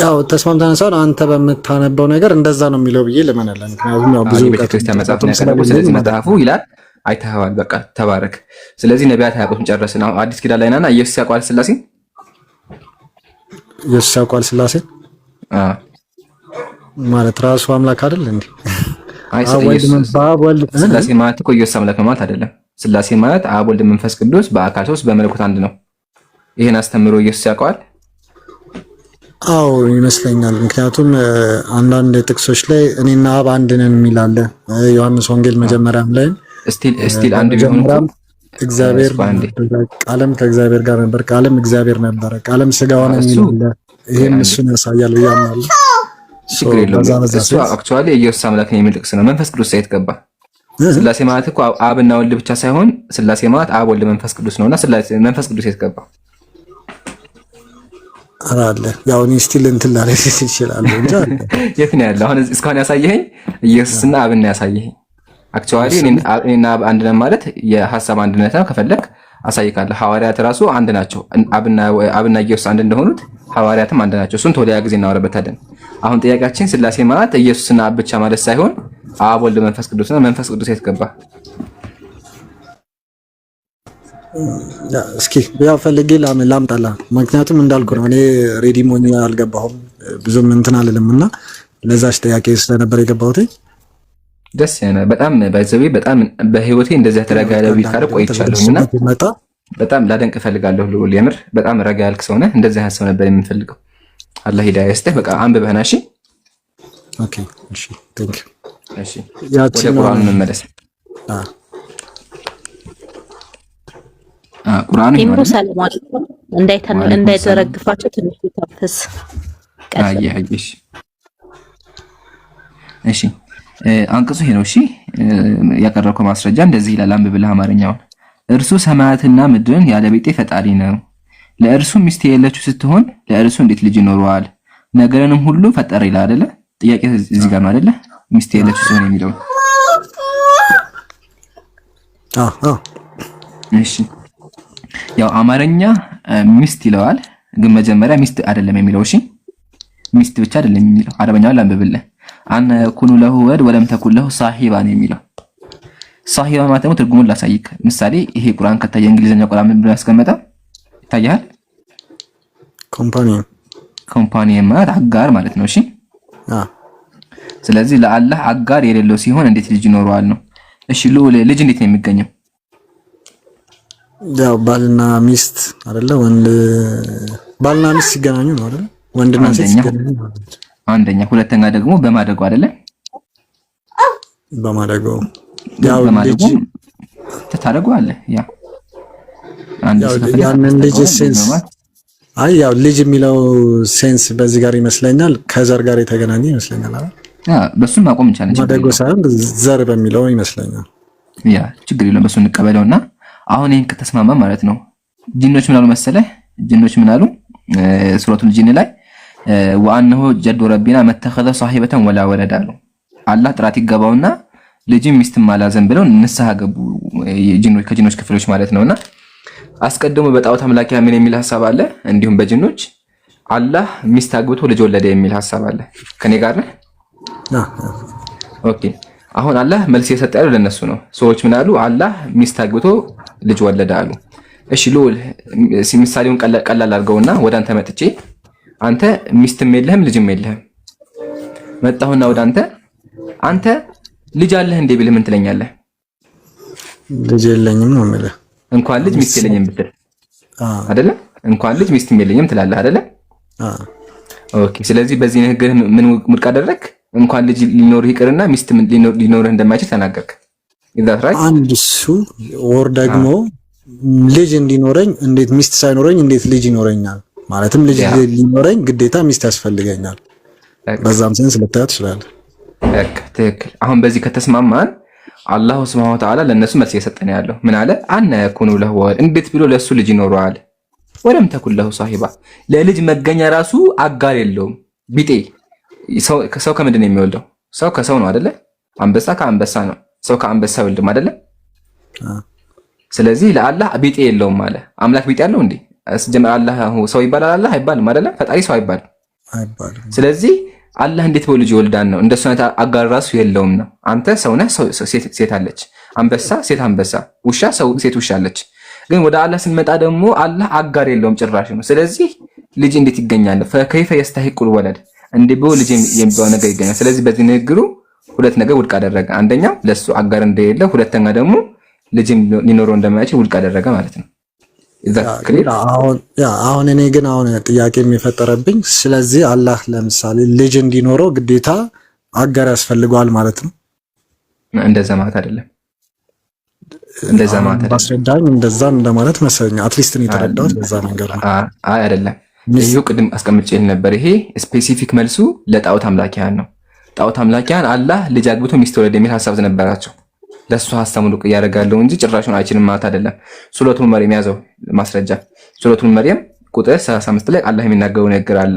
ያው ተስማምተናል ሳይሆን አንተ በምታነበው ነገር እንደዛ ነው የሚለው ብዬ ልመናለሁ። ምክንያቱም ያው ብዙ ቤተክርስቲያን መጽሐፍ ነው ያቀረበው። ስለዚህ መጽሐፉ ይላል አይተኸዋል። በቃ ተባረክ። ስለዚህ ነቢያት አያውቁትም ጨረስን። አሁን አዲስ ኪዳን ላይ ናና ኢየሱስ ያውቃል ስላሴ ኢየሱስ ያውቃል ስላሴ ማለት ራሱ አምላክ አይደል እንዴ? ስላሴ ማለት እኮ ኢየሱስ አምላክ ማለት አይደለም። ስላሴ ማለት አብ ወልድ መንፈስ ቅዱስ በአካል ሶስት በመለኮት አንድ ነው። ይሄን አስተምሮ ኢየሱስ ያውቀዋል? አዎ ይመስለኛል። ምክንያቱም አንዳንድ ጥቅሶች ላይ እኔና አብ አንድ ነን የሚል አለ። ዮሐንስ ወንጌል መጀመሪያም ላይ ስቲል አንድ ቢሆን እግዚአብሔር ቃልም ከእግዚአብሔር ጋር ነበር፣ ቃልም እግዚአብሔር ነበረ፣ ቃልም ሥጋ ሆነ የሚል አለ። ይሄም እሱን ያሳያል ብያምናለሁ። ችግር የለውም። እሱ አክቹዋሊ የኢየሱስ አምላክ ነው የሚል ጥቅስ ነው። መንፈስ ቅዱስ ሳይት ገባ። ስላሴ ማለት እኮ አብና ወልድ ብቻ ሳይሆን ስላሴ ማለት አብ ወልድ መንፈስ ቅዱስ ነውና ስላሴ መንፈስ ቅዱስ ሳይት ገባ አለ። ያው እኔ ስቲል እንትን ላይ ይችላል እንጂ የት ነው ያለው? አሁን እስካሁን ያሳየኸኝ ኢየሱስና አብና ያሳየኸኝ። አክቹዋሊ እኔና አብ አንድ ነን ማለት የሐሳብ አንድነት ነው። ከፈለክ አሳይካለሁ። ሐዋርያት ራሱ አንድ ናቸው። አብና ኢየሱስ አንድ እንደሆኑት ሐዋርያትም አንድ ናቸው። እሱን ተወዲያ ጊዜ እናወራበታለን። አሁን ጥያቄያችን ስላሴ ማለት ኢየሱስና አብ ብቻ ማለት ሳይሆን አብ ወልድ መንፈስ ቅዱስና መንፈስ ቅዱስ የት ገባ? እስኪ ያው ፈልጌ ላምጣላ። ምክንያቱም እንዳልኩ ነው እኔ ሬዲ ሞኝ አልገባሁም ብዙም እንትን አልልምና ለዛች ጥያቄ ስለነበር የገባሁት። ደስ ያለ በጣም ባይዘቤ በጣም በህይወቴ እንደዚህ ተረጋጋለ ቢካረ ቆይቻለሁና በጣም ላደንቅ እፈልጋለሁ። ልዑል የምር በጣም ረጋ ያልክ ሰው ነህ። እንደዚህ አይነት ሰው ነበር የምንፈልገው። አላህ ሂዳያ ይስጥህ። በቃ አንብበህና እሺ። ኦኬ እሺ ቴንክ ዩ። እሺ ወደ ቁርአኑ እንመለስ። ቁርአኑ ኢምሩ ሰለማት እንዳይዘረግፋቸው ትንሽ ተፈስ አየሽ። እሺ አንቀጹ ይሄ ነው። እሺ ያቀረብከው ማስረጃ እንደዚህ ይላል። አንብብልህ አማርኛውን። እርሱ ሰማያትና ምድርን ያለ ቤቴ ፈጣሪ ነው። ለእርሱ ሚስት የሌለችው ስትሆን ለእርሱ እንዴት ልጅ ይኖረዋል? ነገርንም ሁሉ ፈጠረ ይላል አይደለ? ጥያቄ እዚህ ጋር ነው አይደለ? ሚስት የሌለችው ስትሆን የሚለው እሺ ያው አማርኛ ሚስት ይለዋል፣ ግን መጀመሪያ ሚስት አይደለም የሚለው። እሺ ሚስት ብቻ አይደለም የሚለው። አረበኛው ላንብብልህ። አነ ኩኑ ለሁ ወድ ወለም ተኩን ለሁ ሳሂባ ነው የሚለው። ሳሂባ ማለት ደግሞ ትርጉሙን ላሳይክ። ምሳሌ ይሄ ቁርአን ከታየ እንግሊዘኛ ቁርአን ምን ብሎ ያስቀመጠ ይታያል? ኮምፓኒየን ማለት አጋር ማለት ነው። እሺ ስለዚህ ለአላህ አጋር የሌለው ሲሆን እንዴት ልጅ ይኖረዋል ነው። እሺ ልጅ እንዴት ነው የሚገኘው? ያው ባልና ሚስት አይደለ? ወንድ ባልና ሚስት ሲገናኙ ነው አይደለ? ወንድና ሴት አንደኛ። ሁለተኛ ደግሞ በማደጎ አይደለ? በማደጎ ያው ልጅ ተታደጎአለ ያ አንድ ያንን ልጅ ሴንስ ያው ልጅ የሚለው ሴንስ በዚህ ጋር ይመስለኛል ከዘር ጋር የተገናኘ ይመስለኛል አይደል? በሱም ማቆም እንችላለን። ማደጎ ሳይሆን ዘር በሚለው ይመስለኛል። ያ ችግር የለውም። በሱ እንቀበለውና አሁን ይሄን ከተስማማ ማለት ነው ጂኖች ምን አሉ መሰለህ? ጂኖች ምን አሉ? ሱረቱል ጂን ላይ ወአንሁ ጀዱ ረቢና መተኸዘ ሷሂበተን ወላ ወለድ አሉ። አላህ ጥራት ይገባውና ልጅም ሚስትም አላዘን ብለው ንስሐ ገቡ ጂኖች ከጂኖች ክፍሎች ማለት ነውና አስቀድሞ በጣዖት አምላኪያ ምን የሚል ሐሳብ አለ? እንዲሁም በጂኖች አላህ ሚስት አግብቶ ልጅ ወለደ የሚል ሐሳብ አለ። ከኔ ጋር ነህ? ኦኬ። አሁን አላህ መልስ የሰጠ ያለው ለነሱ ነው። ሰዎች ምን አሉ? አላህ ሚስት አግብቶ ልጅ ወለደ አሉ። እሺ ልዑል ምሳሌውን ቀላል አድርገውና ወደ አንተ መጥቼ አንተ ሚስትም የለህም ልጅም የለህም መጣሁና ወደ አንተ ልጅ አለህ እንዴ ቢልህ ምን ትለኛለህ? ልጅ የለኝም ነው የምልህ። እንኳን ልጅ ሚስት የለኝም ብትል አይደለ? እንኳን ልጅ ሚስትም የለኝም ትላለህ አይደለ? ኦኬ። ስለዚህ በዚህ ንግግር ምን ሙድቅ አደረክ? እንኳን ልጅ ሊኖርህ ይቅርና ሚስት ሊኖርህ እንደማይችል ተናገርክ። ኢዛት ራይት አንድ እሱ ወር ደግሞ ልጅ እንዲኖረኝ እንዴት ሚስት ሳይኖረኝ እንዴት ልጅ ይኖረኛል? ማለትም ልጅ ሊኖረኝ ግዴታ ሚስት ያስፈልገኛል። በዛም ሴንስ ልታየው ትችላለህ። ትክክል። አሁን በዚህ ከተስማማን አላህ ሱብሃነሁ ወተዓላ ለነሱ መልስ እየሰጠን ያለው ምን አለ? አነ የኩኑ ለሁ ወለድ፣ እንዴት ብሎ ለሱ ልጅ ይኖረዋል? ወለም ተኩን ለሁ ሷሂባ፣ ለልጅ መገኛ ራሱ አጋር የለውም ቢጤ። ሰው ከምንድን ነው የሚወልደው? ሰው ከሰው ነው አይደለ? አንበሳ ከአንበሳ ነው። ሰው ከአንበሳ ይወልድም አይደለ? ስለዚህ ለአላህ ቢጤ የለውም አለ። አምላክ ቢጤ ያለው እንዴ? አላህ ሰው ይባላል? አላህ አይባልም አይደለ? ፈጣሪ ሰው አይባልም። ስለዚህ አላህ እንዴት ብሎ ልጅ ይወልዳል ነው? እንደሱ አይነት አጋር ራሱ የለውም ነው። አንተ ሰው ነህ፣ ሴት አለች። አንበሳ ሴት አንበሳ፣ ውሻ ሴት ውሻ አለች። ግን ወደ አላህ ስንመጣ ደግሞ አላህ አጋር የለውም ጭራሽ ነው። ስለዚህ ልጅ እንዴት ይገኛል? ፈከይፈ የስተሂቁል ወለድ፣ እንዴ ብሎ ልጅ የሚባል ነገር ይገኛል? ስለዚህ በዚህ ንግግሩ ሁለት ነገር ውድቅ አደረገ። አንደኛው ለሱ አጋር እንደሌለ፣ ሁለተኛ ደግሞ ልጅም ሊኖረው እንደማይችል ውድቅ አደረገ ማለት ነው። አሁን እኔ ግን ጥያቄ የሚፈጠረብኝ ስለዚህ አላህ ለምሳሌ ልጅ እንዲኖረው ግዴታ አጋር ያስፈልገዋል ማለት ነው? እንደዛ ማለት አይደለም። እንደዛ ማለት አይደለም። አስረዳኝ። እንደዛ እንደማለት መሰለኝ። አትሊስት እኔ የተረዳሁት በዛ ነገር ነው። አይ አይደለም። ይሄው ቅድም አስቀምጬልህ ነበር። ይሄ ስፔሲፊክ መልሱ ለጣዖት አምላኪያን ነው። ጣዖት አምላኪያን አላህ ልጅ አግብቶ ሚስት ወለደ የሚል ሐሳብ ነበራቸው። ለሱ ሐሳብ ሙሉ ያደርጋለሁ እንጂ ጭራሹን አይችልም ማለት አይደለም። ሱረቱል መርየም ያዘው ማስረጃ። ሱረቱል መርየም ቁጥር 35 ላይ አላህ የሚናገረው ነገር አለ።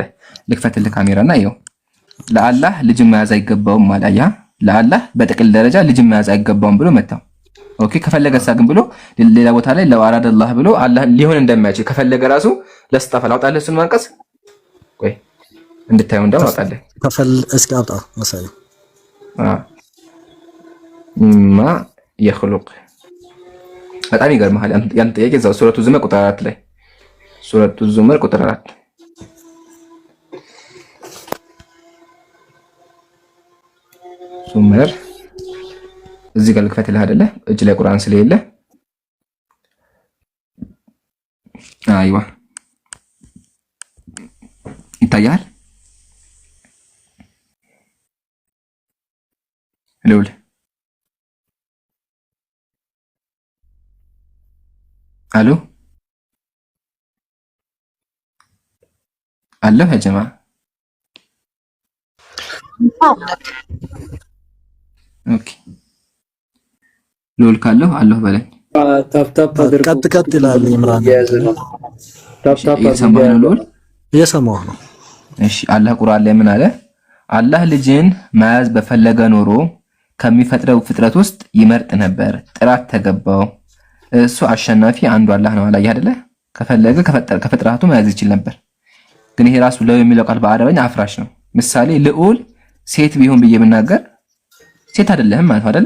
ልክፈትልህ ካሜራና ይኸው። ለአላህ ልጅ መያዝ አይገባውም ማለት ያ ለአላህ በጥቅል ደረጃ ልጅ መያዝ አይገባውም ብሎ መጣው። ኦኬ። ከፈለገ ግን ብሎ ሌላ ቦታ ላይ ለዋራድ አላህ ብሎ አላህ ሊሆን እንደማይችል ከፈለገ ራሱ ለስጣፋ ላውጣለህ። እሱን ማንቀስ ቆይ እንድታየው እንደው አውጣለህ። እስኪ አውጣ መሰለኝ ማ የخلق በጣም ይገርምሃል። ያን ጥያቄ እዛው ሱረቱ ዙመር ቁጥር 4 ላይ ሱረቱ ዙመር ቁጥር 4 ዙመር እዚህ ጋር ልክፈትልህ አይደለ? እጅ ላይ ቁርአን ስለሌለ አይዋ ይታያል። ልውል አሎ አለሁ ያ ጀማ ኦኬ። ልውል ካለሁ አለሁ በለኝ። ቀጥ ይላል። ኢምራን እየሰማሁ ነው። እሺ አላህ ቁርአን ላይ ምን አለ? አላህ ልጅን መያዝ በፈለገ ኖሮ ከሚፈጥረው ፍጥረት ውስጥ ይመርጥ ነበር፣ ጥራት ተገባው። እሱ አሸናፊ አንዱ አላህ ነው። አላህ አይደለ? ከፈለገ ከፍጥረቱ መያዝ ይችል ነበር። ግን ይሄ ራሱ ለው የሚለው ቃል በአረበኛ አፍራሽ ነው። ምሳሌ ልዑል ሴት ቢሆን ብዬ ብናገር ሴት አይደለህም ማለት አይደለ?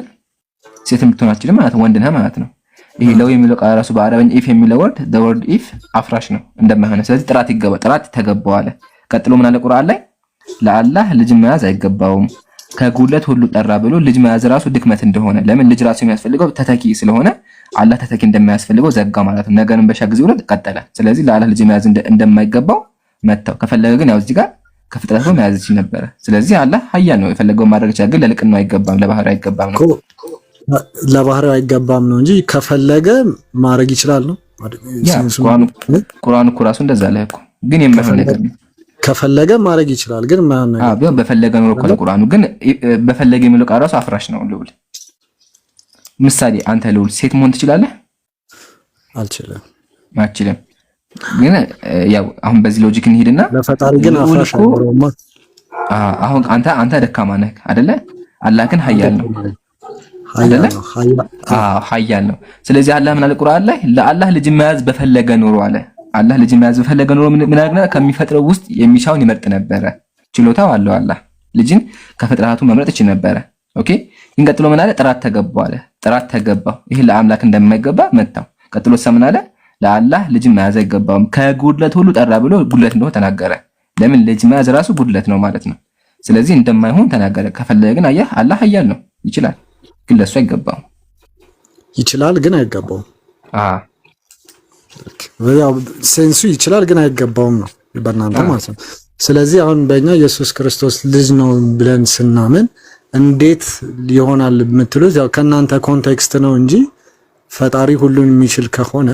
ሴት የምትሆን አትችልም ማለት ወንድ ነህ ማለት ነው። ይሄ ለው የሚለው ቃል ራሱ በአረበኛ ኢፍ የሚለው ወርድ the word if አፍራሽ ነው እንደማይሆነ። ስለዚህ ጥራት ተገባው አለ። ቀጥሎ ምን አለ ቁርአን ላይ? ለአላህ ልጅ መያዝ አይገባውም ከጉለት ሁሉ ጠራ ብሎ ልጅ መያዝ ራሱ ድክመት እንደሆነ። ለምን ልጅ ራሱ የሚያስፈልገው ተተኪ ስለሆነ አላህ ተተኪ እንደማያስፈልገው ዘጋ ማለት ነው። ነገርን በሻ ጊዜ ሁሉ ቀጠለ። ስለዚህ ለአላህ ልጅ መያዝ እንደማይገባው መተው። ከፈለገ ግን ያው እዚህ ጋር ከፍጥረት ጋር መያዝ ይችል ነበረ። ስለዚህ አላህ ኃያል ነው፣ የፈለገውን ማድረግ ይችላል። ግን ለልቅና አይገባም፣ ለባህሪው አይገባም ነው። ለባህሪው አይገባም ነው እንጂ ከፈለገ ማድረግ ይችላል ነው። ቁርአኑ እኮ ራሱ እንደዛ ላይ እኮ ግን የማይሆን ነገር ነው። ከፈለገ ማድረግ ይችላል ግን የማይሆን ነገር ቢሆን በፈለገ ነው እኮ ቁርአኑ። ግን በፈለገ የሚለው ቃል ራሱ አፍራሽ ነው። ልውል ምሳሌ አንተ ልውል ሴት መሆን ትችላለህ? አልችልም። ግን ያው አሁን በዚህ ሎጂክ እንሂድና ለፈጣሪ ግን አፍራሽ አይኖርማ። አሁን አንተ ደካማ ነህ አይደለ? አላህ ግን ኃያል ነው አይደለ? ኃያል ነው። ስለዚህ አላህ ምን አለ ቁርአን ላይ ለአላህ ልጅ መያዝ በፈለገ ኖሮ አለ። አላህ ልጅ መያዝ በፈለገ ኖሮ ምን አድርገና ከሚፈጥረው ውስጥ የሚሻውን ይመርጥ ነበረ። ችሎታው አለው አላህ ልጅን ከፍጥረታቱ መምረጥ ይችል ነበረ። ኦኬ ግን ቀጥሎ ምን አለ? ጥራት ተገባው አለ። ጥራት ተገባው። ይሄ ለአምላክ እንደማይገባ መጣው። ቀጥሎ ምን አለ? ለአላህ ልጅ መያዝ አይገባውም ከጉድለት ሁሉ ጠራ ብሎ ጉድለት እንደሆነ ተናገረ። ለምን ልጅ መያዝ ራሱ ጉድለት ነው ማለት ነው። ስለዚህ እንደማይሆን ተናገረ። ከፈለገ ግን አያህ አላህ ኃያል ነው፣ ይችላል፣ ግን ለሱ አይገባውም። ይችላል ግን አይገባውም። ያው ሴንሱ ይችላል ግን አይገባውም ነው በእናንተ ማለት ነው። ስለዚህ አሁን በእኛ ኢየሱስ ክርስቶስ ልጅ ነው ብለን ስናምን እንዴት ይሆናል የምትሉት ያው ከእናንተ ኮንቴክስት ነው እንጂ ፈጣሪ ሁሉን የሚችል ከሆነ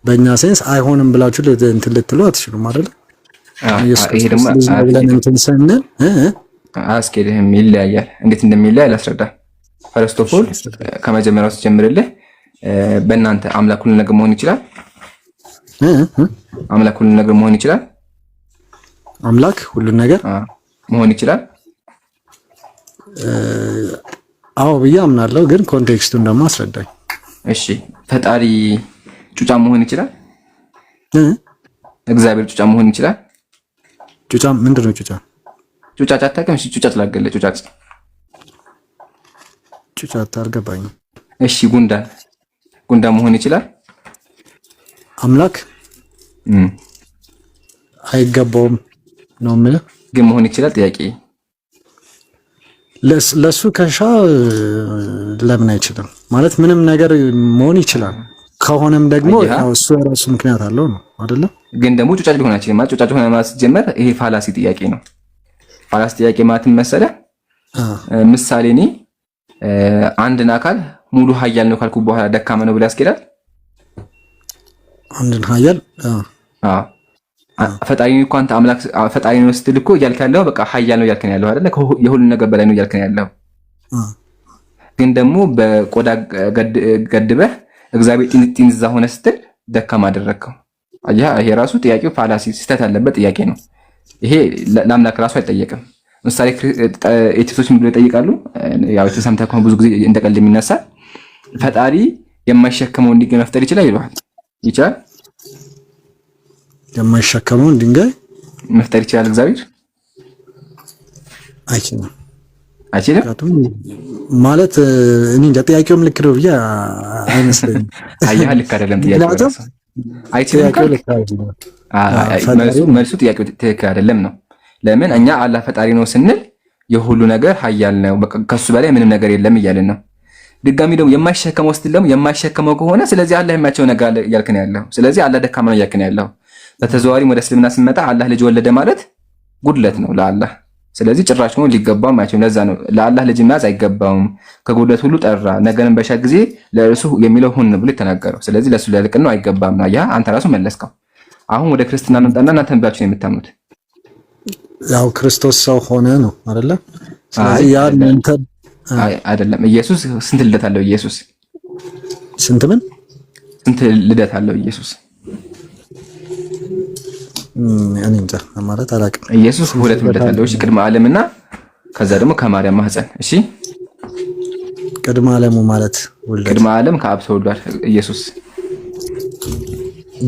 በእኛ ሴንስ አይሆንም ብላችሁ እንትን ልትሉ አትችሉም አይደል? ይሄ ደግሞ አያስኬድህም፣ ይለያያል። እንዴት እንደሚለያይ ላስረዳ። ፈርስት ኦፍ ኦል ከመጀመሪያው ሲጀምርልህ በእናንተ አምላክ ሁሉ ነገር መሆን ይችላል። አምላክ ሁሉ ነገር መሆን ይችላል። አምላክ ሁሉ ነገር መሆን ይችላል። አዎ ብዬ አምናለሁ፣ ግን ኮንቴክስቱን ደግሞ አስረዳኝ። እሺ ፈጣሪ ጩጫ መሆን ይችላል። እግዚአብሔር ጩጫ መሆን ይችላል። ጩጫ ምንድን ነው? ጩጫ አታውቅም? እሺ ጩጫ ትላገለ ጩጫ አልገባኝም። እሺ ጉንዳን መሆን ይችላል። አምላክ አይገባውም ነው የምልህ። ግን መሆን ይችላል። ጥያቄ ለሱ ከሻ ለምን አይችልም ማለት ምንም ነገር መሆን ይችላል። ከሆነም ደግሞ እሱ የራሱ ምክንያት አለው ነው አይደለ? ግን ደግሞ ጩጫ ሊሆን አይችልም ማለት ጩጫ ሆነ ማለት ሲጀመር ይሄ ፋላሲ ጥያቄ ነው። ፋላሲ ጥያቄ ማለት መሰለህ ምሳሌ እኔ አንድን አካል ሙሉ ኃያል ነው ካልኩ በኋላ ደካማ ነው ብለህ ያስኬዳል? አንድን ኃያል ፈጣሪ እኮ አንተ አምላክ ፈጣሪ ነው ስትል እኮ እያልክ ያለው በቃ ኃያል ነው እያልክ ያለው አይደለ? የሁሉ ነገር በላይ ነው እያልክ ያለው። ግን ደግሞ በቆዳ ገድበህ እግዚአብሔር ጢንዛ ሆነ ስትል ደካማ አደረግከው። ይሄ ራሱ ጥያቄው ፋላሲ ስህተት ያለበት ጥያቄ ነው። ይሄ ለአምላክ ራሱ አይጠየቅም። ምሳሌ ኤቲክሶች ምን ብለው ይጠይቃሉ? ያው ተሰምተህ ከሆነ ብዙ ጊዜ እንደቀልድ የሚነሳ ፈጣሪ የማይሸከመውን ድንጋይ መፍጠር ይችላል ይለዋል። ይችላል? የማይሸከመውን ድንጋይ መፍጠር ይችላል እግዚአብሔር? አይችልም። ማለት እኔ እንጃ። ጥያቄውም ልክ ነው ብዬ አይመስለኝም። አየህ ልክ አይደለም ጥያቄው። አይችልም መልሱ ጥያቄው ትክክል አይደለም ነው። ለምን እኛ አላህ ፈጣሪ ነው ስንል የሁሉ ነገር ኃያል ነው ከሱ በላይ ምንም ነገር የለም እያልን ነው። ድጋሚ ደግሞ የማይሸከመው ስትል ደግሞ የማይሸከመው ከሆነ ስለዚህ አላህ የማይችለው ነገር አለ እያልክ ነው ያለው። ስለዚህ አላህ ደካማ ነው እያልክ ነው ያለው። በተዘዋዋሪም ወደ እስልምና ስንመጣ አላህ ልጅ ወለደ ማለት ጉድለት ነው ለአላህ። ስለዚህ ጭራሽ ነው ሊገባው አይችልም። ለዛ ነው ለአላህ ልጅ መያዝ አይገባውም ከጉድለት ሁሉ ጠራ ነገርን በሻ ጊዜ ለእርሱ የሚለው ሁን ብሎ የተናገረው። ስለዚህ ለሱ ለልቅና ነው አይገባም ነው። ያ አንተ ራሱ መለስከው። አሁን ወደ ክርስትና መምጣና እናንተ ብላችሁ ነው የምታምኑት። ያው ክርስቶስ ሰው ሆነ ነው አይደለ? ስለዚህ ያ እናንተ አይደለም። ኢየሱስ ስንት ልደት አለው? ኢየሱስ ስንት ልደት አለው? ኢየሱስ እኔ እንጃ ማለት አላውቅም። ኢየሱስ ሁለት ልደት አለው። እሺ ቅድመ ዓለምና ከዛ ደግሞ ከማርያም ማህፀን። እሺ ቅድመ ዓለሙ ማለት ቅድመ ዓለም ከአብ ተወልዷል። ኢየሱስ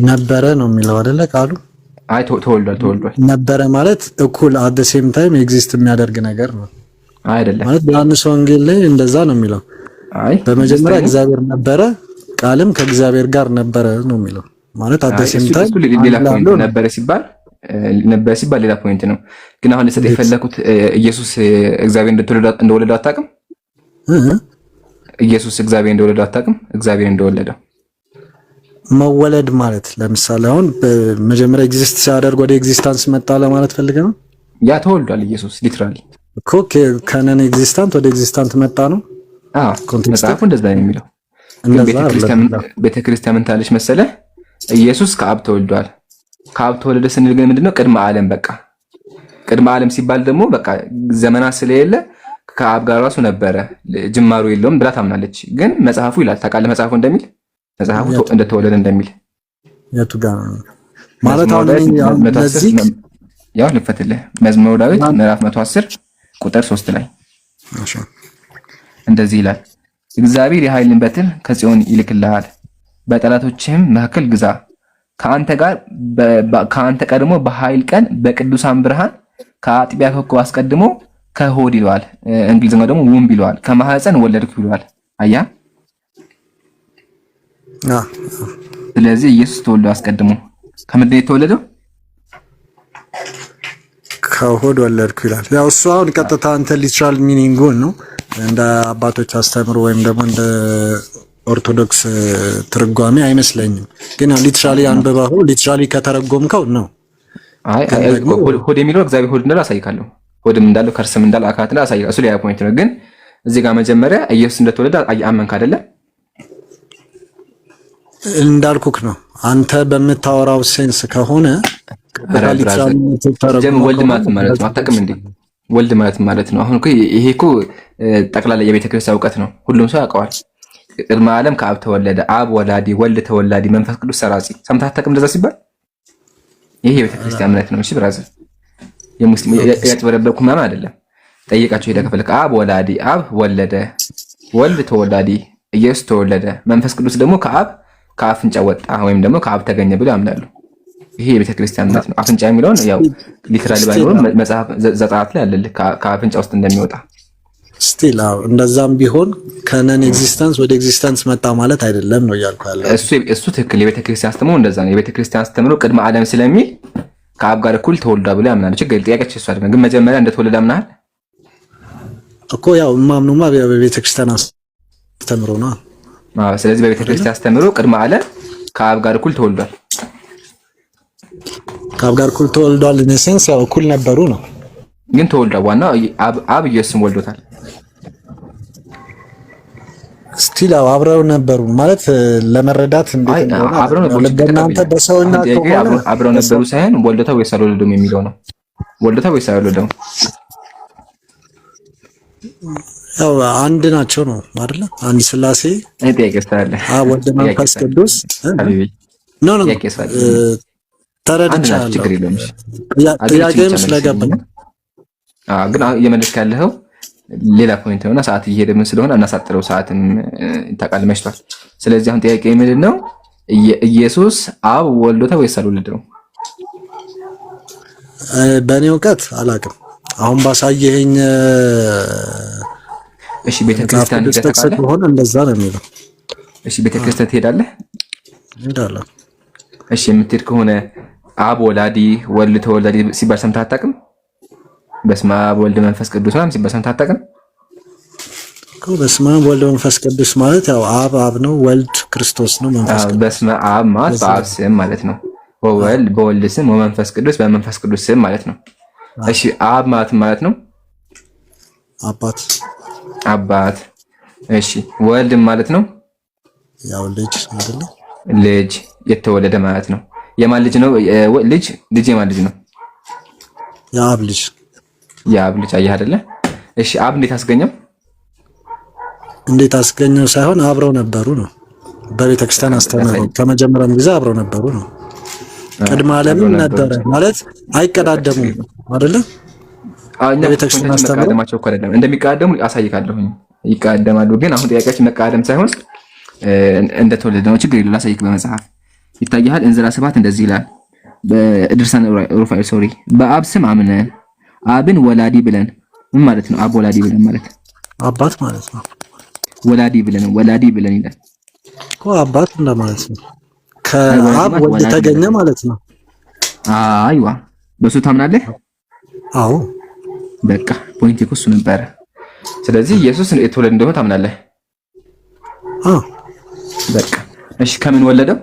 ነበረ ነው የሚለው አይደለ ቃሉ? አይ ተወልዷል። ነበረ ማለት እኩል አት ዘ ሴም ታይም ኤግዚስት የሚያደርግ ነገር ነው አይደለም ማለት በዮሐንስ ወንጌል ላይ እንደዛ ነው የሚለው። አይ በመጀመሪያ እግዚአብሔር ነበረ፣ ቃልም ከእግዚአብሔር ጋር ነበረ ነው የሚለው ማለት አት ዘ ሴም ታይም ሌላ ፖይንት ነበረ ሲባል ሌላ ፖይንት ነው። ግን አሁን ለሰጠ የፈለኩት ኢየሱስ እግዚአብሔር እንደወለደው አታውቅም? ኢየሱስ እግዚአብሔር እንደወለደው አታውቅም? እግዚአብሔር እንደወለደው መወለድ ማለት ለምሳሌ አሁን በመጀመሪያ ኤግዚስት ሲያደርግ ወደ ኤግዚስታንስ መጣ ለማለት ፈልገህ ነው? ያ ተወልዷል ኢየሱስ ሊትራሊ እኮ ከነን ኤግዚስታንት ወደ ኤግዚስታንት መጣ ነው። መጽሐፉ እንደዛ ነው የሚለው። ቤተክርስቲያን ምን ታለች መሰለህ? ኢየሱስ ከአብ ተወልዷል። ከአብ ተወለደ ስንል ግን ምንድነው? ቅድመ ዓለም በቃ ቅድመ ዓለም ሲባል ደግሞ በቃ ዘመናት ስለሌለ ከአብ ጋር ራሱ ነበረ ጅማሩ የለውም ብላ ታምናለች። ግን መጽሐፉ ይላል ታውቃለህ? መጽሐፉ እንደሚል መጽሐፉ እንደተወለደ እንደሚል የቱ ጋር ማለት አሁን ለዚህ ያው ልክፈትልህ መዝሙረ ዳዊት ምዕራፍ 110 ቁጥር 3 ላይ እንደዚህ ይላል፣ እግዚአብሔር የኃይልን በትር ከጽዮን ይልክልሃል፣ በጠላቶችህም መካከል ግዛ። ከአንተ ቀድሞ በኃይል ቀን በቅዱሳን ብርሃን ከአጥቢያ ኮከብ አስቀድሞ ከሆድ ይለዋል። እንግሊዝኛው ደግሞ ውምብ ይለዋል። ከማህፀን ወለድኩ ይለዋል። አያ ስለዚህ ኢየሱስ ተወልዶ አስቀድሞ ከምንድን ነው የተወለደው? ከሆድ ወለድኩ ይላል። ያው እሱ አሁን ቀጥታ አንተ ሊትራል ሚኒንጉን ነው እንደ አባቶች አስተምሮ ወይም ደግሞ እንደ ኦርቶዶክስ ትርጓሜ አይመስለኝም። ግን ሊትራሊ አንብበው ሊትራሊ ከተረጎምከው ነው። ሆድ የሚለው እግዚአብሔር ሆድ እንዳለ አሳይካለሁ። ሆድም እንዳለው ከርስም እንዳለ አካላት እንዳለ አሳይካለሁ። እሱ ላይ ፖይንት ነው። ግን እዚህ ጋር መጀመሪያ ኢየሱስ እንደተወለደ አመንክ አይደለ? እንዳልኩክ ነው። አንተ በምታወራው ሴንስ ከሆነ ወልድ ማለት ነው። አታውቅም እንዴ? ወልድ ማለት ነው። አሁን እኮ ይሄ እኮ ጠቅላላ የቤተክርስቲያን እውቀት ነው። ሁሉም ሰው ያውቀዋል። ቅድመ ዓለም ከአብ ተወለደ፣ አብ ወላዲ፣ ወልድ ተወላዲ፣ መንፈስ ቅዱስ ሰራጺ። ሰምተህ አታውቅም እንደዛ ሲባል? ይሄ የቤተክርስቲያን እምነት ነው። እሺ ብራዘር፣ የሙስሊም ያጭበረበርኩ ምናምን አይደለም። ጠይቃቸው ሄደህ ከፈለክ አብ ወላዲ፣ አብ ወለደ፣ ወልድ ተወላዲ፣ ኢየሱስ ተወለደ፣ መንፈስ ቅዱስ ደግሞ ከአፍንጫ ወጣ ወይም ደግሞ ከአብ ተገኘ ብለው ያምናሉ። ይሄ የቤተክርስቲያን እምነት ነው። አፍንጫ የሚለውን ያው ሊትራሊ ባይሆንም መጽሐፍ ዘጸአት ላይ አለልህ ከአፍንጫ ውስጥ እንደሚወጣ። ስቲል እንደዛም ቢሆን ከነን ኤግዚስተንስ ወደ ኤግዚስተንስ መጣ ማለት አይደለም ነው እያልኩ ያለው። እሱ ትክክል። የቤተክርስቲያን አስተምሮ እንደዛ ነው። የቤተክርስቲያን አስተምሮ ቅድመ ዓለም ስለሚል ከአብ ጋር እኩል ተወልዳ ብሎ ያምናሉ። ችግር ጥያቄች እሱ አይደለም። ግን መጀመሪያ እንደተወለደ አምናል እኮ ያው ማምኑማ በቤተክርስቲያን አስተምሮ ነው። ስለዚህ በቤተክርስቲያን አስተምሮ ቅድመ ዓለም ከአብ ጋር እኩል ተወልዷል። ከአብ ጋር እኩል ተወልዷል። ኢነሰንስ ያው እኩል ነበሩ ነው። ግን ተወልዷል። ዋናው አብ ኢየሱስም ወልዶታል። ስቲል አብረው ነበሩ ማለት ለመረዳት እንዴት ነው? አብረው ነበሩ። ለእናንተ በሰውና ከሆነ አብረው ነበሩ ሳይሆን ወልዶታል ወይስ አልወለደውም የሚለው ነው። ወልዶታል ወይስ አልወለደውም? ያው አንድ ናቸው ነው አይደለ? አንድ ስላሴ ጥያቄ ስላለ ወልድ መንፈስ ቅዱስ ኖ ተረድቻለሁ። ችግር የለውም። ጥያቄም ስለገባኝ ግን እየመለስክ ያለኸው ሌላ ፖይንት ነውና ሰዓት እየሄደ ምን ስለሆነ እናሳጥረው። ሰዓትም ታውቃለህ መሽቷል። ስለዚህ አሁን ጥያቄ ምንድን ነው? ኢየሱስ አብ ወልዶታል ወይስ አልወለደውም? በእኔ እውቀት አላውቅም። አሁን ባሳየኸኝ እሺ ቤተክርስቲያን ሆነ እንደዛ ነው የሚለው። እሺ ቤተክርስቲያን ትሄዳለህ? እሄዳለሁ። እሺ የምትሄድ ከሆነ አብ ወላዲ ወልድ ተወላዲ ሲባል ሰምተህ አታውቅም? በስመ አብ ወልድ መንፈስ ቅዱስ ምናምን ሲባል ሰምተህ አታውቅም? በስመ አብ ወልድ መንፈስ ቅዱስ ማለት ያው አብ ነው፣ ወልድ ክርስቶስ ነው፣ መንፈስ ቅዱስ። በስመ አብ ማለት በአብ ስም ማለት ነው። ወወልድ በወልድ ስም፣ ወመንፈስ ቅዱስ በመንፈስ ቅዱስ ስም ማለት ነው። እሺ አብ ማለት ነው አባት። እሺ ወልድ ማለት ነው ያው ልጅ አይደለ? ልጅ የተወለደ ማለት ነው። የማን ልጅ ነው? ልጅ የማን ልጅ ነው? የአብ ልጅ አየህ አይደለ? እሺ አብ እንዴት አስገኘው? እንዴት አስገኘው ሳይሆን አብረው ነበሩ ነው። በቤተክርስቲያን አስተምረው ከመጀመሪያም ጊዜ አብረው ነበሩ ነው። ቅድመ ዓለምም ነበረ ማለት አይቀዳደሙም አይደለ? በቤተክርስቲያን አስተምረው እኮ አይደለም እንደሚቀዳደሙ አሳይካለሁኝ። ይቀዳደማሉ። ግን አሁን ጥያቄያችን መቀዳደም ሳይሆን እንደተወለደ ነው። ችግር የለም ላሳይክ በመጽሐፍ ይታያል። እንዝራ 7 እንደዚህ ይላል። በድርሳን ሩፋኤል ሶሪ በአብ ስም አምነን አብን ወላዲ ብለን ምን ማለት ነው? አብ ወላዲ ብለን ማለት አባት ማለት ነው። ወላዲ ብለን ይላል እኮ አባት እንደማለት ነው። ከአብ ወልድ ተገኘ ማለት ነው። አይዋ በሱ ታምናለህ? አዎ በቃ ፖይንት እኮ እሱ ነበረ። ስለዚህ ኢየሱስ የተወለደ እንደሆነ ታምናለህ? አዎ በቃ እሺ ከምን ወለደው?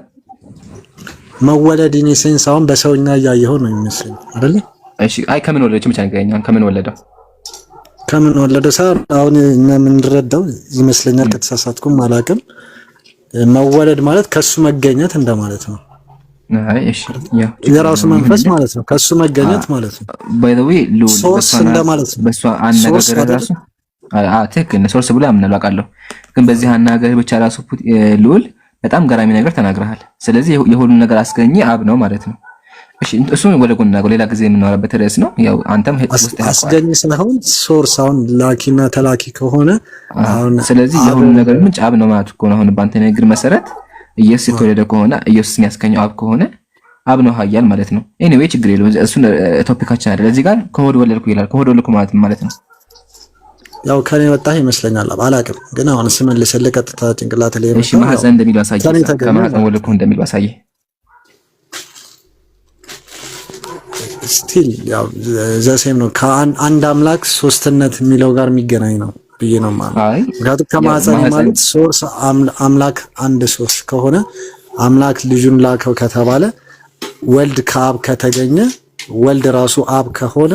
መወለድ ኢን ሴንስ አሁን በሰውኛ እያየኸው ነው የሚመስለኝ አይደል? እሺ አይ ከምን ወለደች ብቻ ንገረኝ። ከምን ወለደው ሳይሆን አሁን እኛ የምንረዳው ይመስለኛል፣ ከተሳሳትኩም አላውቅም። መወለድ ማለት ከሱ መገኘት እንደማለት ነው። አይ እሺ ያው የራሱ መንፈስ ማለት ነው፣ ከሱ መገኘት ማለት ነው። ባይ ዘ ዌይ ሶርስ እንደማለት ነው። በሷ አነጋገር ራሱ ትክክል ነው። ሶርስ ብሎ ያምናል አውቃለሁ። ግን በዚህ አነጋገር ብቻ ራሱ ልዑል በጣም ገራሚ ነገር ተናግረሃል። ስለዚህ የሁሉን ነገር አስገኘ አብ ነው ማለት ነው። እሺ እሱን ወደ ጎን እናገው፣ ሌላ ጊዜ የምናወራበት ርዕስ ነው። ያው አንተም ውስጥ አስገኘ ሳይሆን ሶርስ፣ አሁን ላኪና ተላኪ ከሆነ አሁን ስለዚህ የሁሉን ነገር ምንጭ አብ ነው ማለት ነው። አሁን በአንተ ንግግር መሰረት ኢየሱስ የተወለደ ከሆነ ኢየሱስን ያስገኘው አብ ከሆነ አብ ነው ኃያል ማለት ነው። ኤኒዌይ ችግር የለውም። እሱን ቶፒካችን አይደል። እዚህ ጋር ከሆድ ወለድኩ ይላል። ከሆድ ወለድኩ ማለት ነው ያው ከኔ ወጣህ ይመስለኛል። አላውቅም ግን አሁን ስመልስልህ ቀጥታ ጭንቅላት ላይ እሺ ማህፀን እንደሚለው አሳየህ። ከማህፀን ወለድኩ እንደሚለው አሳየህ። ስቲል ያው ዘሴም ነው። ከአንድ አምላክ ሶስትነት የሚለው ጋር የሚገናኝ ነው ብዬ ነው ማለት። ምክንያቱም ከማህፀን ማለት ሶርስ አምላክ አንድ ሶርስ ከሆነ አምላክ ልጁን ላከው ከተባለ ወልድ ከአብ ከተገኘ ወልድ ራሱ አብ ከሆነ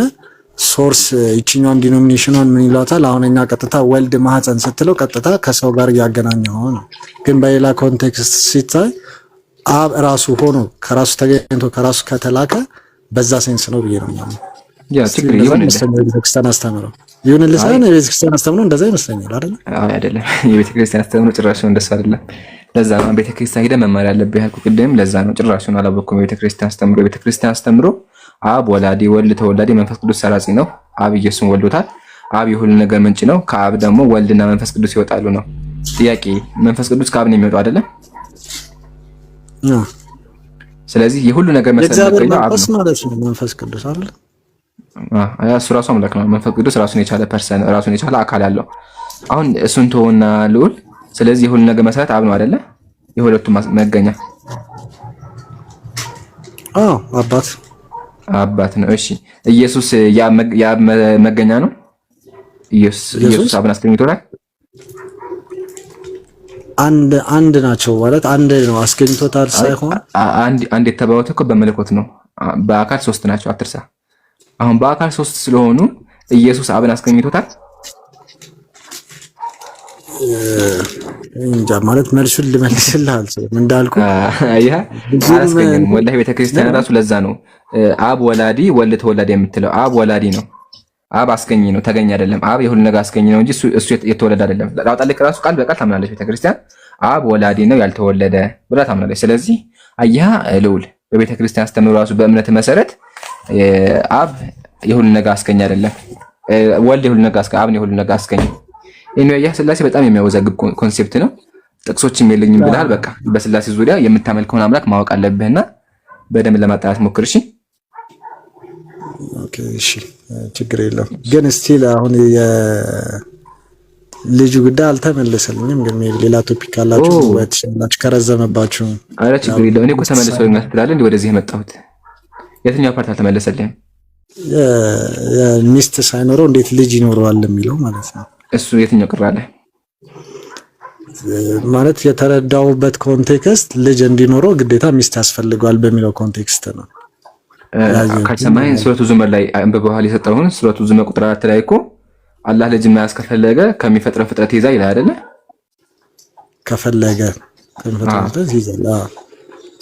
ሶርስ ይችኛውን ዲኖሚኔሽኑን ምን ይሏታል? አሁን እኛ ቀጥታ ወልድ ማህፀን ስትለው ቀጥታ ከሰው ጋር እያገናኘው ነው። ግን በሌላ ኮንቴክስት ሲታይ አብ ራሱ ሆኖ ከራሱ ተገኝቶ ከራሱ ከተላከ በዛ ሴንስ ነው ብዬ ነው ማለት። ያ ችግር የቤተክርስቲያን አስተምሮ ይሁንልህ ሳይሆን የቤተክርስቲያን አስተምሮ እንደዛ ይመስለኛል አይደል? አይ አይደለም። የቤተክርስቲያን አስተምሮ ጭራሽ እንደሱ አይደለም። ለዛ ነው ቤተክርስቲያን ሄደ መማር ያለብህ ያልኩህ ቅድም። ለዛ ነው ጭራሽ ነው አላወቅኩም። የቤተክርስቲያን አስተምሮ አብ ወላዲ ወልድ ተወላዲ መንፈስ ቅዱስ ሰራጺ ነው። አብ ኢየሱስን ወልዶታል። አብ የሁሉ ነገር ምንጭ ነው። ከአብ ደግሞ ወልድና መንፈስ ቅዱስ ይወጣሉ ነው። ጥያቄ መንፈስ ቅዱስ ከአብ ነው የሚወጣው አይደለም? ስለዚህ የሁሉ ነገር መሰረት ነው አብ ማለት ነው መንፈስ ቅዱስ አይደል? እሱ ራሱ አምላክ ነው። መንፈስ ቅዱስ ራሱን የቻለ ፐርሰን ራሱን የቻለ አካል አለው። አሁን እሱን ተወውና ልዑል፣ ስለዚህ የሁሉ ነገር መሰረት አብ ነው አይደለ? የሁለቱ መገኛ አባት ነው። እሺ ኢየሱስ ያ መገኛ ነው። ኢየሱስ አብን አስገኝቶታል። አንድ ናቸው ማለት አንድ ነው አስገኝቶታል ሳይሆን አንድ የተባሉት እኮ በመለኮት ነው። በአካል ሶስት ናቸው አትርሳ። አሁን በአካል ሶስት ስለሆኑ ኢየሱስ አብን አስገኝቶታል እንጃ ማለት መልሱን ልመልስልህ አልችልም። እንዳልኩ አያ አላስገኘም። ወላሂ ቤተክርስቲያን ራሱ ለዛ ነው አብ ወላዲ ወልድ ተወላዲ የምትለው። አብ ወላዲ ነው፣ አብ አስገኝ ነው፣ ተገኝ አይደለም። አብ የሁሉ ነገር አስገኝ ነው እንጂ እሱ የተወለደ አይደለም። ላውጣልህ ራሱ ቃል በቃል ታምናለች ቤተክርስቲያን። አብ ወላዲ ነው ያልተወለደ ብላ ታምናለች። ስለዚህ አያ ልዑል በቤተክርስቲያን አስተምሮ ራሱ በእምነት መሰረት አብ የሁሉ ነገር አስገኝ አይደለም፣ ወልድ የሁሉ ነገር አስገኝ፣ አብ የሁሉ ነገር አስገኝ። ያ ስላሴ በጣም የሚያወዛግብ ኮንሴፕት ነው። ጥቅሶችም የለኝም ብለሃል። በቃ በስላሴ ዙሪያ የምታመልከውን አምላክ ማወቅ አለብህና በደንብ ለማጣራት ሞክር። እሺ ኦኬ፣ እሺ ችግር የለም። ግን ስቲል አሁን የልጁ ጉዳይ አልተመለሰልኝም። ግን ሌላ ቶፒክ አላችሁ ወጥ እናች ከረዘመባችሁ? አረ ችግር የለም። እኔ እኮ ተመለሰልኝ ትላለህ እንዴ? ወደዚህ የመጣሁት የትኛው ፓርት አልተመለሰልኝም? ሚስት ሳይኖረው እንዴት ልጅ ይኖረዋል የሚለው ማለት ነው። እሱ የትኛው ቅር አለ ማለት የተረዳውበት ኮንቴክስት ልጅ እንዲኖረው ግዴታ ሚስት ያስፈልገዋል በሚለው ኮንቴክስት ነው። ከሰማይ ሱረቱ ዙመር ላይ አንብበዋል። የሰጠውን ሱረቱ ዙመር ቁጥር 4 ላይ እኮ አላህ ልጅ ማያስ ከፈለገ ከሚፈጥረው ፍጥረት ይዛ ይላል አይደለ? ከፈለገ ከሚፈጥረው ፍጥረት ይዛል።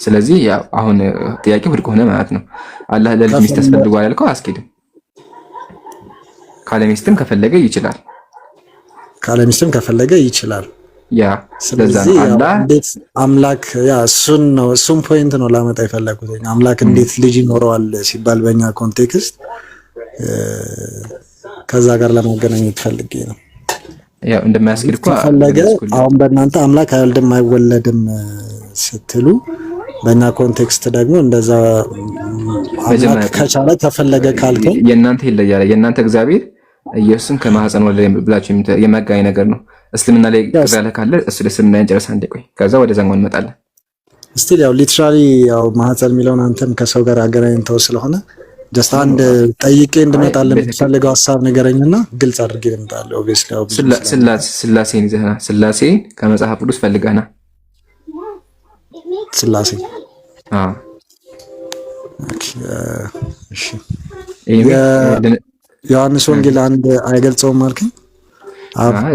ስለዚህ ያው አሁን ጥያቄው ውድቅ ሆነ ማለት ነው። አላህ ለልጅ ሚስት ያስፈልገዋል ያልከው አስኬድም። ካለ ሚስትም ከፈለገ ይችላል። ካለ ሚስትም ከፈለገ ይችላል። ያ ስለዚህ አላህ እንዴት አምላክ ያ እሱን ፖይንት ነው ላመጣ የፈለኩት። አምላክ እንዴት ልጅ ይኖረዋል ሲባል በእኛ ኮንቴክስት ከዛ ጋር ለማገናኘት ፈልጌ ነው። ያው እንደማያስኬድ እኮ ከፈለገ አሁን በእናንተ አምላክ አይወልድም አይወለድም ስትሉ በእኛ ኮንቴክስት ደግሞ እንደዛ አምላክ ከቻለ ከፈለገ ካልከው የእናንተ ይለያል። የእናንተ እግዚአብሔር ኢየሱስን ከማህፀን ወለደ ብላችሁ የማጋኝ ነገር ነው። እስልምና ላይ ቅራለ ካለ እሱ ለስልምና እንጨርስ አንዴ ቆይ፣ ከዛ ወደ ዘንጎን እንመጣለን። እስቲ ያው ሊትራሊ ያው ማህፀን የሚለውን አንተም ከሰው ጋር አገናኝተው ስለሆነ ጀስት አንድ ጠይቄ እንድመጣለን የምትፈልገው ሀሳብ ንገረኝና ግልጽ አድርጌ እንመጣለን። ኦብቪየስሊ ያው ስላሴን ይዘህና ስላሴን ከመጽሐፍ ቅዱስ ፈልገህና ስላሴ እሺ ዮሐንስ ወንጌል አንድ አይገልጸውም አልከኝ?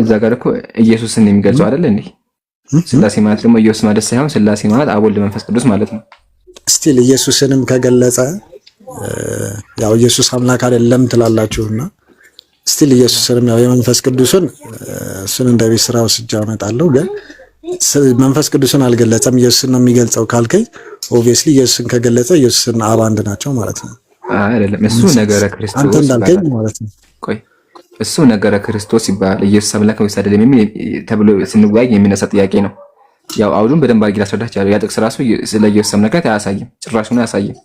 እዛ ጋር እኮ ኢየሱስን የሚገልጸው አይደል እንዴ? ስላሴ ማለት ደግሞ ኢየሱስ ማለት ሳይሆን ስላሴ ማለት አብ ወልድ መንፈስ ቅዱስ ማለት ነው። ስቲል ኢየሱስንም ከገለጸ ያው ኢየሱስ አምላክ አይደለም ትላላችሁና ስቲል ኢየሱስንም ያው የመንፈስ ቅዱስን እሱን እንደ ቤት ስራ ወስጄ አመጣለሁ። ግን መንፈስ ቅዱስን አልገለጸም ኢየሱስን ነው የሚገልጸው ካልከኝ ኦብቪየስሊ ኢየሱስን ከገለጸ ኢየሱስና አብ አንድ ናቸው ማለት ነው። አይደለም እሱ ነገረ ክርስቶስ አንተ እንዳልከኝ ማለት ነው። ቆይ እሱ ነገረ ክርስቶስ ይባላል። ኢየሱስ አምላክ ወይስ አይደለም የሚል ተብሎ ስንወያይ የሚነሳ ጥያቄ ነው። ያው አውዱን በደንብ አድርጌ ላስረዳችሁ ያለው ያ ጥቅስ ራሱ ስለ ኢየሱስ አምላክነት አያሳይም፣ ጭራሹን አያሳይም።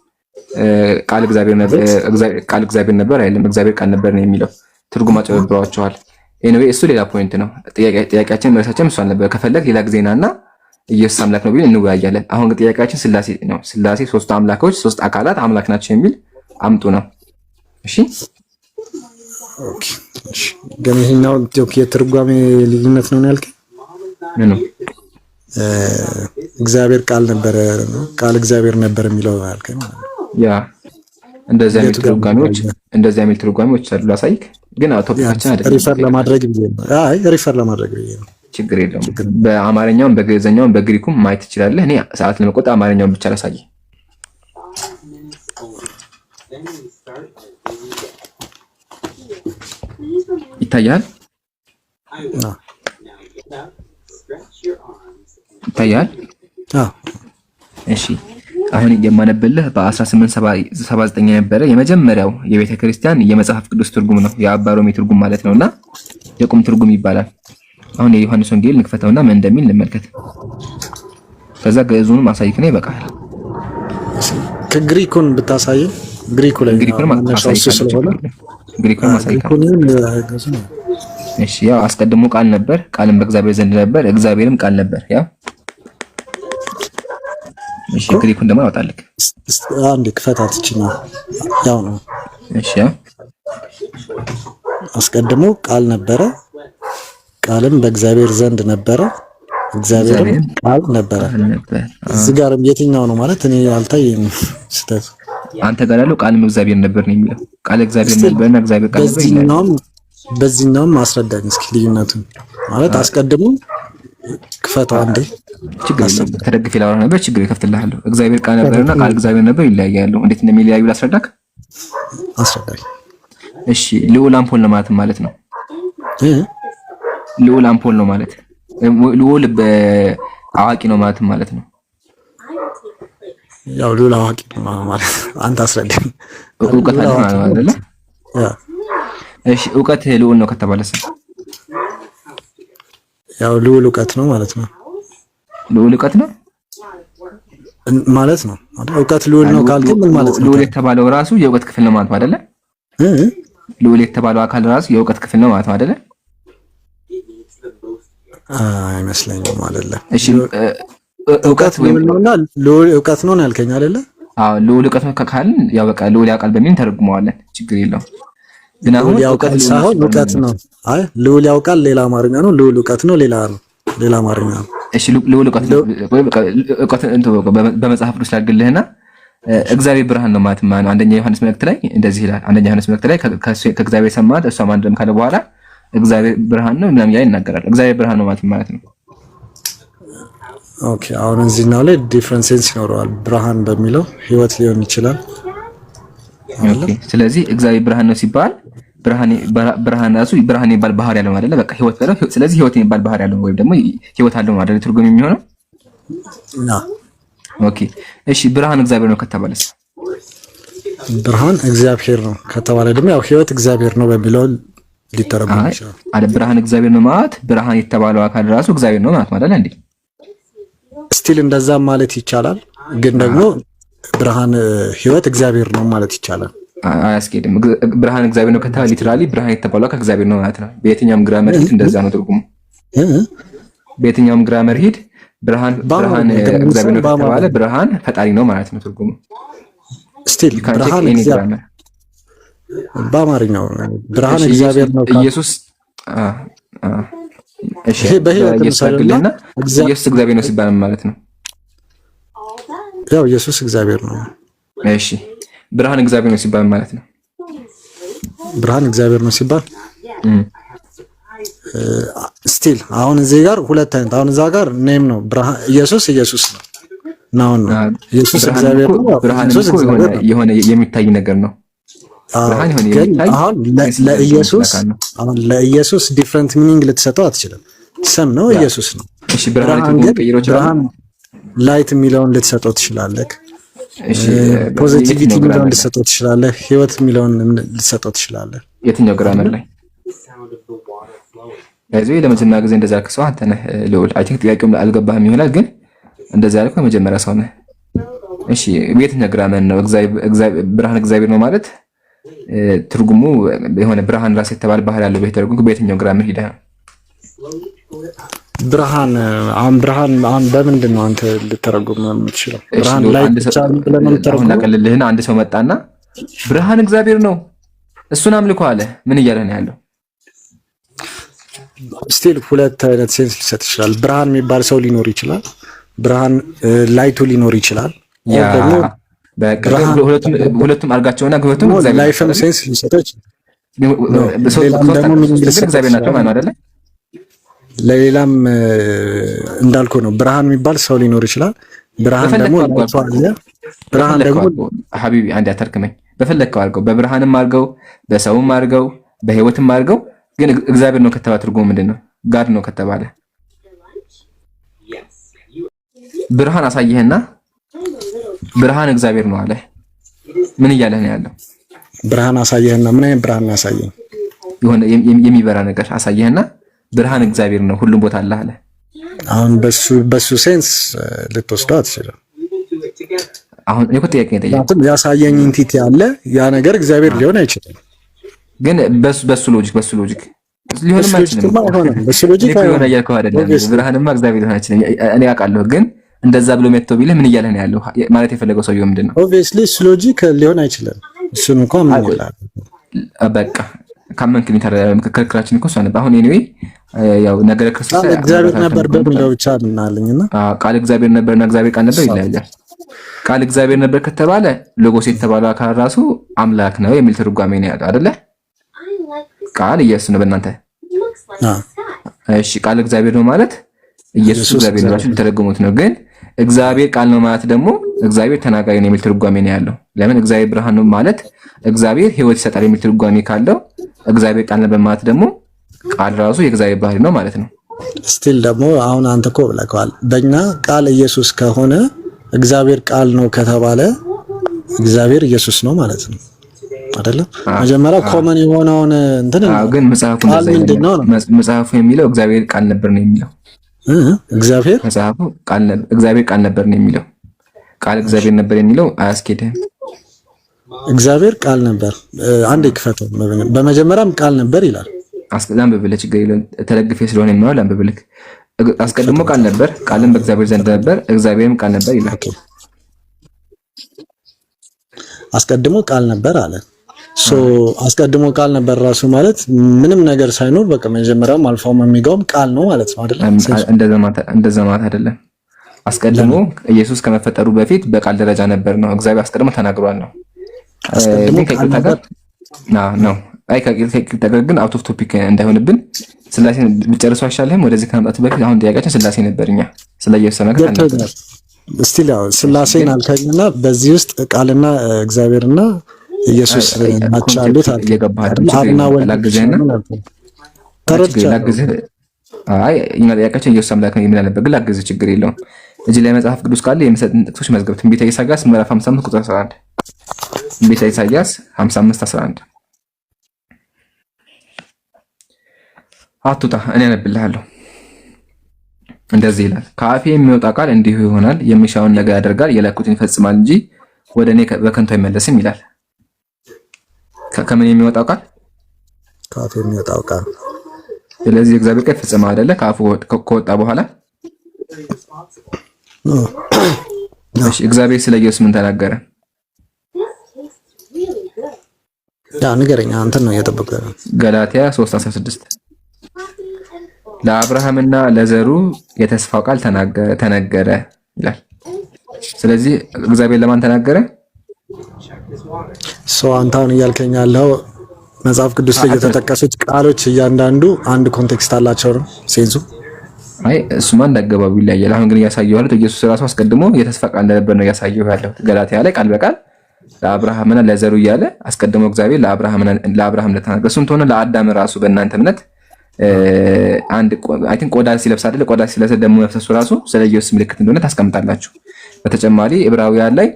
ቃል እግዚአብሔር ነበር አይደለም፣ እግዚአብሔር ቃል ነበር ነው የሚለው። ትርጉም አጨበብሯቸዋል። ኤኒዌይ እሱ ሌላ ፖይንት ነው። ጥያቄያችን መልሳችን እሱ አልነበረ። ከፈለግ ሌላ ጊዜናና ኢየሱስ አምላክ ነው ቢል እንወያያለን። አሁን ግን ጥያቄያችን ስላሴ ነው። ስላሴ ሶስት አምላኮች ሶስት አካላት አምላክ ናቸው የሚል አምጡ ነው። እሺ ኦኬ እሺ። ግን ይሄኛው የትርጓሜ ልዩነት ነው ያልከኝ? ምኑ? እግዚአብሔር ቃል ነበር ነው ቃል እግዚአብሔር ነበር የሚለው ያልከኝ ማለት ነው። ያ እንደዚህ አይነት ትርጓሜዎች አሉ። ላሳይክ ግን ቶፒካችን አይደለም። ሪፈር ለማድረግ ብዬ ነው። ችግር የለውም። በአማርኛውም በግዕዝኛውም በግሪኩም ማየት ትችላለህ። እኔ ሰዓት ለመቆጠብ አማርኛውን ብቻ ላሳይ። ይታያል? እሺ አሁን የማነብልህ በ1879 የነበረ የመጀመሪያው የቤተ ክርስቲያን የመጽሐፍ ቅዱስ ትርጉም ነው። የአባሮሜ ትርጉም ማለት ነውና የቁም ትርጉም ይባላል። አሁን የዮሐንስ ወንጌል እንክፈተውና ምን እንደሚል እንመልከት። ከዛ ግዕዙንም አሳይከኝ ይበቃል። ከግሪኩን ብታሳይ ግሪኩን ማሳይከኝ። እሺ ያው አስቀድሞ ቃል ነበር፣ ቃልም በእግዚአብሔር ዘንድ ነበር፣ እግዚአብሔርም ቃል ነበር። ያው እሺ ግሪኩን ደግሞ አወጣልክ። አንዴ ክፈታት እቺና ያው ነው። እሺ አስቀድሞ ቃል ነበረ፣ ቃልም በእግዚአብሔር ዘንድ ነበረ፣ እግዚአብሔርም ቃል ነበረ። እዚህ ጋርም የትኛው ነው ማለት እኔ አልታየኝም ስተት አንተ ጋር ያለው ቃልም እግዚአብሔር ነበር ነው የሚለው። ቃል እግዚአብሔር ነበርና እግዚአብሔር ቃል ነበር ይላል። በዚህኛውም ማስረዳኝ እስኪ ልዩነቱን ማለት አስቀድሞ ክፈተው አንዴ። ችግር የለም ተደግፌ ላወራ ነበር። ችግር ይከፍትልሃለሁ። እግዚአብሔር ቃል ነበርና ቃል እግዚአብሔር ነበር ይለያያሉ። እንዴት እንደሚለያዩ ላስረዳክ። አስረዳኝ። እሺ ልዑል አምፖል ነው ማለት ነው። ልዑል አምፖል ነው ማለት ልዑል አዋቂ ነው ማለት ነው። ያው ልዑል አዋቂ ነው ማለት አንተ አስረዳኝ። እውቀት አለ ማለት አይደለ? እሺ እውቀት ልዑል ነው ከተባለስ? ያው ልዑል እውቀት ነው ማለት ነው። ልዑል እውቀት ነው ማለት ነው። እውቀት ልዑል ነው ካልከኝ ምን ማለት ነው? ልዑል የተባለው ራሱ የእውቀት ክፍል ነው ማለት ነው አይደለ? ልዑል የተባለው አካል ራሱ የእውቀት ክፍል ነው ማለት ነው አይደለ? አይመስለኝም አይደለ? እሺ እውቀት ነውና ልዑል እውቀት ነው ያልከኝ አይደለ? አዎ ልዑል እውቀት ነው ካልን ያው በቃ ልዑል ያውቃል በሚል ተረጉመዋለን። ችግር የለውም። ግን አሁን እውቀት ሳይሆን እውቀት ነው። አይ ልዑል ያውቃል ሌላ አማርኛ ነው። ልዑል እውቀት ነው ሌላ አማርኛ ነው። እሺ ልዑል እውቀት ነው ወይ በቃ እውቀት በመጽሐፍ ቅዱስ ላድርግልህና እግዚአብሔር ብርሃን ነው ማለት ነው። አንደኛ ዮሐንስ መልእክት ላይ እንደዚህ ይላል። አንደኛ ዮሐንስ መልእክት ላይ ከእግዚአብሔር ሰማት እሷ ማንደም ካለ በኋላ እግዚአብሔር ብርሃን ነው ምናምን ያ ይናገራል። እግዚአብሔር ብርሃን ነው ማለት ነው። ኦኬ አሁን እዚህኛው ላይ ዲፍረንስ ሴንስ ይኖረዋል። ብርሃን በሚለው ህይወት ሊሆን ይችላል። ኦኬ ስለዚህ እግዚአብሔር ብርሃን ነው ሲባል ብርሃን ራሱ ብርሃን የሚባል ባህሪ ያለው አይደለ? በቃ ህይወት በለው። ስለዚህ ህይወት የሚባል ባህሪ ያለው ወይም ደግሞ ህይወት አለው ማለት ትርጉም የሚሆነው ና ኦኬ እሺ ብርሃን እግዚአብሔር ነው ከተባለስ? ብርሃን እግዚአብሔር ነው ከተባለ ደግሞ ያው ህይወት እግዚአብሔር ነው በሚለው ሊተረጎም ይችላል አይደል? ብርሃን እግዚአብሔር ነው ማለት ብርሃን የተባለው አካል ራሱ እግዚአብሔር ነው ማለት አይደል እንዴ? ስቲል እንደዛ ማለት ይቻላል። ግን ደግሞ ብርሃን ህይወት እግዚአብሔር ነው ማለት ይቻላል። አያስኬድም። ብርሃን እግዚአብሔር ነው ከተባለ ሊትራሊ ብርሃን የተባለው ከእግዚአብሔር ነው ማለት ነው። በየትኛውም ግራመር ሂድ እንደዛ ነው ትርጉሙ። በየትኛውም ግራመር ሂድ ብርሃን እግዚአብሔር ነው ከተባለ ብርሃን ፈጣሪ ነው ማለት ነው ትርጉሙ። ስቲል ብርሃን እግዚአብሔር በአማርኛው ብርሃን እግዚአብሔር ነው ኢየሱስ እሺ በህይወትና ኢየሱስ እግዚአብሔር ነው ሲባል ማለት ነው። ያው ኢየሱስ እግዚአብሔር ነው። እሺ ብርሃን እግዚአብሔር ነው ሲባል ማለት ነው። ብርሃን እግዚአብሔር ነው ሲባል ስቲል አሁን እዚህ ጋር ሁለት አይነት አሁን እዛ ጋር ኔም ነው ብርሃን ኢየሱስ ነው ነው ኢየሱስ እግዚአብሔር ነው። ብርሃን የሆነ የሚታይ ነገር ነው። ብርሃን የሆነ የሚታይ አሁን ለኢየሱስ ዲፈረንት ሚኒንግ ልትሰጠው አትችልም። ስም ነው ኢየሱስ ነው። እሺ ብርሃን ላይት የሚለውን ልትሰጠው ትችላለህ። ፖዚቲቪቲ የሚለውን ልትሰጠው ትችላለህ። ህይወት የሚለውን ልትሰጠው ትችላለህ። የትኛው ግራመር ላይ ለዚህ ለመጀመሪያ ጊዜ እንደዛ ከሰው አንተ ነህ ልዑል። አይ ቲንክ ጥያቄውም አልገባህም ይሆናል፣ ግን እንደዛ ያልከው የመጀመሪያ ሰው ነህ። እሺ የትኛው ግራመር ነው? ብርሃን እግዚአብሔር ነው ማለት ትርጉሙ የሆነ ብርሃን ራስ የተባለ ባህል ያለው በተረጉም በየትኛው ግራመር ሄደህ ነው? ብርሃን አሁን በምንድን ነው አንተ ልተረጉም የምትችለው? ብርሃን ላይ ብቻ ብለን ተረጉም እናቀልልህና አንድ ሰው መጣና ብርሃን እግዚአብሔር ነው እሱን አምልኮ አለ። ምን እያለ ነው ያለው? ስቲል ሁለት አይነት ሴንስ ሊሰጥ ይችላል። ብርሃን የሚባል ሰው ሊኖር ይችላል። ብርሃን ላይቱ ሊኖር ይችላል። ያ ሁለቱም አርጋቸውና ሁለቱም ላይፍም ሴንስ ሊሰጥ ይችላል። እግዚአብሔር ናቸው ማለት አይደለ? ለሌላም እንዳልኩ ነው። ብርሃን የሚባል ሰው ሊኖር ይችላል። ብርሃን ደግሞ ሐቢቢ አንድ ያተርክመኝ በፈለከው አድርገው፣ በብርሃንም አድርገው፣ በሰውም አድርገው፣ በህይወትም አድርገው። ግን እግዚአብሔር ነው ከተባለ ትርጉሙ ምንድነው? ጋድ ነው ከተባለ ብርሃን አሳየህና ብርሃን እግዚአብሔር ነው አለ። ምን እያለህ ነው ያለው? ብርሃን አሳየህና ምን አይነት ብርሃን አሳየህ? የሆነ የሚበራ ነገር አሳየህና ብርሃን እግዚአብሔር ነው ሁሉም ቦታ አለ አለ። አሁን በሱ ሴንስ ልትወስደው አትችልም። አሁን እኮ ጥያቄ ነው ጠየቅኩት። ያሳየኝ ኢንቲቲ አለ፣ ያ ነገር እግዚአብሔር ሊሆን አይችልም። ግን በሱ ሎጂክ ሊሆንም አይችልም። በሱ ሎጂክ አይሆንም እያልከው አይደለም። ብርሃንማ እግዚአብሔር ሊሆን አይችልም እኔ አውቃለሁ። ግን እንደዛ ብሎ መጥቶ ቢልህ ምን እያለህ ነው ያለው? ማለት የፈለገው ሰውየው ምንድነው? ኦብቪየስሊ እሱ ሎጂክ ሊሆን አይችልም። እሱን እንኳን ምን ይላል? በቃ ካመንክኝ ክርክራችን እኮ እሷ ነበር። አሁን ኤኒዌይ ያው ነገረ ክርስቶስ እግዚአብሔር ነበር በሚለው ብቻ እናለኝና ቃል እግዚአብሔር ነበርና እግዚአብሔር ቃል ነበር ይለያያል። ቃል እግዚአብሔር ነበር ከተባለ ሎጎስ የተባለው አካል ራሱ አምላክ ነው የሚል ትርጓሜ ነው ያለው አይደለ? ቃል ኢየሱስ ነው በእናንተ። እሺ ቃል እግዚአብሔር ነው ማለት ኢየሱስ እግዚአብሔር ነው ተረጉሙት ነው። ግን እግዚአብሔር ቃል ነው ማለት ደግሞ እግዚአብሔር ተናጋሪ ነው የሚል ትርጓሜ ነው ያለው። ለምን እግዚአብሔር ብርሃን ነው ማለት እግዚአብሔር ሕይወት ይሰጣል የሚል ትርጓሜ ካለው እግዚአብሔር ቃል ነው ማለት ደግሞ ቃል ራሱ የእግዚአብሔር ባህሪ ነው ማለት ነው። ስቲል ደግሞ አሁን አንተ እኮ ብለከዋል። በእኛ ቃል ኢየሱስ ከሆነ እግዚአብሔር ቃል ነው ከተባለ እግዚአብሔር ኢየሱስ ነው ማለት ነው አይደለም? መጀመሪያ ኮመን የሆነውን እንትን ግን መጽሐፉ የሚለው እግዚአብሔር ቃል ነበር ነው የሚለው። መጽሐፉ እግዚአብሔር ቃል ነበር ነው የሚለው። ቃል እግዚአብሔር ነበር የሚለው አያስኬድህም። እግዚአብሔር ቃል ነበር አንድ ይክፈተው። በመጀመሪያም ቃል ነበር ይላል። አስቀዳም በብለህ ችግር የለም ተለግፌ ስለሆነ የሚለው ለአንብብልክ። አስቀድሞ ቃል ነበር፣ ቃልም በእግዚአብሔር ዘንድ ነበር፣ እግዚአብሔርም ቃል ነበር ይላል። አስቀድሞ ቃል ነበር አለ። አስቀድሞ ቃል ነበር ራሱ ማለት ምንም ነገር ሳይኖር በቃ መጀመሪያውም አልፋውም የሚጋውም ቃል ነው ማለት ነው አይደለም? እንደዛ ማለት አይደለም። አስቀድሞ ኢየሱስ ከመፈጠሩ በፊት በቃል ደረጃ ነበር ነው። እግዚአብሔር አስቀድሞ ተናግሯል ነው። አስቀድሞ ቃል ነበር ነው። አይ ከቅርታ ጋር ግን አውት ኦፍ ቶፒክ እንዳይሆንብን ስላሴን ብጨርሰው አይሻልህም? ወደዚህ ከመምጣቱ በፊት አሁን ጥያቄያችን ስላሴ ነበርኛ ስለ ኢየሱስ ነገር ነበር። እስቲ ስላሴን አልከኝና በዚህ ውስጥ ቃልና እግዚአብሔርና ኢየሱስ ናቸው አሉት አብና ወላግዘና አይ እኛ ጥያቄያችን ኢየሱስ አምላክ ነው የሚል ነበር። ግን ላግዝህ ችግር የለውም። እዚህ ላይ መጽሐፍ ቅዱስ ካለ የምሰጥን ጥቅሶች መዝገብ ትንቢተ ኢሳይያስ ምዕራፍ 55 ቁጥር 11 ትንቢተ ኢሳይያስ 55:11 አትውጣ እኔ አነብልሃለሁ። እንደዚህ ይላል፣ ከአፌ የሚወጣ ቃል እንዲሁ ይሆናል፣ የሚሻውን ነገር ያደርጋል፣ የላኩትን ይፈጽማል እንጂ ወደ እኔ በከንቱ አይመለስም ይላል። ከምን የሚወጣው ቃል? ከአፌ የሚወጣው ቃል። ስለዚህ እግዚአብሔር ቃል ይፈጽማል አይደለ? ከአፉ ከወጣ በኋላ እሺ፣ እግዚአብሔር ስለ ኢየሱስ ምን ተናገረ? ያ ንገረኛ፣ አንተን ነው እየጠበቀው። ገላትያ 3:16 ለአብርሃምና ለዘሩ የተስፋው ቃል ተነገረ ይላል። ስለዚህ እግዚአብሔር ለማን ተናገረ? አንተ አሁን እያልከኝ ያለው መጽሐፍ ቅዱስ ላይ የተጠቀሱት ቃሎች እያንዳንዱ አንድ ኮንቴክስት አላቸው ነው ሴንሱ? አይ እሱማ እንዳገባቡ ይለያያል። አሁን ግን እያሳየው ያለው ኢየሱስ ራሱ አስቀድሞ የተስፋ ቃል እንደነበር ነው እያሳየው ያለው። ገላትያ ላይ ቃል በቃል ለአብርሃምና ለዘሩ እያለ አስቀድሞ እግዚአብሔር ለአብርሃም ለተናገረ እሱም ሆነ ለአዳም ራሱ በእናንተ እምነት አንድ አይ ቲንክ ቆዳ ሲለብስ አይደል? ቆዳ ሲለብስ ደሙ መፍሰሱ ራሱ ስለ ኢየሱስ ምልክት እንደሆነ ታስቀምጣላችሁ። በተጨማሪ ዕብራውያን ላይ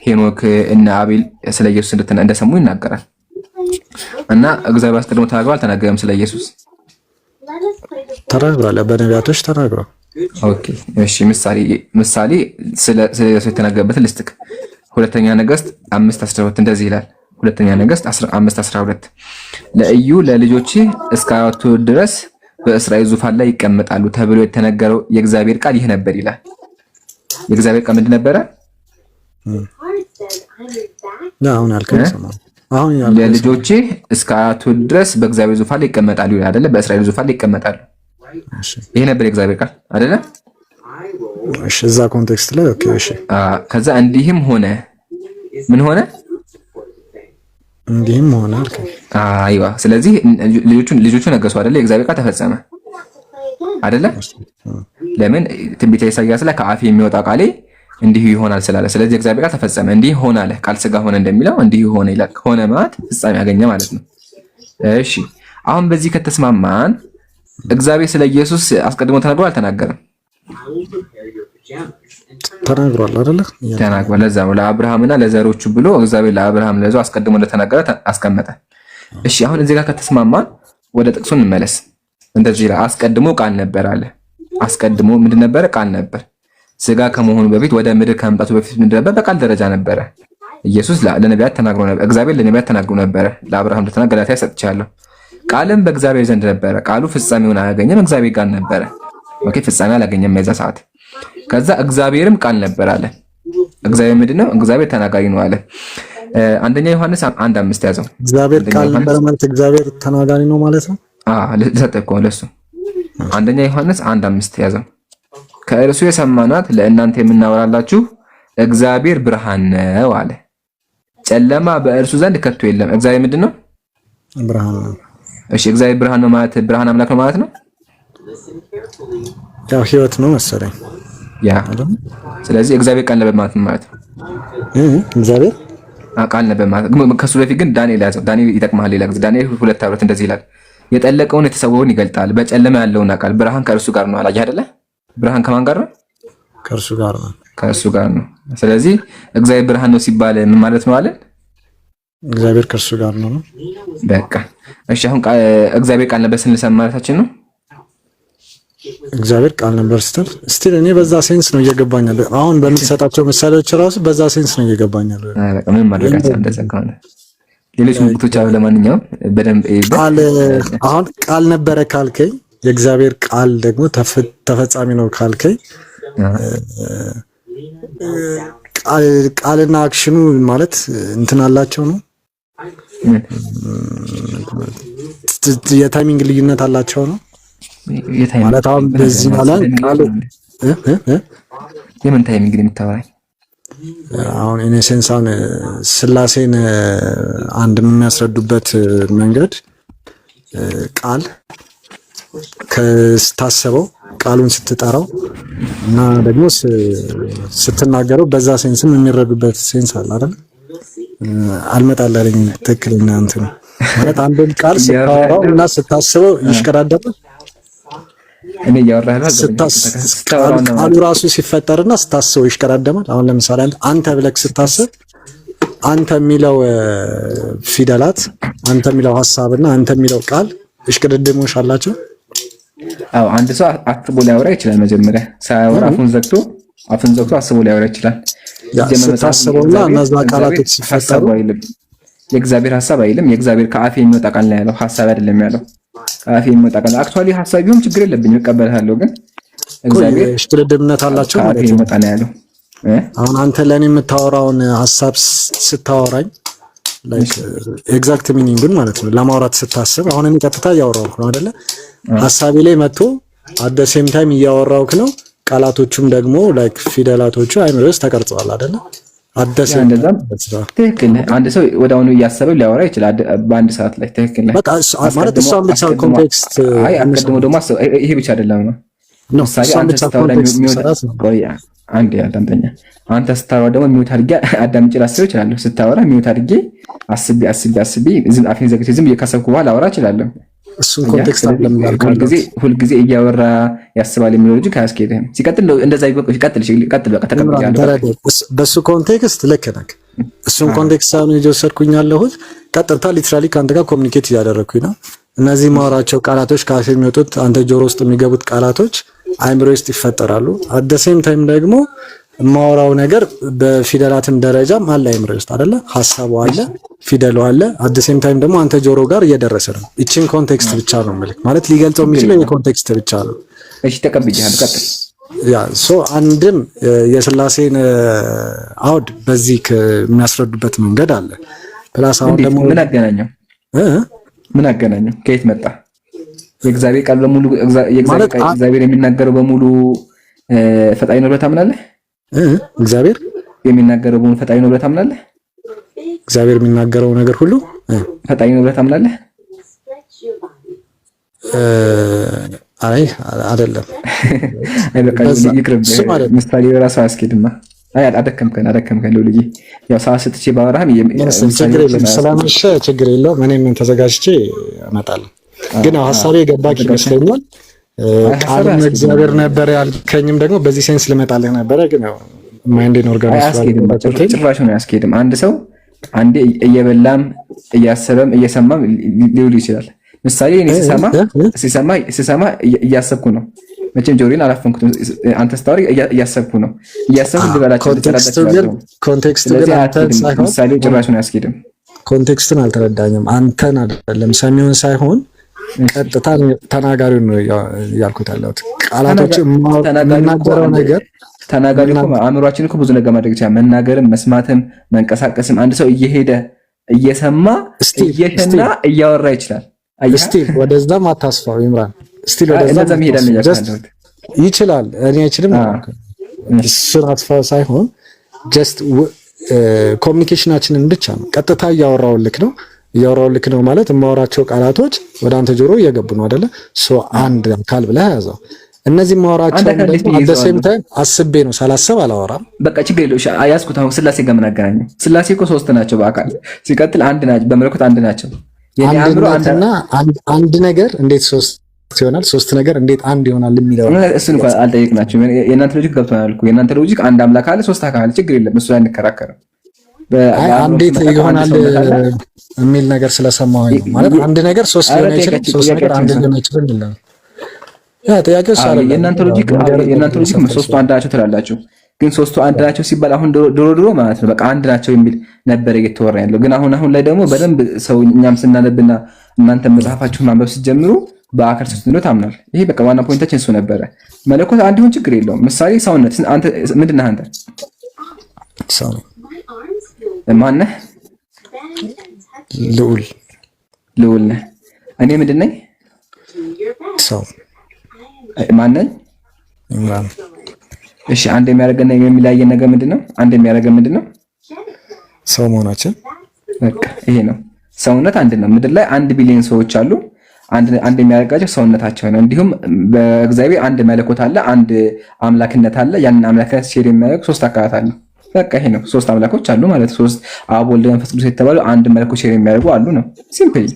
ሄኖክ እና አቤል ስለ ኢየሱስ እንደሰሙ ይናገራል። እና እግዚአብሔር አስቀድሞ ተናግሯል አልተናገረም? ስለ ኢየሱስ ተናግሯል፣ በነቢያቶች ተናግሯል። ኦኬ እሺ፣ ምሳሌ ስለ ኢየሱስ የተናገረበትን ልስጥክ። ሁለተኛ ነገሥት 5:12 እንደዚህ ይላል። ሁለተኛ ነገሥት 5:12 ለኢዩ ለልጆች እስከ 4 ድረስ በእስራኤል ዙፋን ላይ ይቀመጣሉ ተብሎ የተነገረው የእግዚአብሔር ቃል ይህ ነበር ይላል። የእግዚአብሔር ቃል ምንድን ነበረ? አሁን ለልጆች እስከ 4 ድረስ በእግዚአብሔር ዙፋን ላይ ይቀመጣሉ ይላል አይደለ? በእስራኤል ዙፋን ላይ ይቀመጣሉ። ይሄ ነበር የእግዚአብሔር ቃል አይደለ? እሺ፣ እዛ ኮንቴክስት ላይ ኦኬ። እሺ፣ ከዛ እንዲህም ሆነ ምን ሆነ? እንዲህም ሆነ አልከ። አይዋ። ስለዚህ ልጆቹ ነገሱ አይደለ? የእግዚአብሔር ቃል ተፈጸመ አይደለ? ለምን ትንቢተ ኢሳይያስ ላይ ከአፌ የሚወጣ ቃሌ እንዲሁ ይሆናል ስላለ፣ ስለዚህ የእግዚአብሔር ቃል ተፈጸመ። እንዲህ ሆናል፣ ቃል ስጋ ሆነ እንደሚለው እንዲሁ ሆነ ይላል። ሆነ ማለት ፍጻሜ ያገኘ ማለት ነው። እሺ፣ አሁን በዚህ ከተስማማን እግዚአብሔር ስለ ኢየሱስ አስቀድሞ ተናግሯል አልተናገረም? ተናግሯል አይደለ? ተናግሯል። ለዛ ነው ለአብርሃምና ለዘሮቹ ብሎ እግዚአብሔር ለአብርሃም ለዘሩ አስቀድሞ እንደተናገረ አስቀመጠ። እሺ፣ አሁን እዚህ ጋር ከተስማማን ወደ ጥቅሱ እንመለስ። እንደዚህ ይላል፣ አስቀድሞ ቃል ነበር አለ። አስቀድሞ ምንድን ነበረ? ቃል ነበር። ስጋ ከመሆኑ በፊት ወደ ምድር ከመምጣቱ በፊት ምንድን ነበር? በቃል ደረጃ ነበረ። ኢየሱስ ለነቢያት ተናግሮ ነበር። እግዚአብሔር ለነቢያት ተናግሮ ነበረ። ለአብርሃም ለተናገረ ገላትያ ሰጥቻለሁ። ቃልም በእግዚአብሔር ዘንድ ነበረ። ቃሉ ፍጻሜውን አያገኘም፣ እግዚአብሔር ጋር ነበረ። ኦኬ፣ ፍጻሜ አላገኘም የዛ ሰዓት። ከዛ እግዚአብሔርም ቃል ነበር አለ። እግዚአብሔር ምንድነው? እግዚአብሔር ተናጋሪ ነው አለ። አንደኛ ዮሐንስ 1:5 ያዘው። እግዚአብሔር ቃል ነበር ማለት እግዚአብሔር ተናጋሪ ነው ማለት ነው። ለሰጠኮ ለሱ አንደኛ ዮሐንስ 1:5 ያዘው። ከእርሱ የሰማናት ለእናንተ የምናወራላችሁ እግዚአብሔር ብርሃን ነው አለ። ጨለማ በእርሱ ዘንድ ከቶ የለም። እግዚአብሔር ምንድነው? ብርሃን ነው። እሺ፣ እግዚአብሔር ብርሃን ነው ማለት ብርሃን አምላክ ነው ማለት ነው። ያው ህይወት ነው መሰለኝ። ያ ስለዚህ እግዚአብሔር ቃል ነበር ማለት ነው ማለት ነው። እግዚአብሔር ቃል ነበር ማለት ከሱ በፊት ግን ዳንኤል ያዘው። ዳንኤል ይጠቅማል። ይላል ዳንኤል 2:2 እንደዚህ ይላል፣ የጠለቀውን የተሰወረውን ይገልጣል፣ በጨለማ ያለውን ቃል ብርሃን ከእርሱ ጋር ነው አላየህ አይደለ? ብርሃን ከማን ጋር ነው? ከእርሱ ጋር ነው። ከእርሱ ጋር ነው። ስለዚህ እግዚአብሔር ብርሃን ነው ሲባል ምን ማለት ነው አለን? እግዚአብሔር ከእርሱ ጋር ነው። በቃ እሺ፣ አሁን እግዚአብሔር ቃል ነበር ስንሰማ ማለታችን ነው። እግዚአብሔር ቃል ነበር ስትል ስቲል እኔ በዛ ሴንስ ነው እየገባኛል። አሁን በሚሰጣቸው ምሳሌዎች ራሱ በዛ ሴንስ ነው እየገባኛል። በቃ ምንም ማድረጋቸው እንደዛ ከሆነ ሌሎች ምልክቶች አሉ። ለማንኛውም በደንብ አሁን ቃል ነበረ ካልከኝ የእግዚአብሔር ቃል ደግሞ ተፈጻሚ ነው ካልከኝ ቃልና አክሽኑ ማለት እንትን አላቸው ነው የታይሚንግ ልዩነት አላቸው ነው ማለት አሁን በዚህ ማለት ቃል የምን ታይሚንግ ነው የምታወራኝ? አሁን ኢኔሴንሳን ስላሴን አንድ የሚያስረዱበት መንገድ ቃል ከስታሰበው ቃሉን ስትጠራው እና ደግሞ ስትናገረው በዛ ሴንስም የሚረዱበት ሴንስ አለ አይደል? አልመጣላለኝ ትክክለኛ እንትን ማለት አንድን ቃል ስታወራው እና ስታስበው ይሽቀዳደማል። እኔ ያወራህ ቃሉ ራሱ ሲፈጠርና ስታስበው ይሽቀዳደማል። አሁን ለምሳሌ አንተ ብለህ ስታስብ አንተ የሚለው ፊደላት አንተ የሚለው ሐሳብና አንተ የሚለው ቃል እሽቅድድሞሽ አላቸው። አዎ አንድ ሰው አስቦ ሊያወራ ይችላል። መጀመሪያ ሳያወራ አፉን ዘግቶ አስቦ ሊያወራ ይችላል። ስታስበውና እነዛ ቃላቶች ሲፈጠሩ የእግዚአብሔር ሐሳብ አይልም። የእግዚአብሔር ከአፌ የሚወጣ ቃል ነው ያለው፣ ሐሳብ አይደለም ያለው። ከአፌ የሚወጣ ቃል አክቹአሊ ሐሳብ ቢሆን ችግር የለብኝም እቀበላለሁ። ግን እግዚአብሔር እሽቅድድምነት አላቸው ማለት ነው። የሚወጣ ነው ያለው። አሁን አንተ ለኔ የምታወራውን ሐሳብ ስታወራኝ ላይክ ኤግዛክት ሚኒንጉን ማለት ነው ለማውራት ስታስብ አሁን እኔ ቀጥታ እያወራሁህ ነው አይደለ? ሐሳቤ ላይ መጥቶ አት ዘ ሴም ታይም እያወራሁህ ነው። ቃላቶቹም ደግሞ ላይክ ፊደላቶቹ አይምሮ ውስጥ ተቀርጸዋል አይደለ? እንደዛም ትክክል ነህ። አንድ ሰው ወደ አሁኑ እያሰበ ሊያወራ ይችላል በአንድ ሰዓት ላይ ትክክል ነህ። ማለት እሷን ብቻ ኮንቴክስት አስቀድሞ ደግሞ ይሄ ብቻ አይደለም ነው። ምሳሌ አንተ ስታወራ አንድ ያዳምጠኛ አንተ ስታወራ ደግሞ ሚውት አድርጌ አዳምጬ ላስብ እችላለሁ። ስታወራ ሚውት አድርጌ አስቤ ዝም አፌን ዘግቼ ዝም እየካሰብኩ በኋላ አወራ እችላለሁ። እሱን ኮንቴክስት አይደለም ሁልጊዜ እያወራ ያስባል የሚለው ልጅ ካያስኬድህም ሲቀጥል እንደዛ ይቀጥል በቃ ተቀብያለሁ። በሱ ኮንቴክስት ልክ ነህ። እሱን ኮንቴክስት አሁን እየወሰድኩኝ ያለሁት ቀጥታ ሊትራሊ ከአንተ ጋር ኮሚኒኬት እያደረግኩኝ ነው። እነዚህ ማወራቸው ቃላቶች ከአፌ የሚወጡት አንተ ጆሮ ውስጥ የሚገቡት ቃላቶች አይምሮ ውስጥ ይፈጠራሉ። አት ዘ ሴም ታይም ደግሞ ማወራው ነገር በፊደላትም ደረጃም አለ አይምሮ ውስጥ አይደለ? ሐሳቡ አለ፣ ፊደሉ አለ። አት ዘ ሴም ታይም ደግሞ አንተ ጆሮ ጋር እየደረሰ ነው። እቺን ኮንቴክስት ብቻ ነው ማለት ማለት ሊገልጸው የሚችለው የኮንቴክስት ብቻ ነው። እሺ ተቀብያለሁ። ቀጥል። ያ አንድም የሥላሴን አውድ በዚህ የሚያስረዱበት መንገድ አለ። ፕላስ አሁን ደግሞ ምን አገናኘው? ከየት መጣ? የእግዚአብሔር ቃል በሙሉ እግዚአብሔር የሚናገረው በሙሉ ፈጣሪ ነው ብለህ ታምናለህ? እግዚአብሔር የሚናገረው በሙሉ ፈጣሪ ነው ብለህ ታምናለህ? እግዚአብሔር የሚናገረው ነገር ሁሉ ፈጣሪ ነው ብለህ ታምናለህ? አይ አይደለም። አይ በቃ ይቅርብ። ምሳሌ ራሱ አያስኬድማ። አይ አደከምከን ልጅ ያው ሰዓት ስትቼ ባወራህም ችግር የለም። ስለማሽ ችግር የለውም። እኔም ተዘጋጅቼ እመጣለሁ። ግን ሐሳቤ ገባክ ይመስለኛል። ቃልም እግዚአብሔር ነበር ያልከኝም ደግሞ በዚህ ሴንስ ልመጣልህ ነበረ። ግን ያው ማይንድን ኦርጋናይዝ ጭራሽ ነው ያስኬድም። አንድ ሰው አንዴ እየበላም እያሰበም እየሰማም ሊውል ይችላል። ምሳሌ እኔ ስሰማ እያሰብኩ ነው። መቼም ጆሮዬን አላፈንኩትም። አንተ ስታወሪ እያሰብኩ ነው ልበላችሁ። ኮንቴክስት ግን ምሳሌ ጭራሽ ነው ያስኬድም። ኮንቴክስትን አልተረዳኝም። አንተን አይደለም ሰሚውን ሳይሆን ቀጥታ ተናጋሪውን ነው ያልኩት ያለሁት። ቃላቶች የምናገረው ነገር ተናጋሪ እኮ አእምሯችን እኮ ብዙ ነገር ማድረግ ይችላል። መናገርም መስማትም መንቀሳቀስም። አንድ ሰው እየሄደ እየሰማ እየሸና እያወራ ይችላል። ስቲል ወደዛም አታስፋው ይምራን። ስቲል ወደዛም ይችላል። እኔ አይችልም እሱን አትፋው ሳይሆን ጀስት ኮሚኒኬሽናችንን ብቻ ነው። ቀጥታ እያወራውልክ ነው ማለት የማወራቸው ቃላቶች ወደ አንተ ጆሮ እየገቡ ነው አይደለ? አንድ አካል ብለህ ያዘው። እነዚህ ማወራቸው ደግሞ አት ዘ ሴም ታይም አስቤ ነው፣ ሳላስብ አላወራም። በቃ ችግር የለውም። ያዝኩት አሁን ስላሴ ጋር ምን አገናኘው? ስላሴ እኮ ሶስት ናቸው በአካል ሲቀጥል አንድ ናቸው በመለኮት አንድ ናቸው። አንድ ነገር እንዴት ሶስት ይሆናል? ሶስት ነገር እንዴት አንድ ይሆናል የሚለው እሱን እንኳን አልጠየቅናችሁም። የእናንተ ሎጂክ ገብቶናል እኮ። የእናንተ ሎጂክ አንድ አምላክ አለ ሶስት አካል ችግር የለም፣ እሱ አንከራከርም። እንዴት ይሆናል የሚል ነገር ስለሰማሁኝ ማለት አንድ ነገር ሶስት ሊሆን ይችላል፣ ሶስት ነገር አንድ ሊሆን ይችላል እንዴ? ያ ጥያቄው ሳለ የእናንተ ሎጂክ ሶስቱ አንድ ናቸው ትላላችሁ። ግን ሶስቱ አንድ ናቸው ሲባል አሁን ድሮ ማለት ነው በቃ አንድ ናቸው የሚል ነበር እየተወራ ያለው። ግን አሁን ላይ ደግሞ በደንብ ሰው እኛም ስናነብና እናንተ መጽሐፋችሁን ማንበብ ስትጀምሩ በአካል ሶስት ነው ታምናል። ይሄ በቃ ዋና ፖይንታችን እሱ ነበረ። መለኮት አንድ ይሁን ችግር የለውም። ምሳሌ ሰውነት አንተ ምንድን ነህ? አንተ ሰው ማን ነህ? ልዑል ነህ። እኔ ምንድን ነኝ? ሰው ማን ነኝ? እሺ አንድ የሚያደርገን የሚለያየን ነገር ምንድነው? አንድ የሚያደርገን ምንድነው? ሰው መሆናችን። በቃ ይሄ ነው። ሰውነት አንድ ነው። ምድር ላይ 1 ቢሊዮን ሰዎች አሉ። አንድ የሚያደርጋቸው ሰውነታቸው ነው። እንዲሁም በእግዚአብሔር አንድ መለኮት አለ፣ አንድ አምላክነት አለ። ያንን አምላክነት ሼር የሚያደርግ ሶስት አካላት አሉ። በቃ ይሄ ነው። ሶስት አምላኮች አሉ ማለት ሶስት አብ ወልድ መንፈስ ቅዱስ የተባሉ አንድ መለኮት ሼር የሚያደርጉ አሉ ነው ሲምፕል።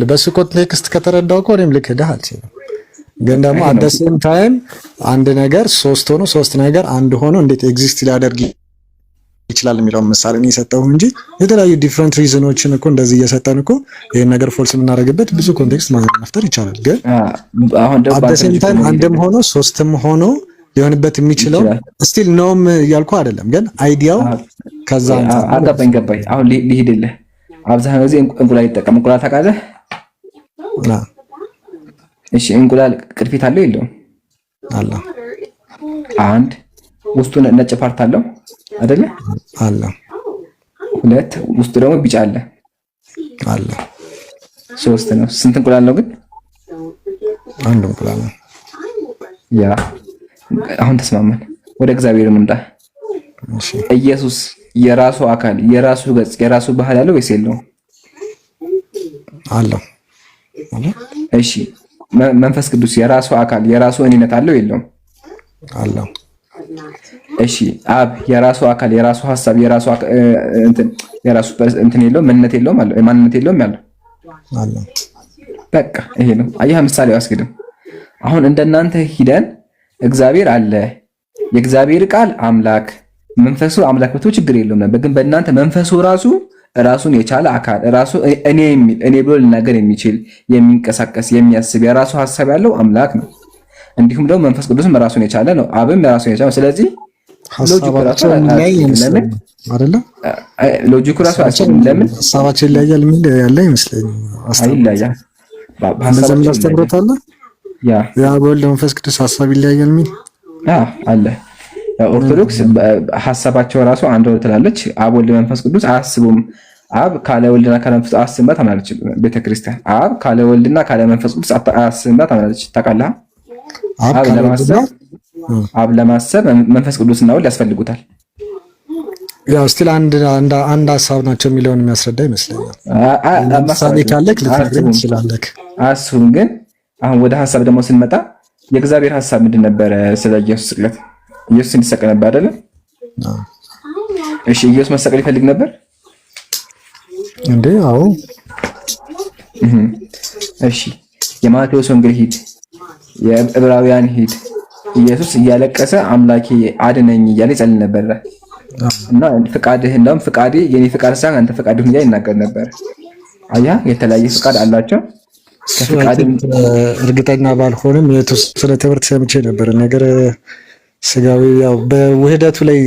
በሱ ኮንቴክስት ከተረዳው እኮ እኔም ልክድህ አልችልም። ግን ደግሞ አት ዘ ሴም ታይም አንድ ነገር ሶስት ሆኖ ሶስት ነገር አንድ ሆኖ እንዴት ኤግዚስት ሊያደርግ ይችላል የሚለውን ምሳሌ ነው የሰጠው እንጂ የተለያዩ ዲፍረንት ሪዝኖችን እኮ እንደዚህ እየሰጠን እኮ ይሄን ነገር ፎልስ የምናደርግበት ብዙ ኮንቴክስት መፍጠር ይቻላል። ግን አት ዘ ሴም ታይም አንድም ሆኖ ሶስትም ሆኖ ሊሆንበት የሚችለው ስቲል ነውም እያልኩ አይደለም። ግን አይዲያው ከዛ ገባኝ። አሁን ሊሄድልህ አብዛኛው ጊዜ እንቁላል ይጠቀም። እንቁላል ታውቃለህ? እሺ እንቁላል ቅርፊት አለው የለውም? አለው። አንድ ውስጡ ነጭ ፓርት አለው አይደለ? አለው። ሁለት ውስጡ ደግሞ ቢጫ አለ አለው። ሶስት ነው። ስንት እንቁላል ነው ግን? አንድ እንቁላል ነው። ያ አሁን ተስማማን። ወደ እግዚአብሔር እንምጣ። ኢየሱስ የራሱ አካል፣ የራሱ ገጽ፣ የራሱ ባህል አለው ወይስ የለውም? አለው። እሺ መንፈስ ቅዱስ የራሱ አካል፣ የራሱ እኔነት አለው የለውም? አለው። እሺ አብ የራሱ አካል፣ የራሱ ሐሳብ፣ የራሱ እንትን የለውም? ምንነት የለውም? አለው። ማንነት የለውም? ያለው አለው። በቃ ይሄ ነው። አየህ ምሳሌው አያስኬድም። አሁን እንደናንተ ሂደን እግዚአብሔር አለ፣ የእግዚአብሔር ቃል አምላክ፣ መንፈሱ አምላክ ብቶ ችግር የለውም ነበር። ግን በእናንተ መንፈሱ ራሱን የቻለ አካል ራሱ እኔ ብሎ ሊናገር የሚችል የሚንቀሳቀስ የሚያስብ የራሱ ሐሳብ ያለው አምላክ ነው። እንዲሁም ደግሞ መንፈስ ቅዱስም ራሱን የቻለ ነው፣ አብም ራሱን የቻለ ነው። ስለዚህ ሎጂኩ ራሱ አይደለም። ለምን ሐሳባችን ይለያያል የሚል ያለ ይመስለኛል። አይለያያል ሐሳባችን ያስተምሩታል። ያ በወልድ መንፈስ ቅዱስ ሐሳብ ይለያያል የሚል አለ። ኦርቶዶክስ ሐሳባቸው ራሱ አንድ ነው ትላለች። አብ ወልድ መንፈስ ቅዱስ አያስቡም። አብ ካለ ወልድና ካለ መንፈስ አያስብም ታምናለች ቤተክርስቲያን። አብ ካለ ወልድና ካለ መንፈስ ቅዱስ አያስብም ታምናለች። ታውቃለህ? አብ ለማሰብ መንፈስ ቅዱስና ወልድ ያስፈልጉታል። ያው ስቲል አንድ ሐሳብ ናቸው የሚለውን የሚያስረዳ ይመስለኛል። ምሳሌ ካለክ ልትነግረኝ ትችላለህ። አያስቡም። ግን አሁን ወደ ሐሳብ ደግሞ ስንመጣ የእግዚአብሔር ሐሳብ ምንድን ነበረ? ስለ ኢየሱስ ስቅለት ኢየሱስ እንዲሰቀል ነበር አይደለም? እሺ ኢየሱስ መሰቀል ይፈልግ ነበር እንዴ? አዎ። እሺ የማቴዎስ ወንጌል ሂድ፣ የዕብራውያን ሂድ። ኢየሱስ እያለቀሰ አምላኬ አድነኝ እያለ ይጸልይ ነበር እና ፍቃድህ እንደውም ፍቃዴ የኔ ፍቃድ ሳይሆን አንተ ፍቃድህ እያለ ይናገር ነበር። አያ የተለያየ ፍቃድ አላቸው። እርግጠኛ ባልሆንም የተወሰነ ትምህርት ሰምቼ ነበር። ነገር ስጋዊ ያው በውህደቱ ላይ